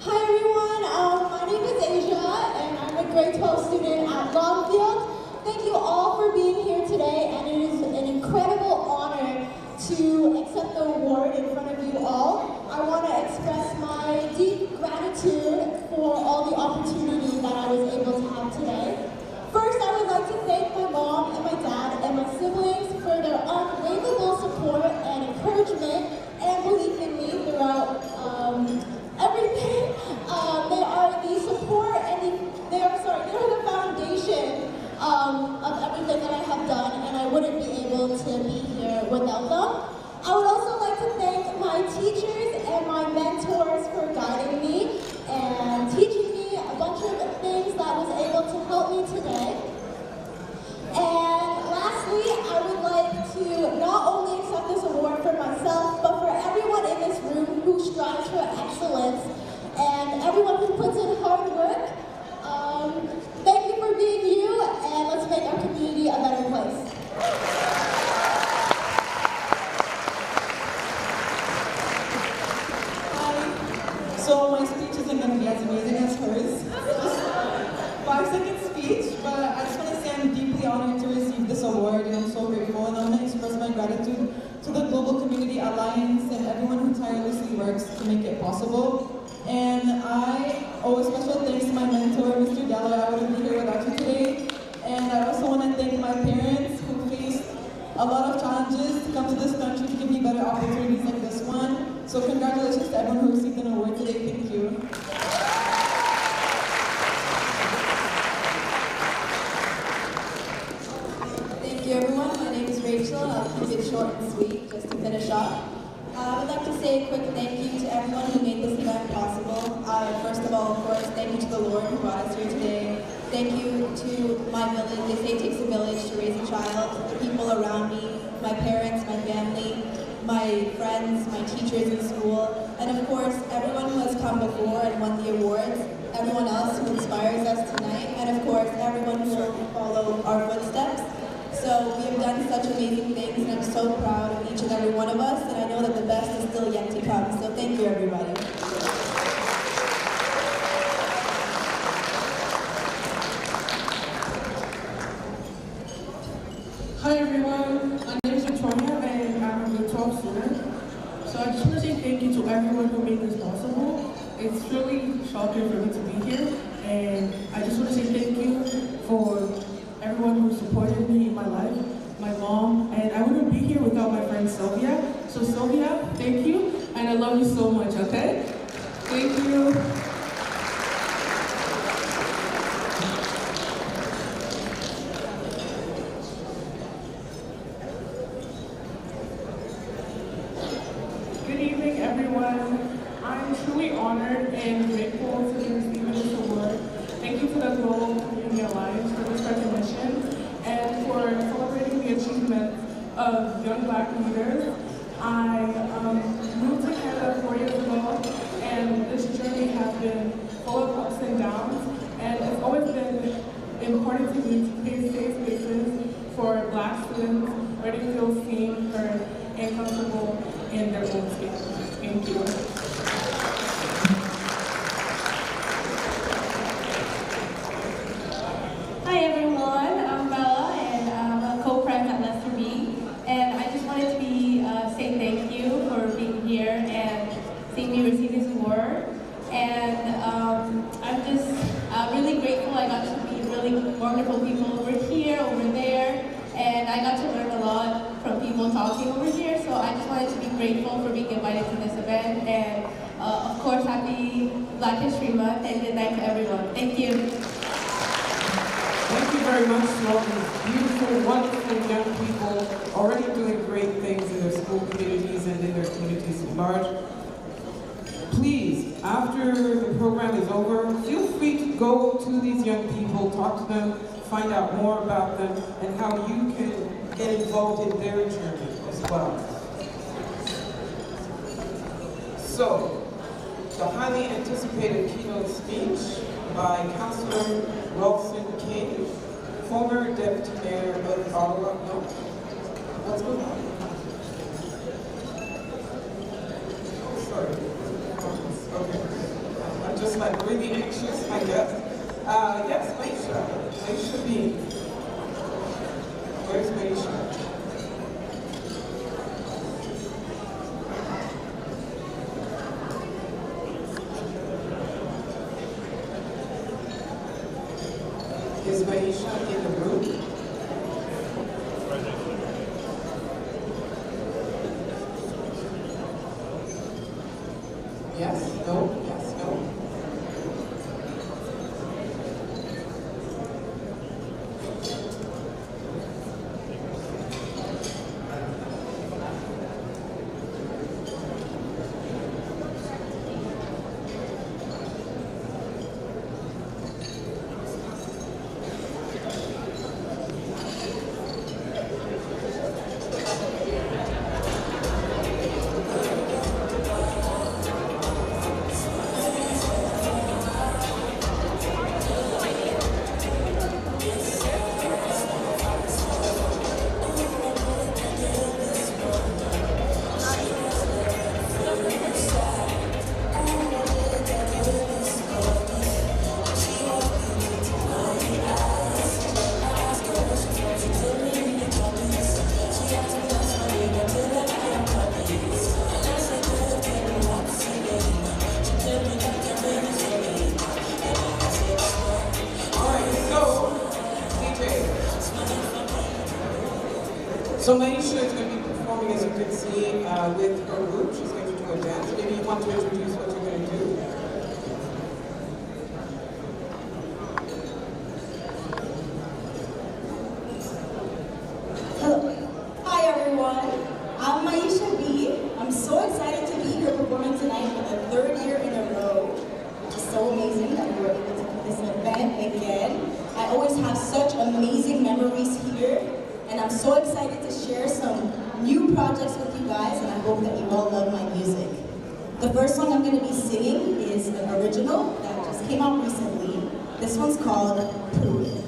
Hi everyone, my name is Asia, and I'm a grade 12 student at Longfield. Thank you all for being here today, and it is an incredible honor to accept the award in front of you all. I want to express my deep gratitude for all the opportunity that I was able to have today. First, I would like to thank my mom and my dad and my siblings for their unwavering support and encouragement and belief in me throughout everything. They are the support and they are the foundation of everything that I have done, and I wouldn't be able to be here without them. I would also like to thank my teachers and my mentors for guiding me and teaching me a bunch of things that was able to help me today. And lastly, I would like to not only accept this award for myself, but for everyone in this room who strives for excellence and everyone who puts in hard work. Thank you for being you, and let's make our community a better place. So my speech isn't going to be as amazing as hers. Just 5-second speech, but I just want to say I'm deeply honored to receive this award, and I'm so grateful, and I want to express my gratitude to the Global Community Alliance and everyone who tirelessly works to make it possible. And I owe a special thanks to my mentor, Mr. Della. I wouldn't be here without you today. And I also want to thank my parents who faced a lot of challenges to come to this country to give me better opportunities like this one. So congratulations to everyone who received an award today. Thank you. Thank you, everyone. My name is Rachel. I'll keep it short and sweet just to finish off. I would like to say a quick thank you to everyone who made this event possible. First of all, of course, thank you to the Lord who brought us here today. Thank you to my village. They say it takes a village to raise a child. The people around me, my parents, my family, my friends, my teachers in school, and of course, everyone who has come before and won the awards, everyone else who inspires us tonight, and of course, everyone who will follow our footsteps. So we have done such amazing things, and I'm so proud of each and every one of us, and I know that the best is still yet to come. So thank you, everybody. Hi everyone, my name is Victoria and I'm a grade 12 student. So I just want to say thank you to everyone who made this possible. It's really shocking for me to be here, and I just want to say thank you for everyone who supported me in my life, my mom, and I wouldn't be here without my friend Sylvia. So Sylvia, thank you, and I love you so much, okay? Thank you. Good evening, everyone. I'm truly honored and grateful to be receiving this award. Thank you to the Global Community Alliance for this recognition and for celebrating the achievements of young Black leaders. I moved to Canada 4 years ago, and this journey has been full of ups and downs, and it's always been important to me to create safe spaces for Black students where they feel seen, heard, and comfortable in their own spaces. Thank you. Hi everyone, I'm Bella and I'm a co-prem at Lester B. And I just wanted to say thank you for being here and seeing me receive this award. And I'm just really grateful I got to meet really wonderful people over here, over there, and I got to learn a lot from people talking over here. So I just wanted to be grateful for being invited to this event, and of course happy Black History Month, and good night to everyone. Thank you. Thank you very much to all these beautiful, wonderful young people already doing great things in their school communities and in their communities at large. Please, after the program is over, feel free to go to these young people, talk to them, find out more about them, and how you can get involved in their journey as well. So, the highly anticipated keynote speech by Councilor Wilson King, former Deputy Mayor of Ottawa. No? What's going on? Oh, sorry. Okay. I'm just like really anxious, I guess. Yes, Maisha. Maisha B. Where's Maisha? Is Maisha in the room? Yes, no, yes, no. So Maisha is going to be performing, as you can see, with her group. She's going to do a dance. Maybe you want to introduce what you're going to do. Hello. Hi everyone. I'm Maisha B. I'm so excited to be here performing tonight for the third year in a row, which is so amazing that we were able to do this event again. I always have such amazing memories here. And I'm so excited to share some new projects with you guys, and I hope that you all love my music. The first song I'm going to be singing is an original that just came out recently. This one's called Prove It.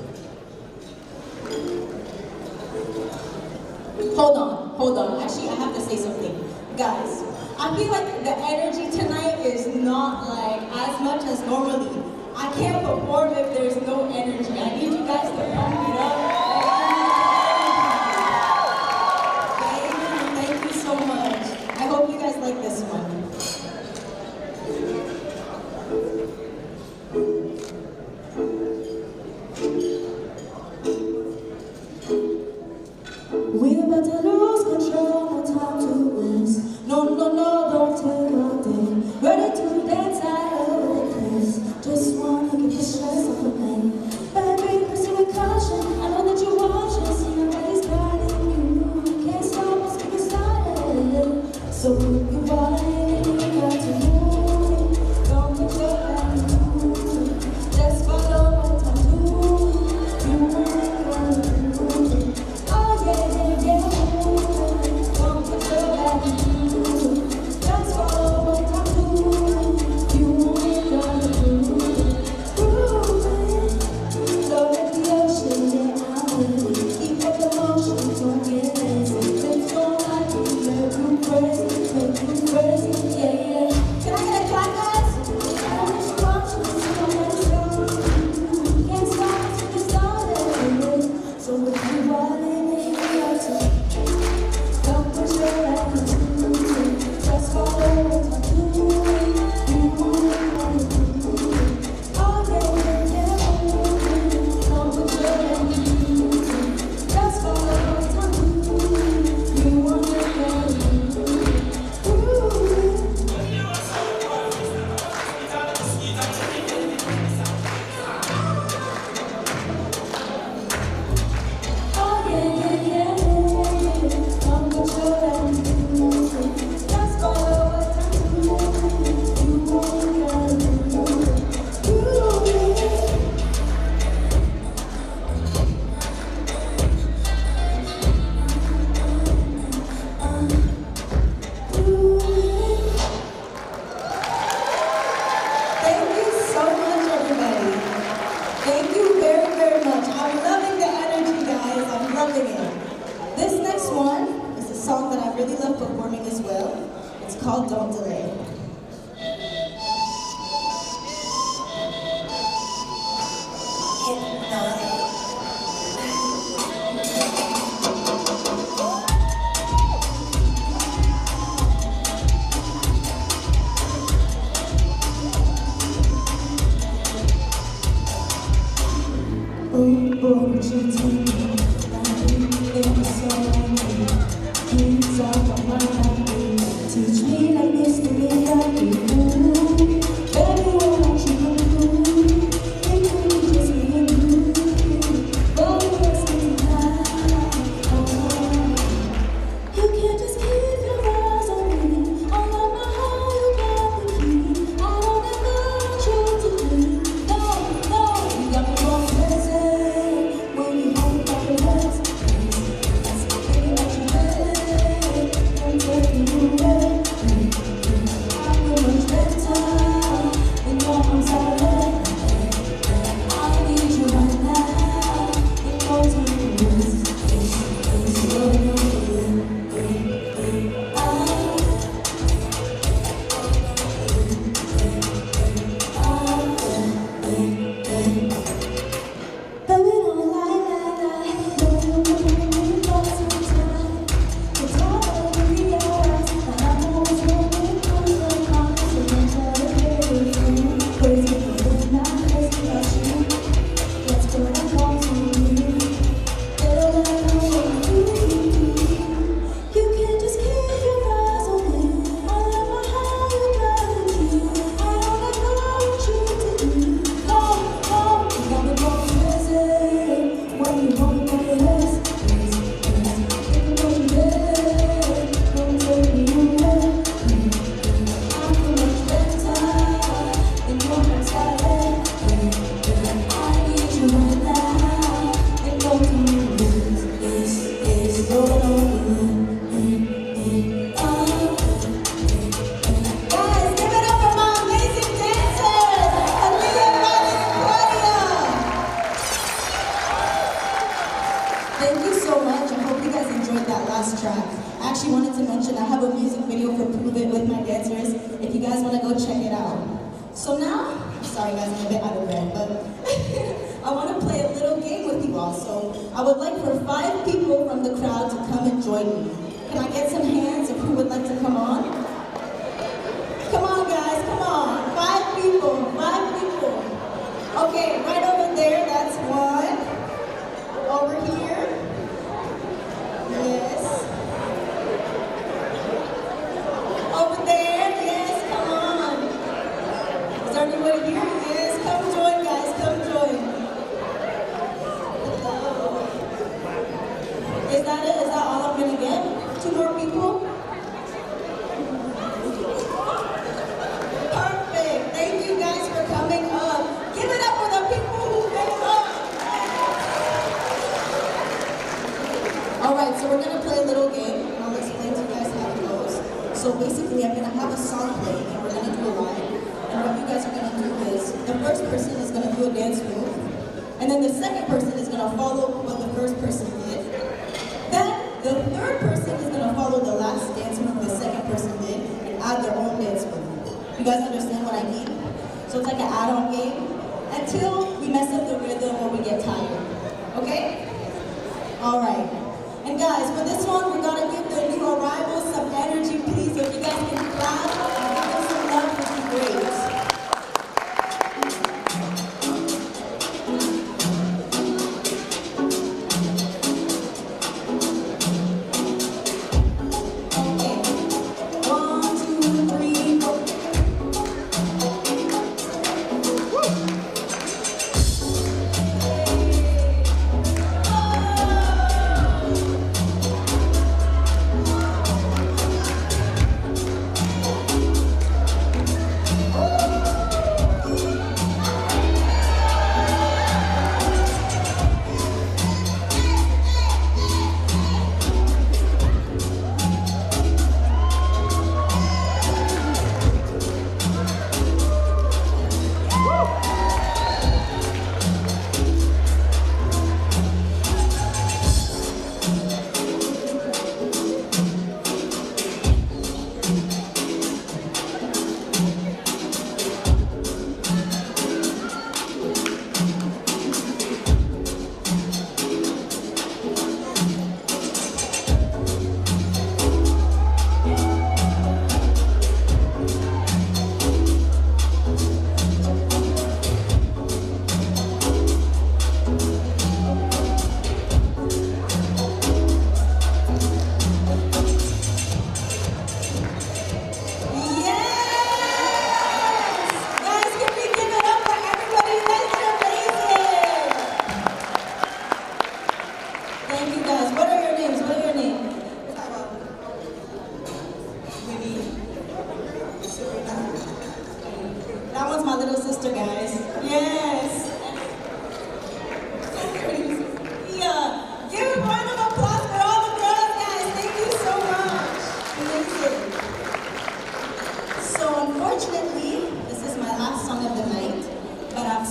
Hold on. Actually, I have to say something. Guys, I feel like the energy tonight is not like as much as normally. I can't perform if there's no energy. I need you guys to pump it up. I hope you guys like this one. We're about to lose control, no time to waste. No, don't take nothing. Ready to dance all over the place. Just wanna get the stress off of me. Baby, pursue with caution.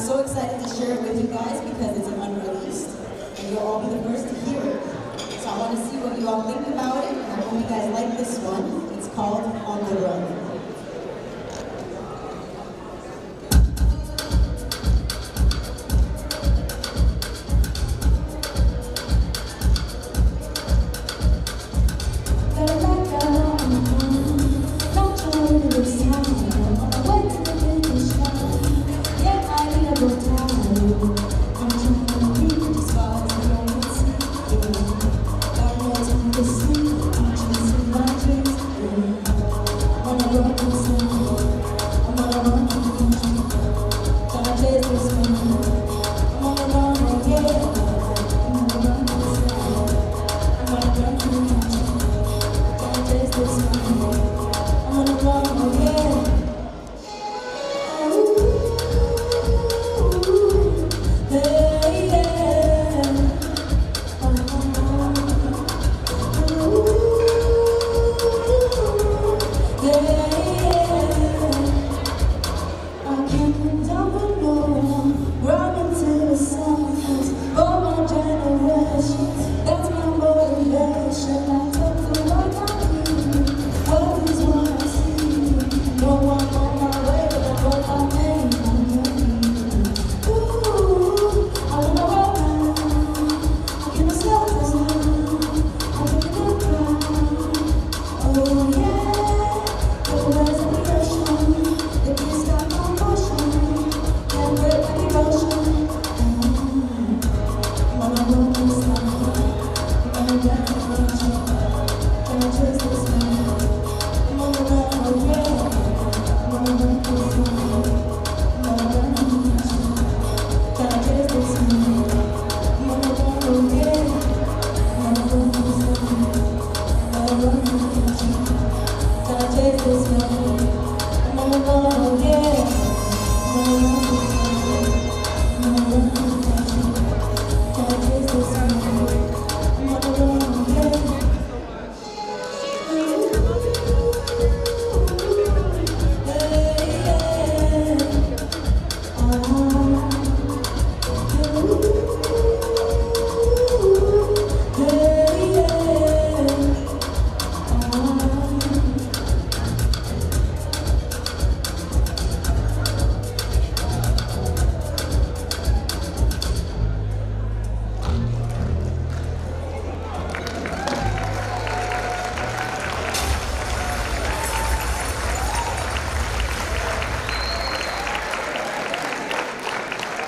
so excited to share it with you guys because it's an unreleased, and you'll all be the first to hear it. So I want to see what you all think about it, and I hope you guys like this one. It's called On the Run.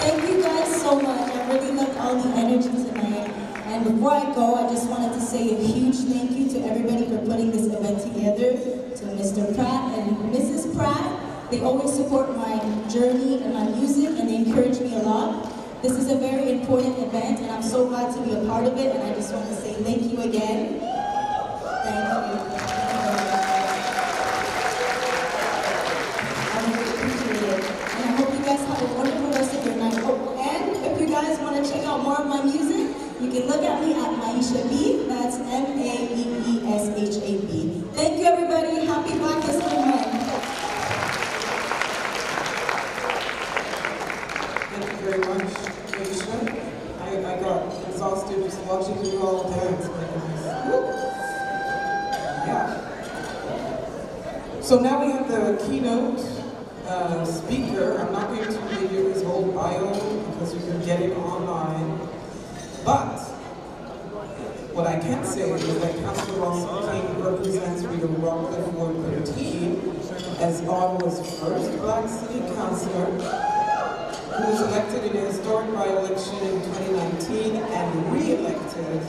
Thank you guys so much. I really loved all the energy tonight. And before I go, I just wanted to say a huge thank you to everybody for putting this event together, to Mr. Pratt and Mrs. Pratt. They always support my journey and my music, and they encourage me a lot. This is a very important event, and I'm so glad to be a part of it, and I just want to say thank you again. Thank you. I really appreciate it. And I hope you guys have a wonderful rest of your night. Oh, and if you guys want to check out more of my music, you can look at me at Maisha B. That's Maeeshab. Thank you, everybody. Happy Black History Month. Thank you very much, Maisha. I got exhausted just watching you all dance. Yeah. So now we have the keynote speaker. I'm not going to read you his whole bio because you can get it online. But what I can say is that Councillor Ross King represents Freedom Rockcliffe Ward 13 as Ottawa's first Black City Councillor, who was elected in a historic by-election in 2019 and re-elected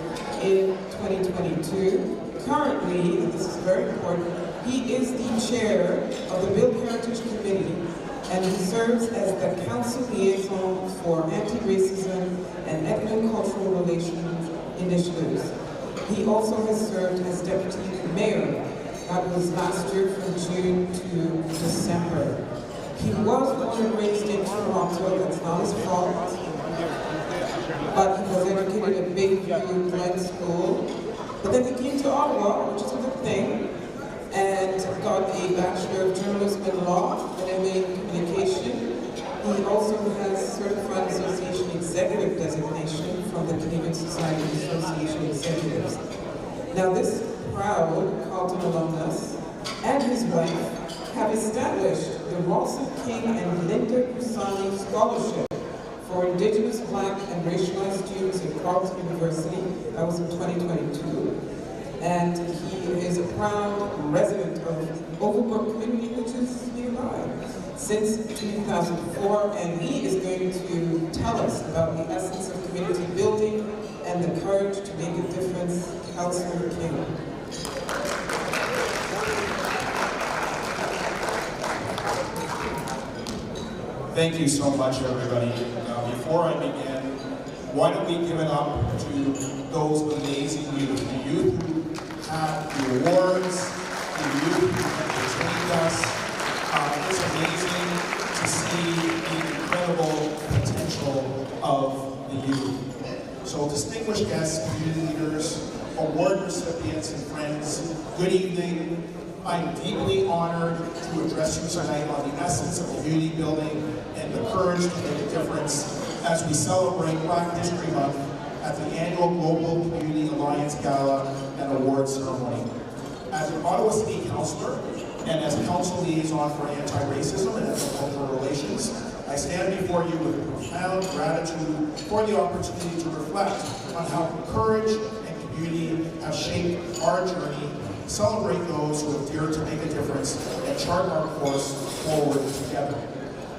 in 2022. Currently, and this is very important, he is the chair of the Build Heritage Committee, and he serves as the council liaison for anti-racism and ethno-cultural relations initiatives. He also has served as deputy mayor. That was last year from June to December. He was born and raised in Toronto. That's not his fault. But he was educated at Bayview Glen School. But then he came to Ottawa, which is a good thing, and got a Bachelor of Journalism and Law, an MA in Communication. He also has Certified Association Executive designation from the Canadian Society of Association Executives. Now this proud Carleton alumnus and his wife have established the Rawson King and Linda Kusani Scholarship for Indigenous, Black, and racialized students at Carleton University. That was in 2022. And he is a proud resident of Overbrook community, which is nearby, since 2004. And he is going to tell us about the essence of community building and the courage to make a difference. Councillor King. Thank you so much, everybody. Before I begin, why don't we give it up to those amazing youth, the youth who have the awards, the youth who have entertained us. It's amazing to see the incredible potential of the youth. So distinguished guests, community leaders, award recipients and friends, good evening. I'm deeply honored to address you tonight on the essence of community building and the courage to make a difference as we celebrate Black History Month at the annual Global Community Alliance Gala and Awards Ceremony. As an Ottawa City Councillor and as Council Liaison for Anti-Racism and Intercultural Relations, I stand before you with profound gratitude for the opportunity to reflect on how courage and community have shaped our journey, celebrate those who have dared to make a difference, and chart our course forward together.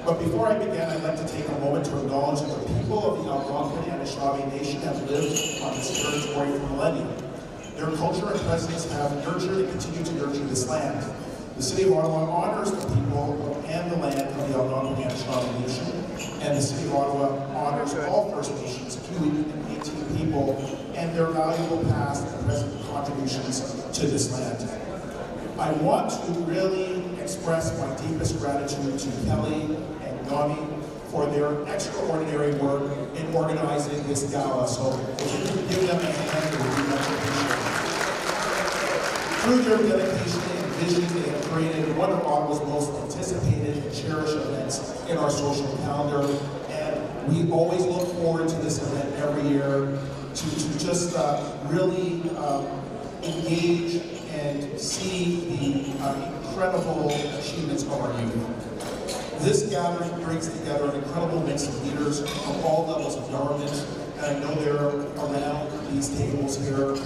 But before I begin, I'd like to take a moment to acknowledge that the people of the Algonquin and Anishinaabe Nation have lived on this territory for millennia. Their culture and presence have nurtured and continue to nurture this land. The City of Ottawa honors the people and the land of the Algonquin and Anishinaabe Nation, and the City of Ottawa honors all First Nations, 218 people, and their valuable past and present contributions to this land. I want to really express my deepest gratitude to Kelly and Nami for their extraordinary work in organizing this gala. So if you could give them a hand, it would be much appreciated. Through their dedication and vision, they have created one of Ottawa's most anticipated and cherished events in our social calendar. And we always look forward to this event every year to just really engage and see the incredible achievements of our youth. This gathering brings together an incredible mix of leaders of all levels of government, and I know they're around these tables here.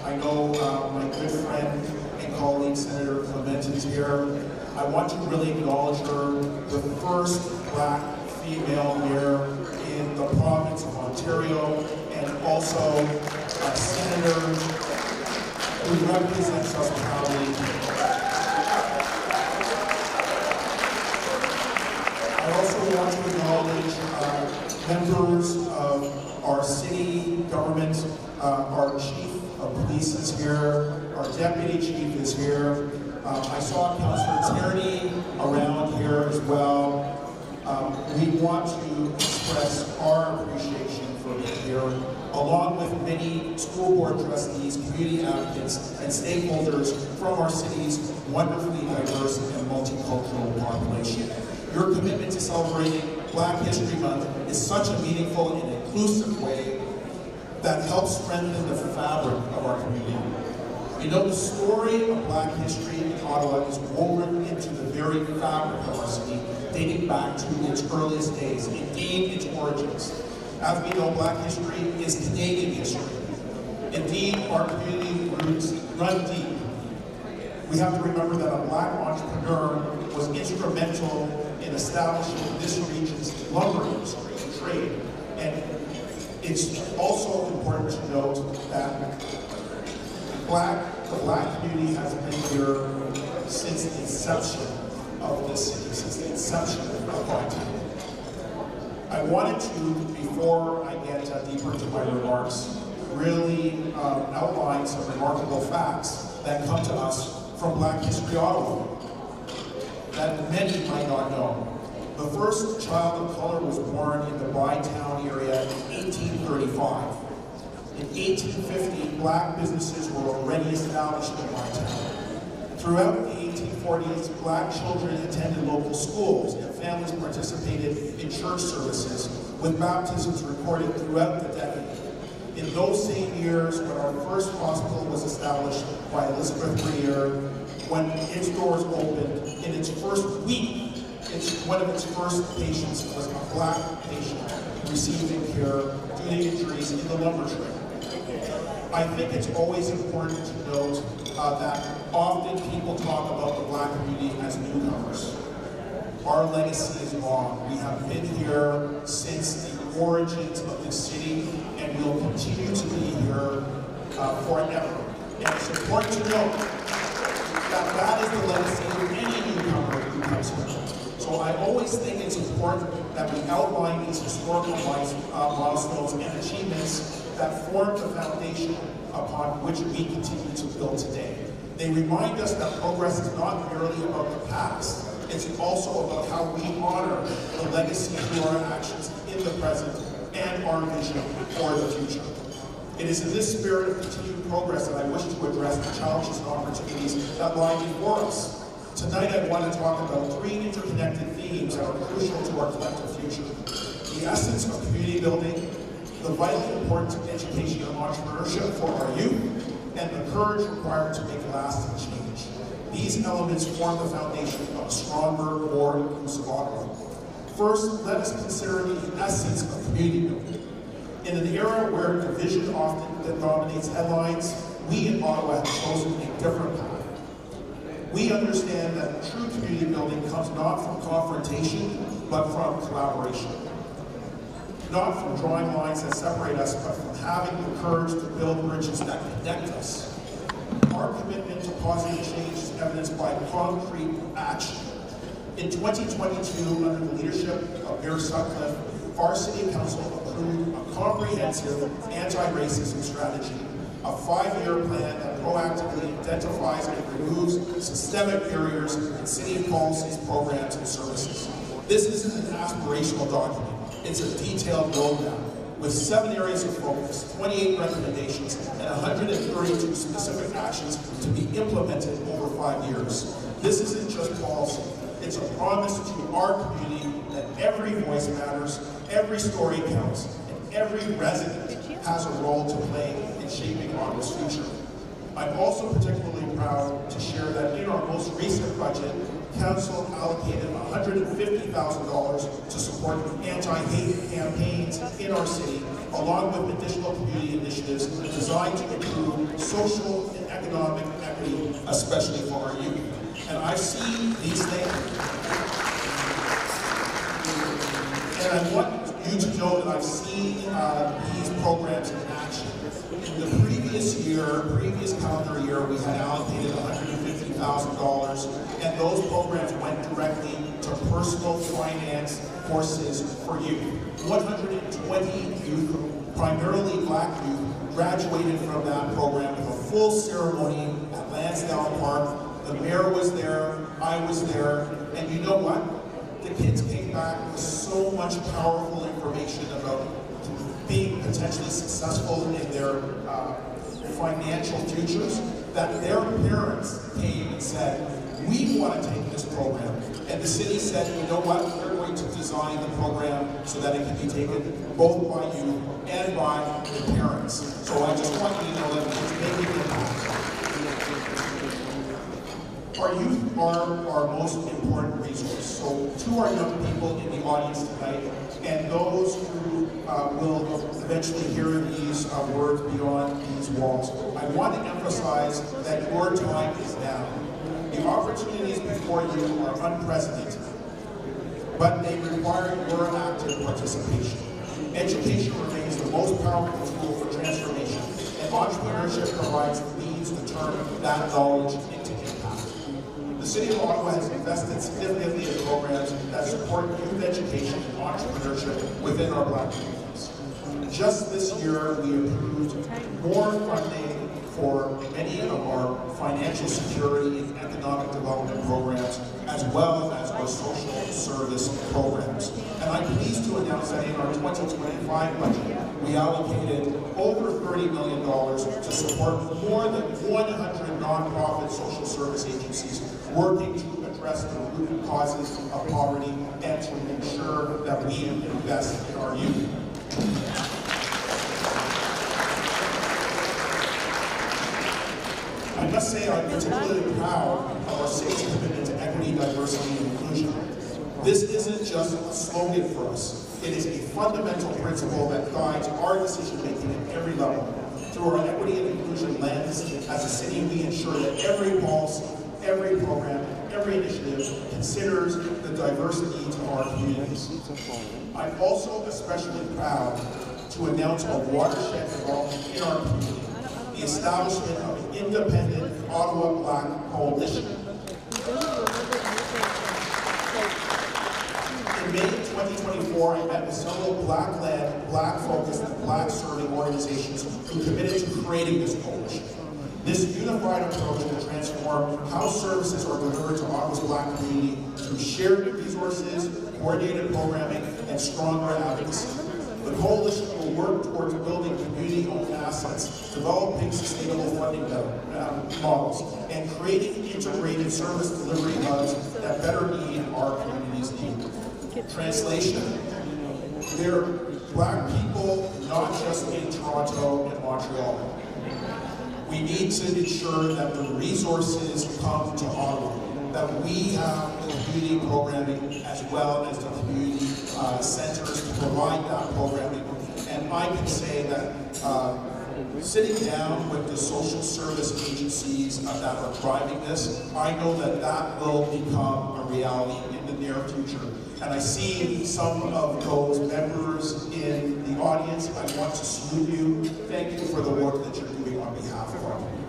I know my good friend and colleague, Senator Clement, is here. I want to really acknowledge her, the first Black female mayor in the province of Ontario, and also a senator who represents us proudly. I also want to acknowledge members of our city government. Our chief of police is here. Our deputy chief is here. I saw Councillor Tierney around here as well. We want to express our appreciation for being here, along with many school board trustees, community advocates, and stakeholders from our city's wonderfully diverse and multicultural population. Your commitment to celebrating Black History Month is such a meaningful and inclusive way that helps strengthen the fabric of our community. You know, the story of Black history in Ottawa is woven into the very fabric of our city, dating back to its earliest days, indeed its origins. As we know, Black history is Canadian history. Indeed, our community roots run deep. We have to remember that a Black entrepreneur was instrumental in establishing this region's lumber industry and trade. And it's also important to note that the Black community has been here since the inception of this city, since the inception of apartheid. I wanted to, before I get deeper into my remarks, really outline some remarkable facts that come to us from Black History Ottawa that many might not know. The first child of color was born in the Bytown area in 1835. In 1850, Black businesses were already established in Bytown. Throughout the 1840s, Black children attended local schools and families participated in church services with baptisms recorded throughout the decade. In those same years, when our first hospital was established by Elizabeth Greer, when its doors opened, in its first week, one of its first patients was a black patient receiving care due to injuries in the lumber trade. I think it's always important to note that often people talk about the black community as newcomers. Our legacy is long. We have been here since the origins of this city, and we'll continue to be here forever. And it's important to note that that is the legacy of any newcomer who comes here. So I always think it's important that we outline these historical milestones and achievements that form the foundation upon which we continue to build today. They remind us that progress is not merely about the past, it's also about how we honor the legacy through our actions in the present and our vision for the future. It is in this spirit of continued progress that I wish to address the challenges and opportunities that lie before us. Tonight I want to talk about three interconnected themes that are crucial to our collective future. The essence of community building, the vitally importance of education and entrepreneurship for our youth, and the courage required to make lasting change. These elements form the foundation of a stronger, more inclusive Ottawa. First, let us consider the essence of community building. In an era where division often dominates headlines, we in Ottawa have chosen a different path. We understand that true community building comes not from confrontation, but from collaboration. Not from drawing lines that separate us, but from having the courage to build bridges that connect us. Our commitment to positive change is evidenced by concrete action. In 2022, under the leadership of Mayor Sutcliffe, our City Council approved a comprehensive anti-racism strategy, a 5-year plan that proactively identifies and removes systemic barriers in city policies, programs, and services. This isn't an aspirational document. It's a detailed roadmap with 7 areas of focus, 28 recommendations, and 132 specific actions to be implemented over 5 years. This isn't just policy. It's a promise to our community that every voice matters, every story counts, and every resident has a role to play in shaping Ottawa's future. I'm also particularly proud to share that in our most recent budget, Council allocated $150,000 to support anti-hate campaigns in our city, along with additional community initiatives designed to improve social and economic equity, especially for our youth. And I see these things, and I want you to know that I've seen these programs in action. In the previous calendar year, we had allocated $150,000, and those programs went directly to personal finance courses for youth. 120 youth, primarily black youth, graduated from that program with a full ceremony at Lansdowne Park. The mayor was there, I was there, and you know what? The kids came back with so much powerful information about being potentially successful in their financial futures, that their parents came and said, we want to take this program. And the city said, you know what, we're going to design the program so that it can be taken both by you and by the parents. So I just want you to know that it's making an impact. Our youth are our most important resource. So to our young people in the audience tonight, and those who will eventually hear these words beyond these walls, I want to emphasize that your time is now. The opportunities before you are unprecedented, but they require your active participation. Education remains the most powerful tool for transformation, and entrepreneurship provides the means to turn that knowledge into impact. The City of Ottawa has invested significantly in programs that support youth education and entrepreneurship within our Black communities. Just this year, we approved more funding for many of our financial security and economic development programs, as well as our social service programs. And I'm pleased to announce that in our 2025 budget, we allocated over $30 million to support more than 100 nonprofit social service agencies working to address the root causes of poverty and to ensure that we invest in our youth. I must say I'm particularly proud of our city's commitment to equity, diversity, and inclusion. This isn't just a slogan for us. It is a fundamental principle that guides our decision-making at every level. Through our equity and inclusion lens, as a city, we ensure that every policy, every program, every initiative considers the diverse needs of our communities. I'm also especially proud to announce a watershed development in our community, the establishment of an independent Ottawa Black Coalition. In May 2024, I met with several Black-led, Black-focused, and Black-serving organizations who committed to creating this coalition. This unified approach will transform how services are delivered to Ottawa's Black community through shared resources, coordinated programming, and stronger advocacy. The coalition will work towards building community-owned assets, developing sustainable funding models, and creating integrated service delivery hubs that better meet our community's needs. Translation: they're Black people, not just in Toronto and Montreal. We need to ensure that the resources come to Ottawa, that we have the community programming as well as the community centers to provide that programming. And I can say that sitting down with the social service agencies that are driving this, I know that that will become a reality in the near future. And I see some of those members in the audience. I want to salute you. Thank you for the work that you're doing on behalf of our community.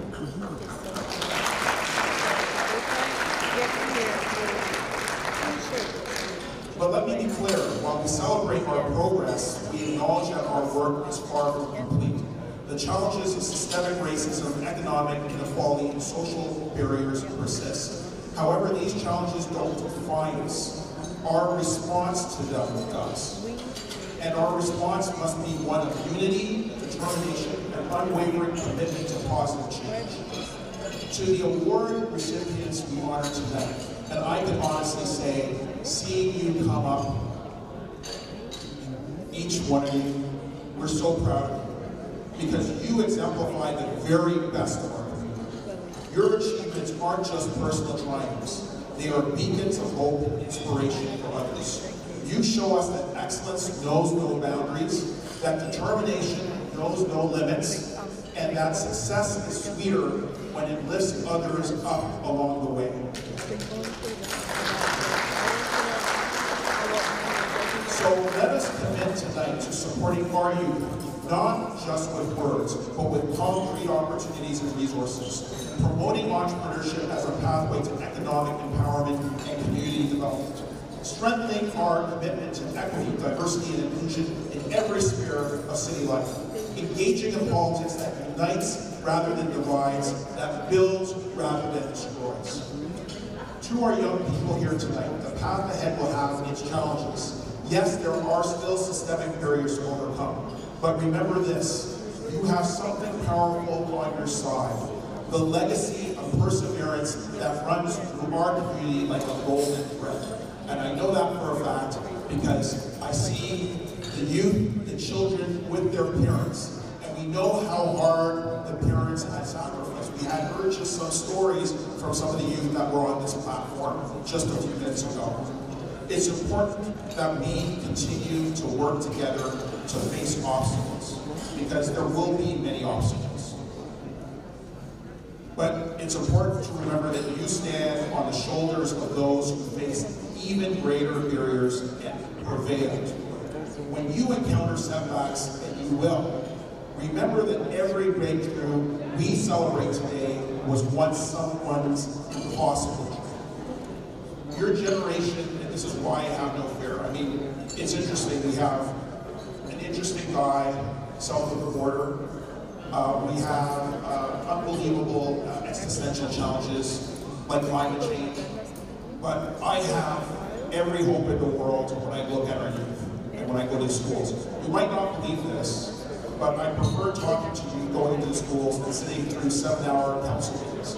But let me be clear, while we celebrate our progress, we acknowledge that our work is far from complete. The challenges of systemic racism, economic inequality, and social barriers persist. However, these challenges don't define us. Our response to them does. And our response must be one of unity, determination, and unwavering commitment to positive change. To the award recipients we honor tonight, and I can honestly say, seeing you come up, each one of you, we're so proud of you, because you exemplify the very best of our community. Your achievements aren't just personal triumphs. They are beacons of hope and inspiration for others. You show us that excellence knows no boundaries, that determination knows no limits, and that success is sweeter when it lifts others up along the way. So let us commit tonight to supporting our youth, not just with words, but with concrete opportunities and resources. Promoting entrepreneurship as a pathway to economic empowerment and community development. Strengthening our commitment to equity, diversity, and inclusion in every sphere of city life. Engaging in politics that unites rather than divides, that builds rather than destroys. To our young people here tonight, the path ahead will have its challenges. Yes, there are still systemic barriers to overcome, but remember this, you have something powerful on your side. The legacy of perseverance that runs through our community like a golden thread. And I know that for a fact because I see the youth, the children with their parents, and we know how hard the parents had sacrificed. We had heard just some stories from some of the youth that were on this platform just a few minutes ago. It's important that we continue to work together to face obstacles, because there will be many obstacles. But it's important to remember that you stand on the shoulders of those who face even greater barriers and prevailed. When you encounter setbacks, and you will, remember that every breakthrough we celebrate today was once someone's impossible. Your generation, and this is why I have no fear. I mean, it's interesting, we have an interesting guy south of the border. We have unbelievable existential challenges like climate change. But I have every hope in the world when I look at our youth and when I go to schools. You might not believe this, but I prefer talking to you going to the schools than sitting through 7-hour council meetings.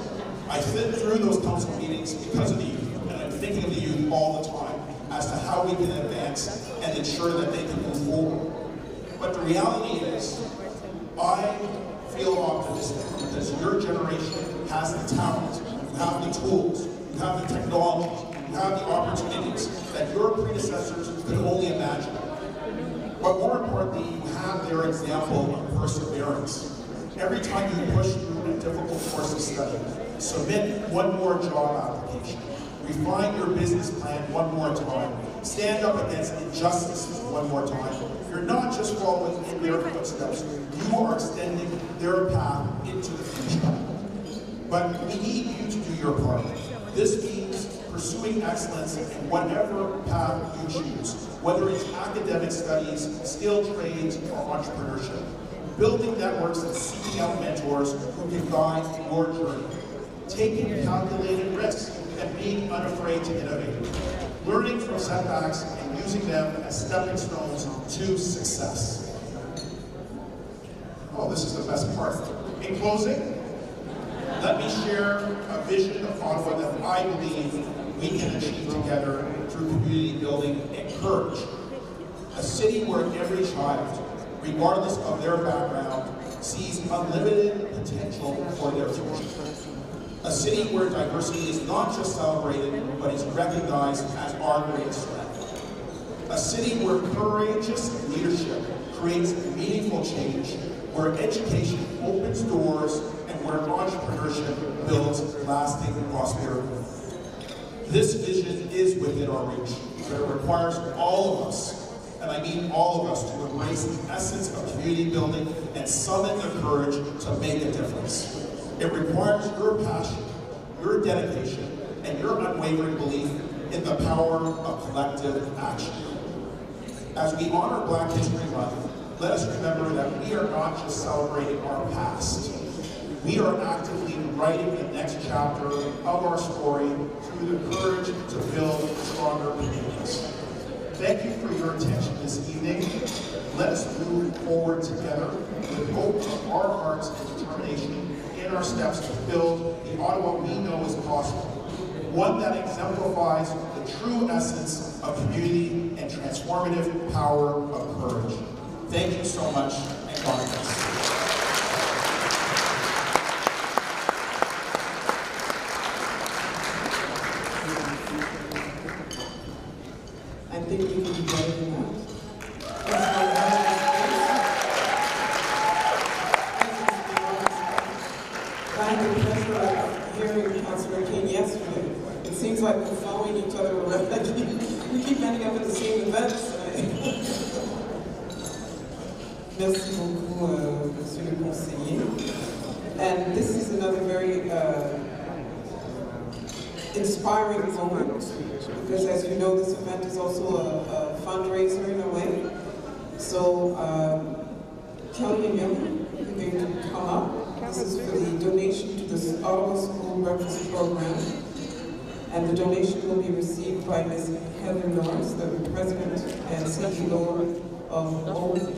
I sit through those council meetings because of the youth, and I'm thinking of the youth all the time as to how we can advance and ensure that they can move forward. But the reality is, I feel optimistic because your generation has the talent, you have the tools, you have the technology, you have the opportunities that your predecessors could only imagine. But more importantly, you have their example of perseverance. Every time you push through a difficult course of study, submit one more job application, refine your business plan one more time, stand up against injustices one more time. You're not just following in their footsteps, you are extending their path into the future. But we need you to do your part. This means pursuing excellence in whatever path you choose, whether it's academic studies, skilled trades, or entrepreneurship. Building networks and seeking out mentors who can guide your journey. Taking calculated risks and being unafraid to innovate. Learning from setbacks and using them as stepping stones to success. Oh, this is the best part. In closing, let me share a vision of Ottawa that I believe we can achieve together through community building and courage. A city where every child, regardless of their background, sees unlimited potential for their future. A city where diversity is not just celebrated, but is recognized as our greatest strength. A city where courageous leadership creates meaningful change, where education opens doors, and where entrepreneurship builds lasting prosperity. This vision is within our reach, but it requires all of us, and I mean all of us, to embrace the essence of community building and summon the courage to make a difference. It requires your passion, your dedication, and your unwavering belief in the power of collective action. As we honor Black History Month, let us remember that we are not just celebrating our past. We are actively writing the next chapter of our story through the courage to build stronger communities. Thank you for your attention this evening. Let us move forward together with hope in our hearts and determination in our steps to build the Ottawa we know is possible. One that exemplifies the true essence of community and transformative power of courage. Thank you so much, and God bless. I think we can do better than that. I had the pleasure of hearing Councilor King yesterday. It seems like we're following each other around. We keep ending up at the same events. Merci beaucoup, Monsieur le Conseiller. And this is another very inspiring moment, because as you know, this event is also a fundraiser in a way. So Kelly and Young, you're going to come up. This is for the donation to the Ottawa School Breakfast Program. And the donation will be received by Ms. Heather Norris, the President and CEO of ONFE.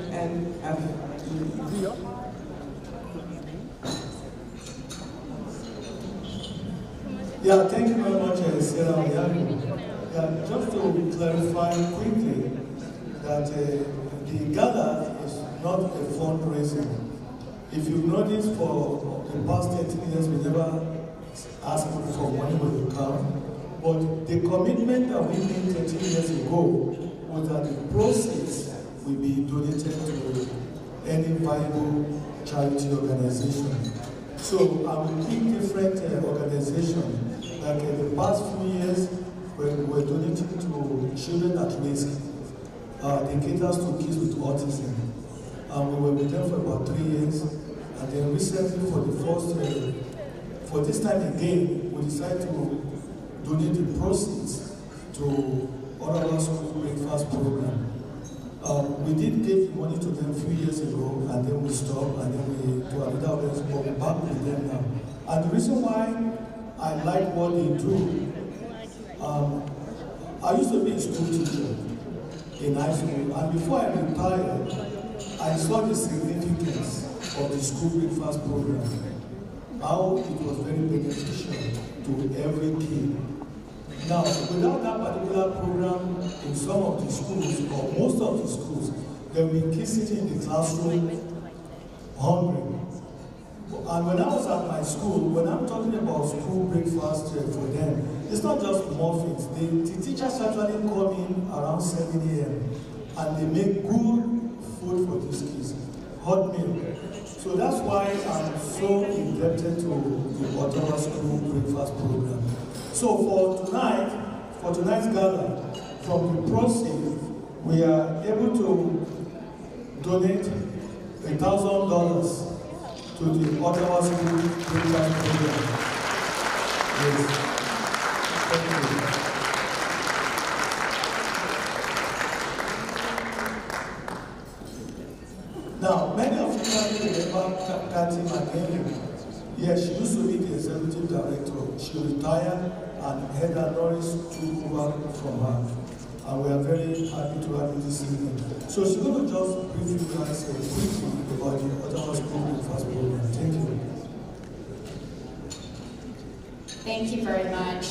Yeah, thank you very much, Sarah Oyami. Yeah, just to clarify quickly that the gala is not a fundraising. If you notice, for the past 13 years, we never asked people for money when you come. But the commitment that we made 13 years ago was that the proceeds will be donated to any viable charity organization. So I'm with different organizations. Like in the past few years, when we were donating to children at risk, they cater to kids with autism. We were with them for about 3 years. And then recently, for this time again, we decided to donate the proceeds to Ottawa School Breakfast Program. We did give money to them a few years ago, and then we stopped, and then we do another organization, but we're back with them now. And the reason why I like what they do, I used to be a school teacher in high school, and before I retired, I saw the significance of the school breakfast program, how it was very beneficial to every kid. Now, without that particular program in some of the schools, or most of the schools, there will be kids sitting in the classroom hungry. And when I was at my school, when I'm talking about school breakfast for them, it's not just muffins. The teachers actually come in around 7 a.m. and they make good food for these kids, hot meal. So that's why I'm so indebted to the Ottawa School Breakfast Program. So for tonight's gala, from the proceeds, we are able to donate $1,000 to the Ottawa School Breakfast Program. Yes. Thank you. Now, many of you might remember Kathy McGinley. Yes, she used to be the executive director. She retired and Heather Norris took over from her. And we are very happy to have you this evening. So she's going to just brief you guys quickly about the Ottawa School Breakfast Program. Thank you. Thank you very much.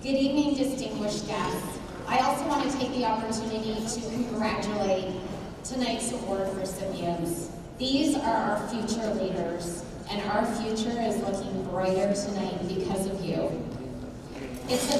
Good evening, distinguished guests. I also want to take the opportunity to congratulate tonight's award recipients. These are our future leaders, and our future is looking brighter tonight because of you. It's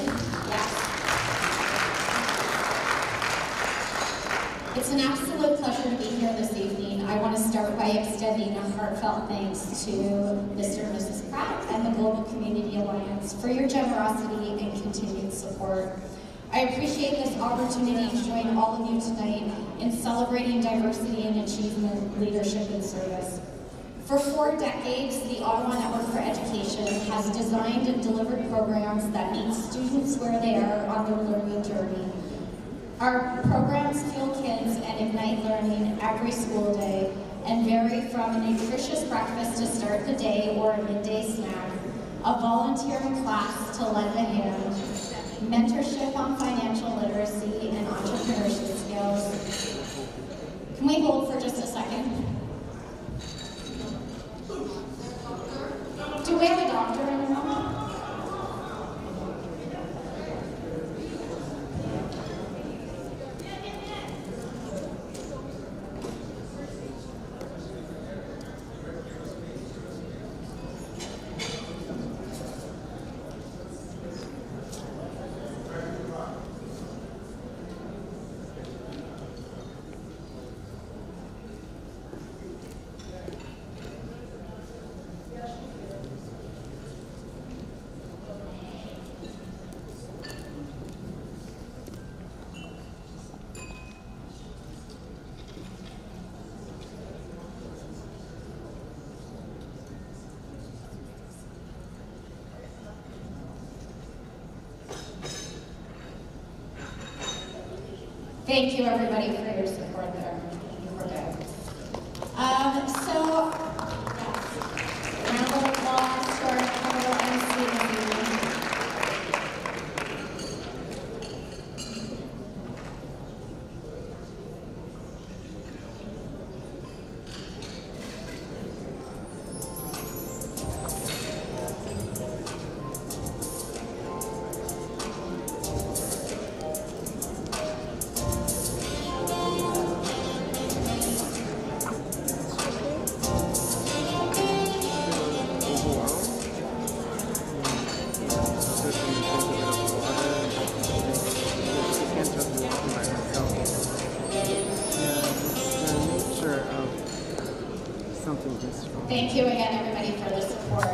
an absolute pleasure to be here this evening. I want to start by extending a heartfelt thanks to Mr. and Mrs. Pratt and the Global Community Alliance for your generosity and continued support. I appreciate this opportunity to join all of you tonight in celebrating diversity and achievement, leadership, and service. For 4 decades, the Ottawa Network for Education has designed and delivered programs that meet students where they are on their learning journey. Our programs fuel kids and ignite learning every school day and vary from a nutritious breakfast to start the day or a midday snack, a volunteering class to lend a hand, mentorship on financial literacy and entrepreneurship skills. Can we hold for just a second? Do we have a doctor in the room? Thank you, everybody, for your support there. We're good. Round of applause to our MC this evening. Thank you again, everybody, for the support.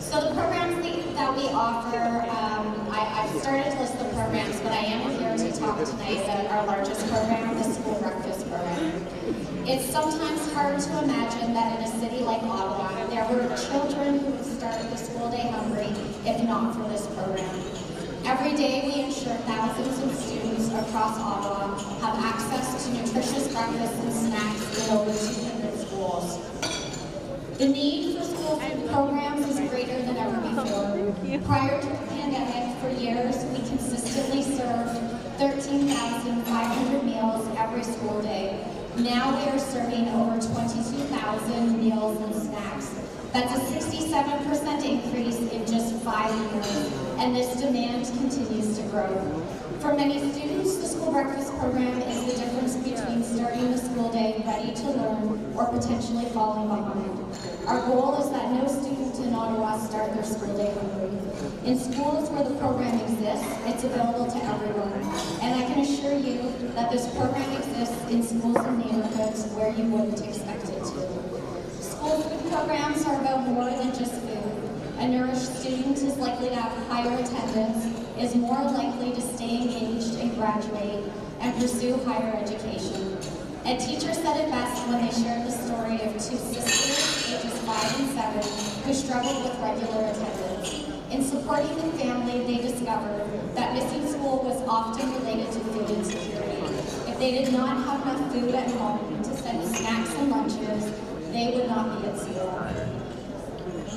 So the programs that we offer, I've started to list the programs, but I am here to talk tonight about our largest program, the School Breakfast Program. It's sometimes hard to imagine that in a city like Ottawa, there were children who would start the school day hungry if not for this program. Every day we ensure thousands of students across Ottawa have access to nutritious breakfasts and snacks in over 200 schools. The need for school food programs is greater than ever before. Prior to the pandemic, for years, we consistently served 13,500 meals every school day. Now we are serving over 22,000 meals and snacks. That's a 67% increase in just 5 years, and this demand continues to grow. For many students, the school breakfast program is the difference between starting the school day ready to learn or potentially falling behind. Our goal is that no student in Ottawa start their school day hungry. In schools where the program exists, it's available to everyone, and I can assure you that this program exists in schools and neighborhoods where you wouldn't expect it to. School food programs are about more than just food. A nourished student is likely to have higher attendance, is more likely to stay engaged and graduate, and pursue higher education. A teacher said it best when they shared the story of 2 sisters, ages 5 and 7, who struggled with regular attendance. In supporting the family, they discovered that missing school was often related to food insecurity. If they did not have enough food at home to send snacks and lunches, they would not be at school.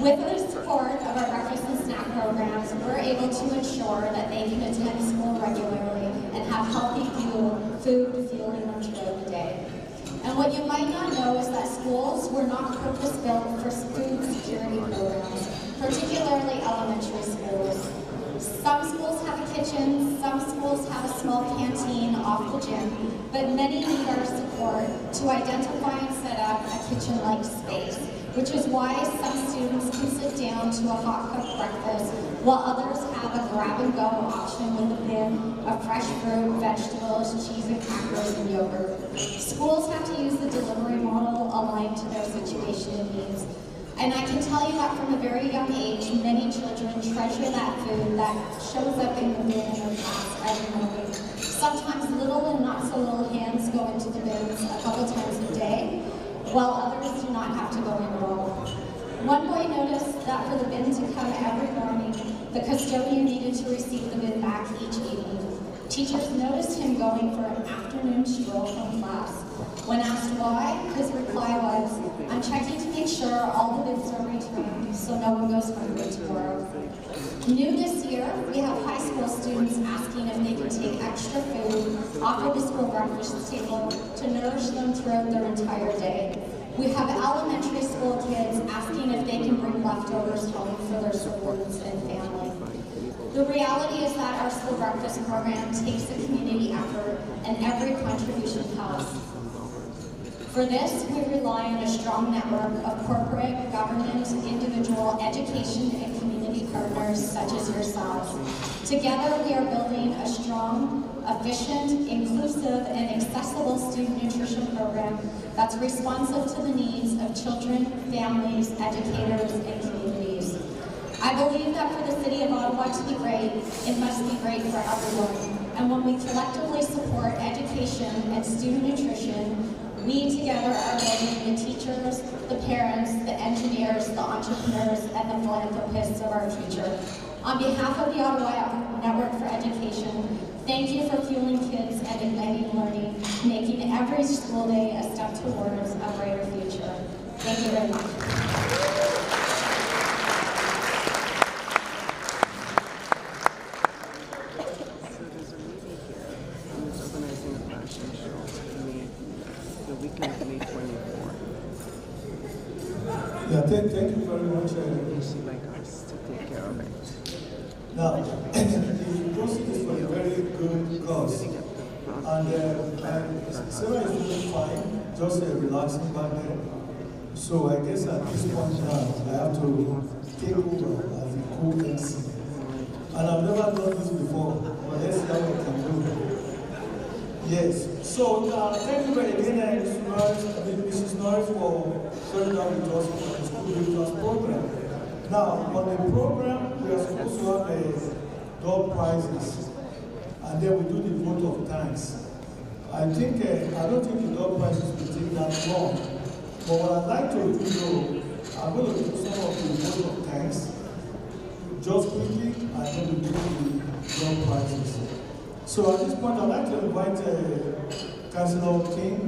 With the support of our breakfast and snack programs, we're able to ensure that they can attend school regularly and have healthy food, fueling them throughout the day. And what you might not know is that schools were not purpose-built for food security programs, particularly elementary schools. Some schools have a kitchen, some schools have a small canteen off the gym, but many need our support to identify and set up a kitchen-like space, which is why some students can sit down to a hot cup breakfast, while others have a grab-and-go option with a bin of fresh fruit, vegetables, cheese and crackers, and yogurt. Schools have to use the delivery model aligned to their situation and needs. And I can tell you that from a very young age, many children treasure that food that shows up in the bin in their class every morning. Sometimes little and not so little hands go into the bins a couple times a day, while others do not have to go in at all. One boy noticed that for the bin to come every morning, the custodian needed to receive the bin back each evening. Teachers noticed him going for an afternoon stroll from class. When asked why, his reply was, "I'm checking to make sure all the bins are returned so no one goes hungry tomorrow." New this year, we have high school students asking if they can take extra food off of the school breakfast table to nourish them throughout their entire day. We have elementary school kids asking if they can bring leftovers home for their siblings and family. The reality is that our school breakfast program takes a community effort, and every contribution counts. For this, we rely on a strong network of corporate, government, individual, education, and community partners such as yourselves. Together, we are building a strong, efficient, inclusive, and accessible student nutrition program that's responsive to the needs of children, families, educators, and communities. I believe that for the City of Ottawa to be great, it must be great for everyone. And when we collectively support education and student nutrition, we together are building the teachers, the parents, the engineers, the entrepreneurs, and the philanthropists of our future. On behalf of the Ottawa Network for Education, thank you for fueling kids and igniting learning, making every school day a step towards a brighter future. Thank you very much. Yeah, thank you very much. She'd like us to take care of it. Now, the proceed is for a very good cause. And Sarah is doing fine, just relaxing back there. So I guess at this point now, I have to take over as the co-MC. And I've never done this before, but let's see how I can do. Yes, so thank you very again, Mrs. Norris, for showing up with us for the school breakfast program. Now, on the program, we are supposed to have a door prizes, and then we do the vote of thanks. I don't think the door prizes will take that long, but what I'd like to do, though, I'm going to do some of the vote of thanks just quickly, and then we do the door prizes. So at this point, I'd like to invite Councillor King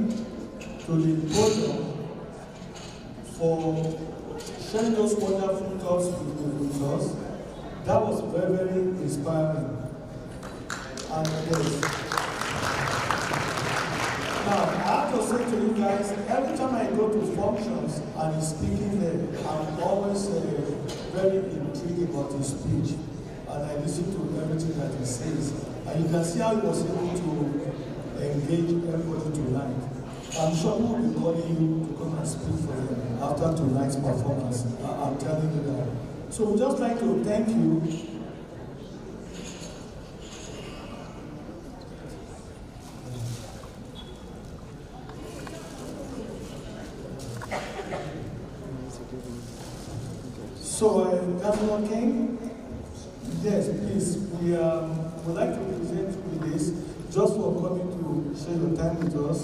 to the podium for sharing those wonderful thoughts with us. That was very, very inspiring. And yes. Now, I have to say to you you guys, every time I go to functions and he's speaking there, I'm always very intrigued about his speech. And I listen to everything that he says. And you can see how he was able to engage everybody tonight. I'm sure we will be calling you to come and speak for them after tonight's performance. I'm telling you that. So we'd just like to thank you. So, Councilor King, yes, please, we would like to present you with this, just for coming to share your time with us.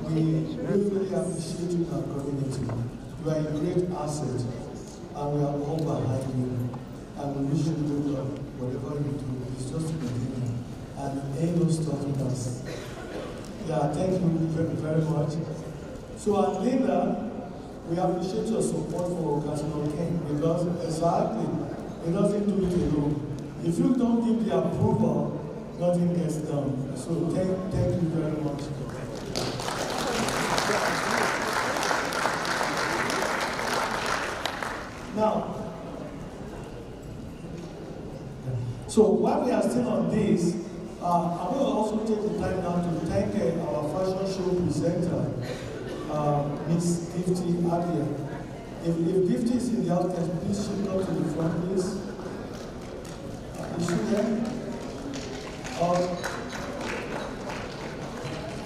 We really appreciate you in our community. You are a great asset, and we are all behind you. And we wish you good luck, whatever you do. It's just a beginning, and ain't no stopping us. Yeah, thank you very, very much. So, and Linda, we appreciate your support for Councilor King, because exactly, he doesn't do it alone. If you don't give the approval, nothing gets done. So thank you very much. Now, so while we are still on this, I will also take the time now to thank our fashion show presenter, Miss Gifty Adia. If Gifty is in the house, please she come to the front, please. Is she there?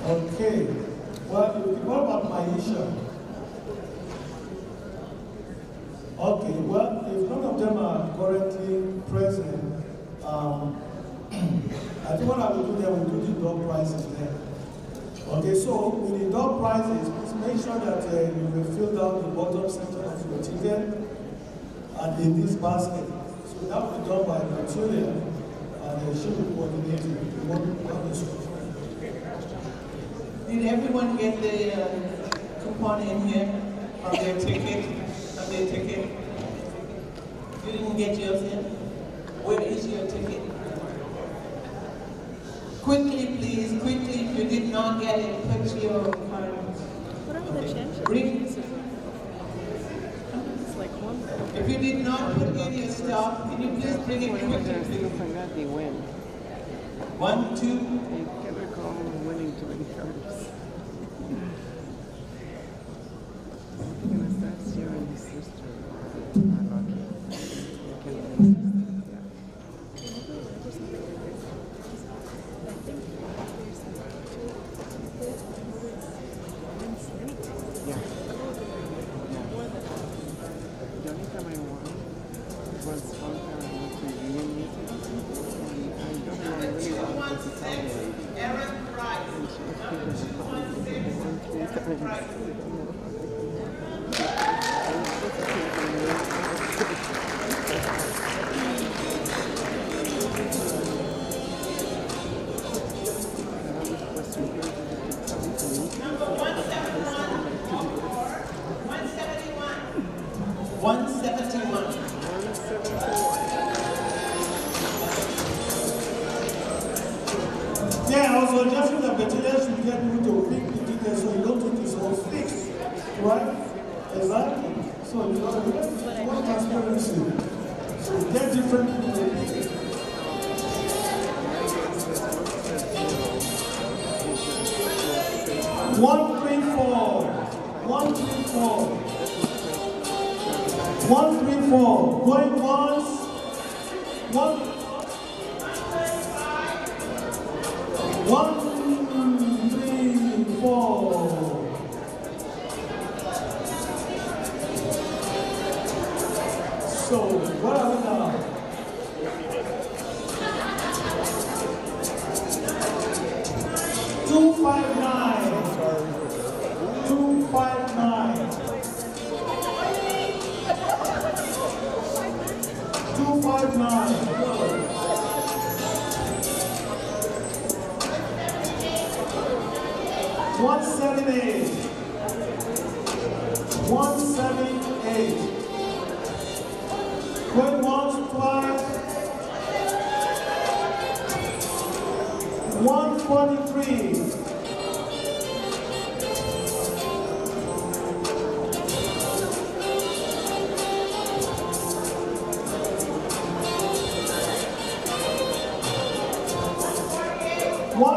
Okay. Well, what about Maisha? Okay, well, if none of them are currently present, I think what I will do there, we'll do the door prizes there. Okay, so with the door prizes, please make sure that you will fill out the bottom section of your ticket and in this basket. So that will be done by Victoria, and she will coordinate it. Did everyone get the coupon in here on their ticket? You didn't get yours in? Where is your ticket? Quickly, please, quickly. If you did not get it, put your card. What are the chances? If you did not put in your stuff, can you please bring it quickly, please? 1, 2. Winning to win cards. That's your and his sister. Yeah, also just with the materials you get people to pick the tickets so you don't think it's all fixed, right? Exactly. So you know, more transparency. So get different people to pick it. One, three, four. 1, 3, 4. 1, 3, 4. Going once. 1, 3, 4. So, what are we now? Two, 5, 9. 2, 5, 9. 2, 5, 9. 178. 178. Going once, twice. 143.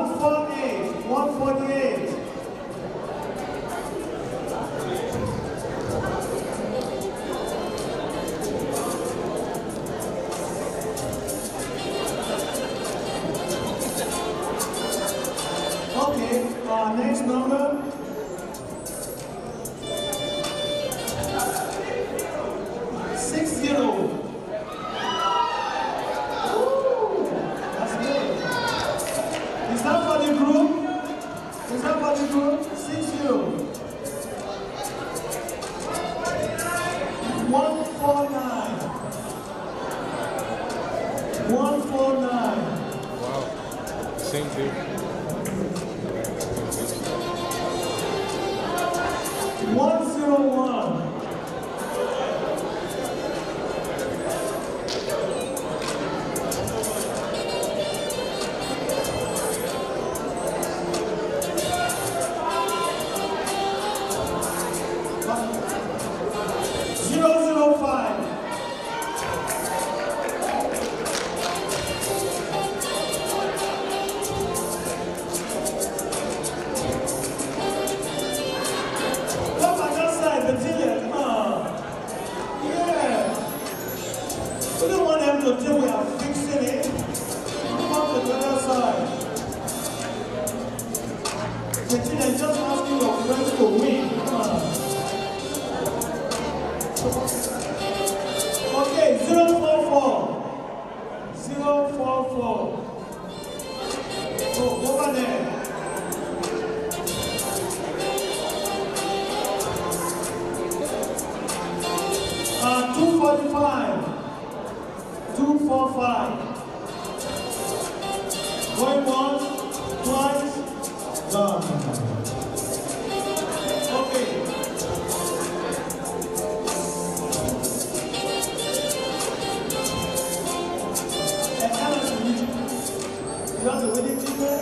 148. 148. Okay, next number. 60. That's good. Is that for the group? Is that for the group? 60. 149. 149. Wow. Same thing. 101. 005. 245. Going once, twice, done. Okay. And Alice, you have the wedding ticket?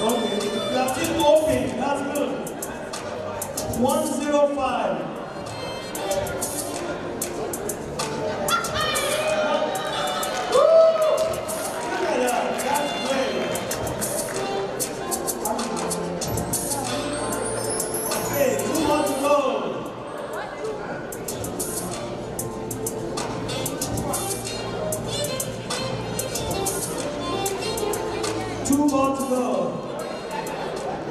Okay. You are still open. That's good. 105. Two more to go.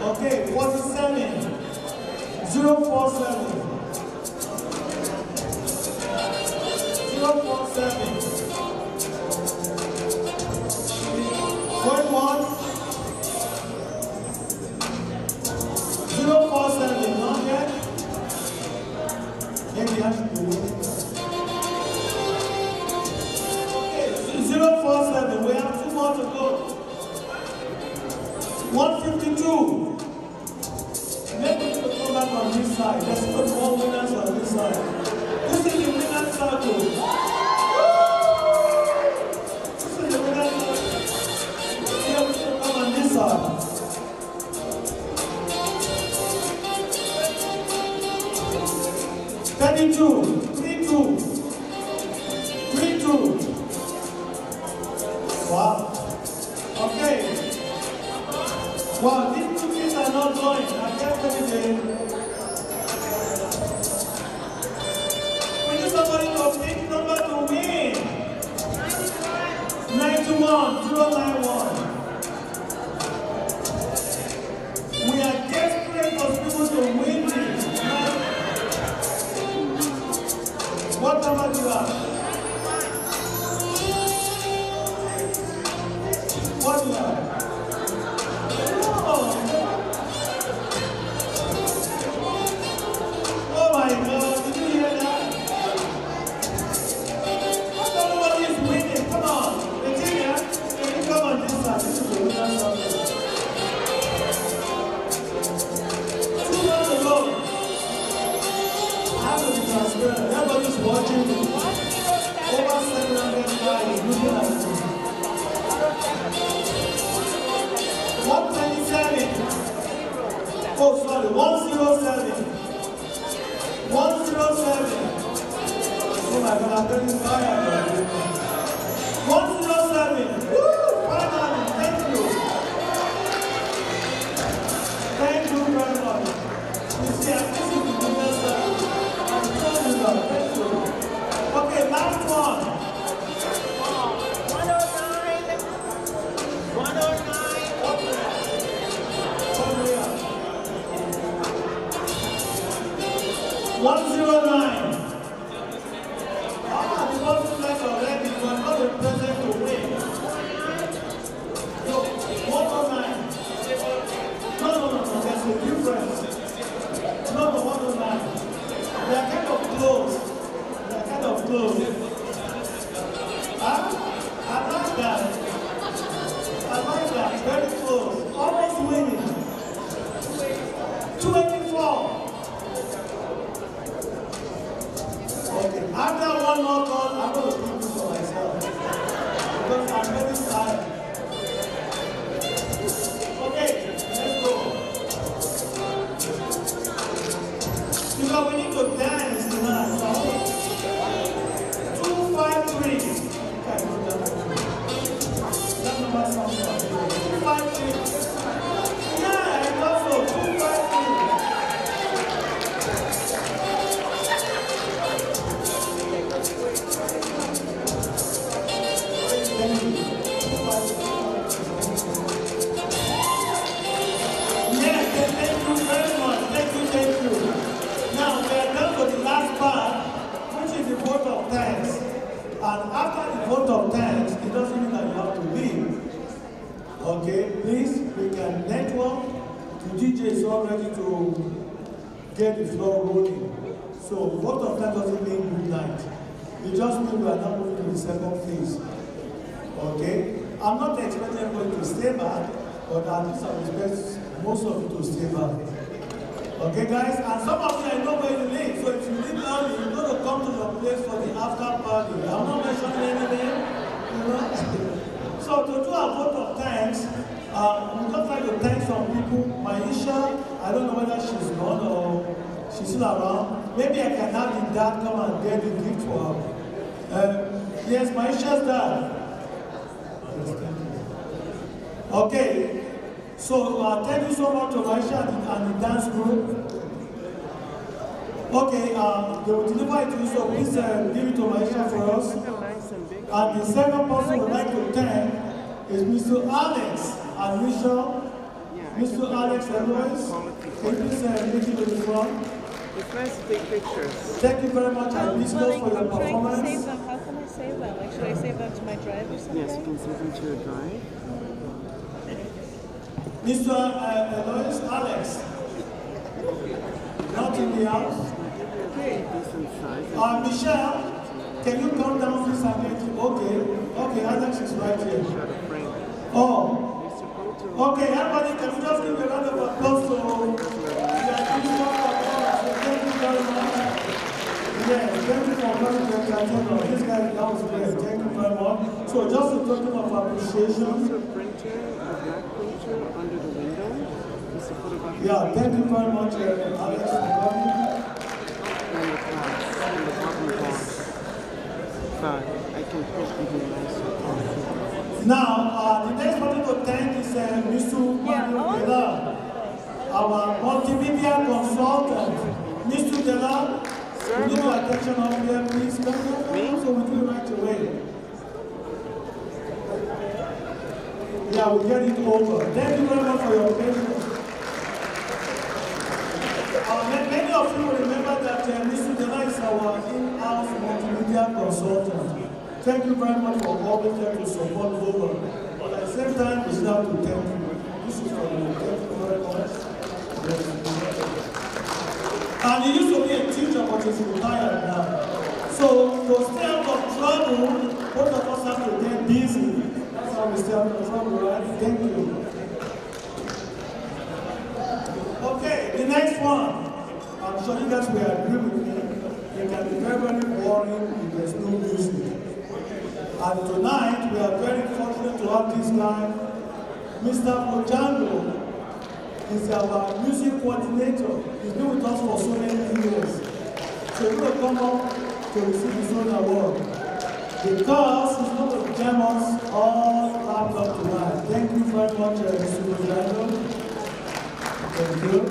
Okay, 47. 047. 047. Going once. 047. Not yet. Maybe I should do it. Okay, 047. We have two more to go. 152. Maybe we should come back on this side. Let's put more winners on this side. This is the winner's circle. This is the winner's circle. Here we should come on this side. $32. 32. 32. Wow. Okay. Wow, these two things are not going. I can't tell you that. We need somebody to pick number to win. 91, 091. We are desperate for people to win this. What number do you have? What do you have? Oh my God, did you hear that? Somebody is winning, come on. Virginia, can you come on this side? This is the winner's circle. 2 months ago, I have to be transparent. Everybody's watching me. Over 700 guys looking at me. 127. Oh, sorry, 107. 107. Oh my God, I'm getting tired. 107. Woo! Finally, thank you. to dance tonight. 253. That number sounds like 253. Yeah, I thought so. 253. Thank you. Yes, thank you very much. Thank you. Now we are done with the last part, which is the vote of thanks. And after the vote of thanks, it doesn't mean that you have to leave. Okay, please, we can network. The DJ is all ready to get the floor rolling. So vote of thanks doesn't mean good night. It just means we are now moving to the second phase. Okay? I'm not expecting everybody to stay back, but at least I expect most of you to stay back. Okay, guys? And some of you, I know where you live. So if you live early, you're going to come to your place for the after party. I'm not mentioning any name, you know? So to do a vote of thanks, we just like to thank some people. Maisha, I don't know whether she's gone or she's still around. Maybe I can have the dad come and get the gift for her. Yes, Maisha's dad. Okay. So thank you so much to Maisha and the dance group. Okay, they will deliver it to you, so please give it to Maisha for us. And the second person we'd like to thank is Mr. Alex and Michelle. Mr. Alex Eloise, can you please make it to the front? It's nice to take pictures. Thank you very much, and Miss for your performance. How can I save them? Like, should I save them to my drive or something? Yes, you can save them to your drive. Mr. Eloise, Alex. Not in the house. Michelle, can you come down please and get you? Okay, Alex is right here. Oh. Okay, everybody, can you just give a round of applause to thank you very much. Yes, thank you for coming to the entertainment. This guy, that was great. Thank you very much. So just a token of appreciation. Under the window. Yeah, thank you very much, Alex, for coming. But I can put even nicer. Now, the next person to thank is Mr. Mario Dela, our multimedia consultant. Mr. Dela, we need your attention up here, please. Come here, so we do it right away. Yeah, we'll get it over. Thank you very much for your patience. Many of you remember that Mr. Dela is our in-house multimedia consultant. Thank you very much for always there to support Global. But at the same time, we still have to thank you. This is for you. Thank you very much. And he used to be a teacher, but he's retired now. So to stay out of trouble, both of us have to get busy. That's how we stay out of trouble, right? Thank you. Okay, the next one. I'm sure you guys will agree with me. It can be very, very boring if there's no music. And tonight, we are very fortunate to have this guy, Mr. Mojango. He's our music coordinator. He's been with us for so many years. So he's going to come up to receive his own award. Because he's going to jam us all wrapped up tonight. Thank you very much, Mr. Mojango. Thank you.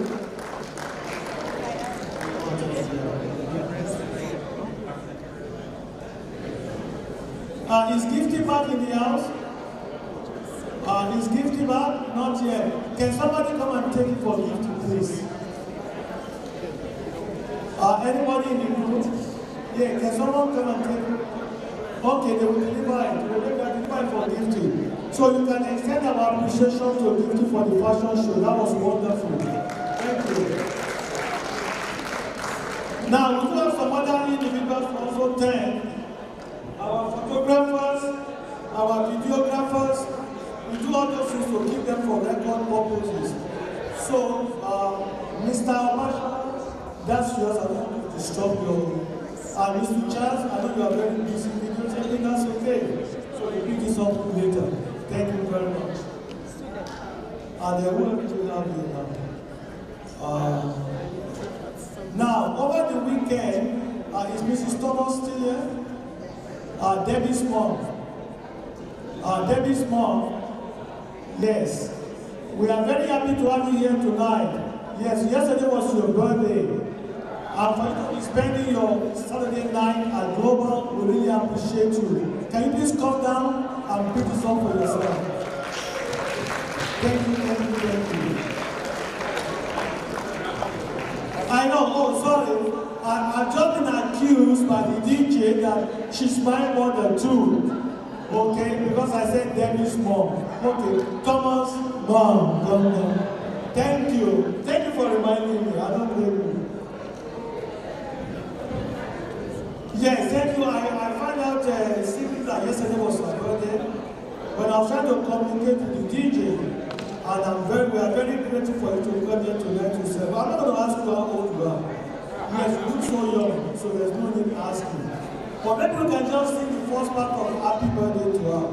Is Gifty back in the house? Is Gifty back? Not yet. Can somebody come and take it for Gifty, please? Anybody in the group? Yeah, can someone come and take it? Okay, they will deliver it. They will deliver it for Gifty. So you can extend our appreciation to Gifty for the fashion show. That was wonderful. Thank you. Now, we do have some other individuals to also thank. Our photographers, our videographers, we do all those things to keep them for record purposes. So, Mr. Amasha, that's yours. I don't want to disturb you. Mr. Charles, I know you are very busy videotaping, that's okay. So we pick this up later. Thank you very much. And they will have you now. Now, over the weekend, is Mrs. Thomas still here? Debbie's mom. Debbie's mom. Yes. We are very happy to have you here tonight. Yes, yesterday was your birthday. And for you to be spending your Saturday night at Global, we really appreciate you. Can you please come down and pick this up for yourself? Thank you, thank you, thank you. I know, oh, sorry. I've just been accused by the DJ that she smiled more than two. Okay, because I said Debbie's mom. Okay, Thomas' mom. Thank you. Thank you for reminding me. I don't blame you. Yes, thank you. I found out secretly that yesterday was my birthday. When I was trying to communicate with the DJ, and we are very grateful for you to come here tonight to serve. I'm not going to ask you how old you are. Yes, you look so young, so there's no need asking. But maybe we can just sing the first part of Happy Birthday to her.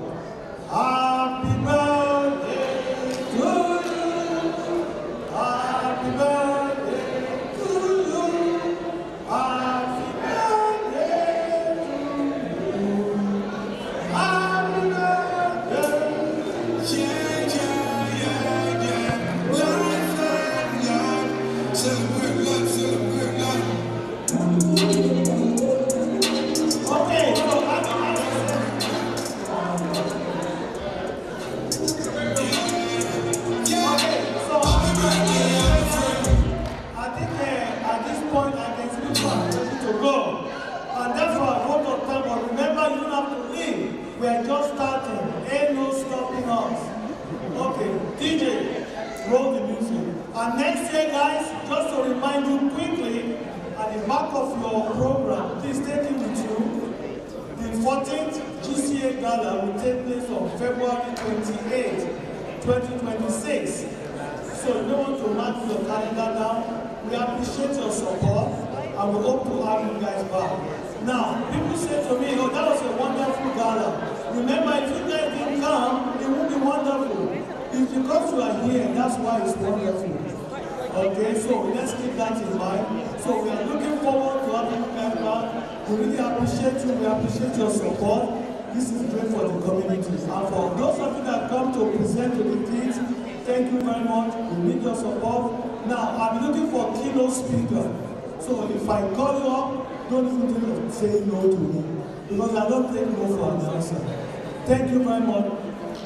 Happy birthday to you. Happy birthday to you. Happy birthday to you. Happy birthday. Celebrate love, celebrate love. Okay, so I think at this point I can speak for I'm ready to go. And that's why I wrote on time, but remember you don't have to leave. We are just starting. Ain't no stopping us. Okay, DJ, roll the music. And next year, guys, just to remind you quickly, at the back of your program, please take it with you. The 14th GCA Gala will take place on February 28, 2026. So you don't want to mark your calendar down. We appreciate your support and we hope to have you guys back. Now, people say to me, oh, that was a wonderful gala. Remember, if you guys didn't come, it would be wonderful. It's because you are here, that's why it's wonderful. Okay, so let's keep that in mind. So we are looking forward to having you guys back. We really appreciate you, we appreciate your support. This is great for the community. And for those of you that come to present to the kids, thank you very much. We need your support. Now, I'm looking for a keynote speaker. So if I call you up, don't even think of saying no to me. Because I don't take no for an answer. Thank you very much.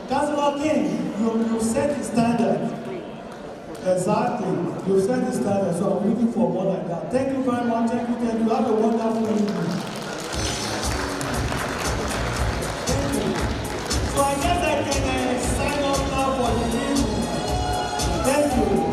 Councilor King, you set the standard. Exactly. You set the standard, so I'm looking for more like that. Thank you very much. Thank you. Thank you. Have a wonderful evening. Thank you. So I guess I can sign off now for the evening. Thank you.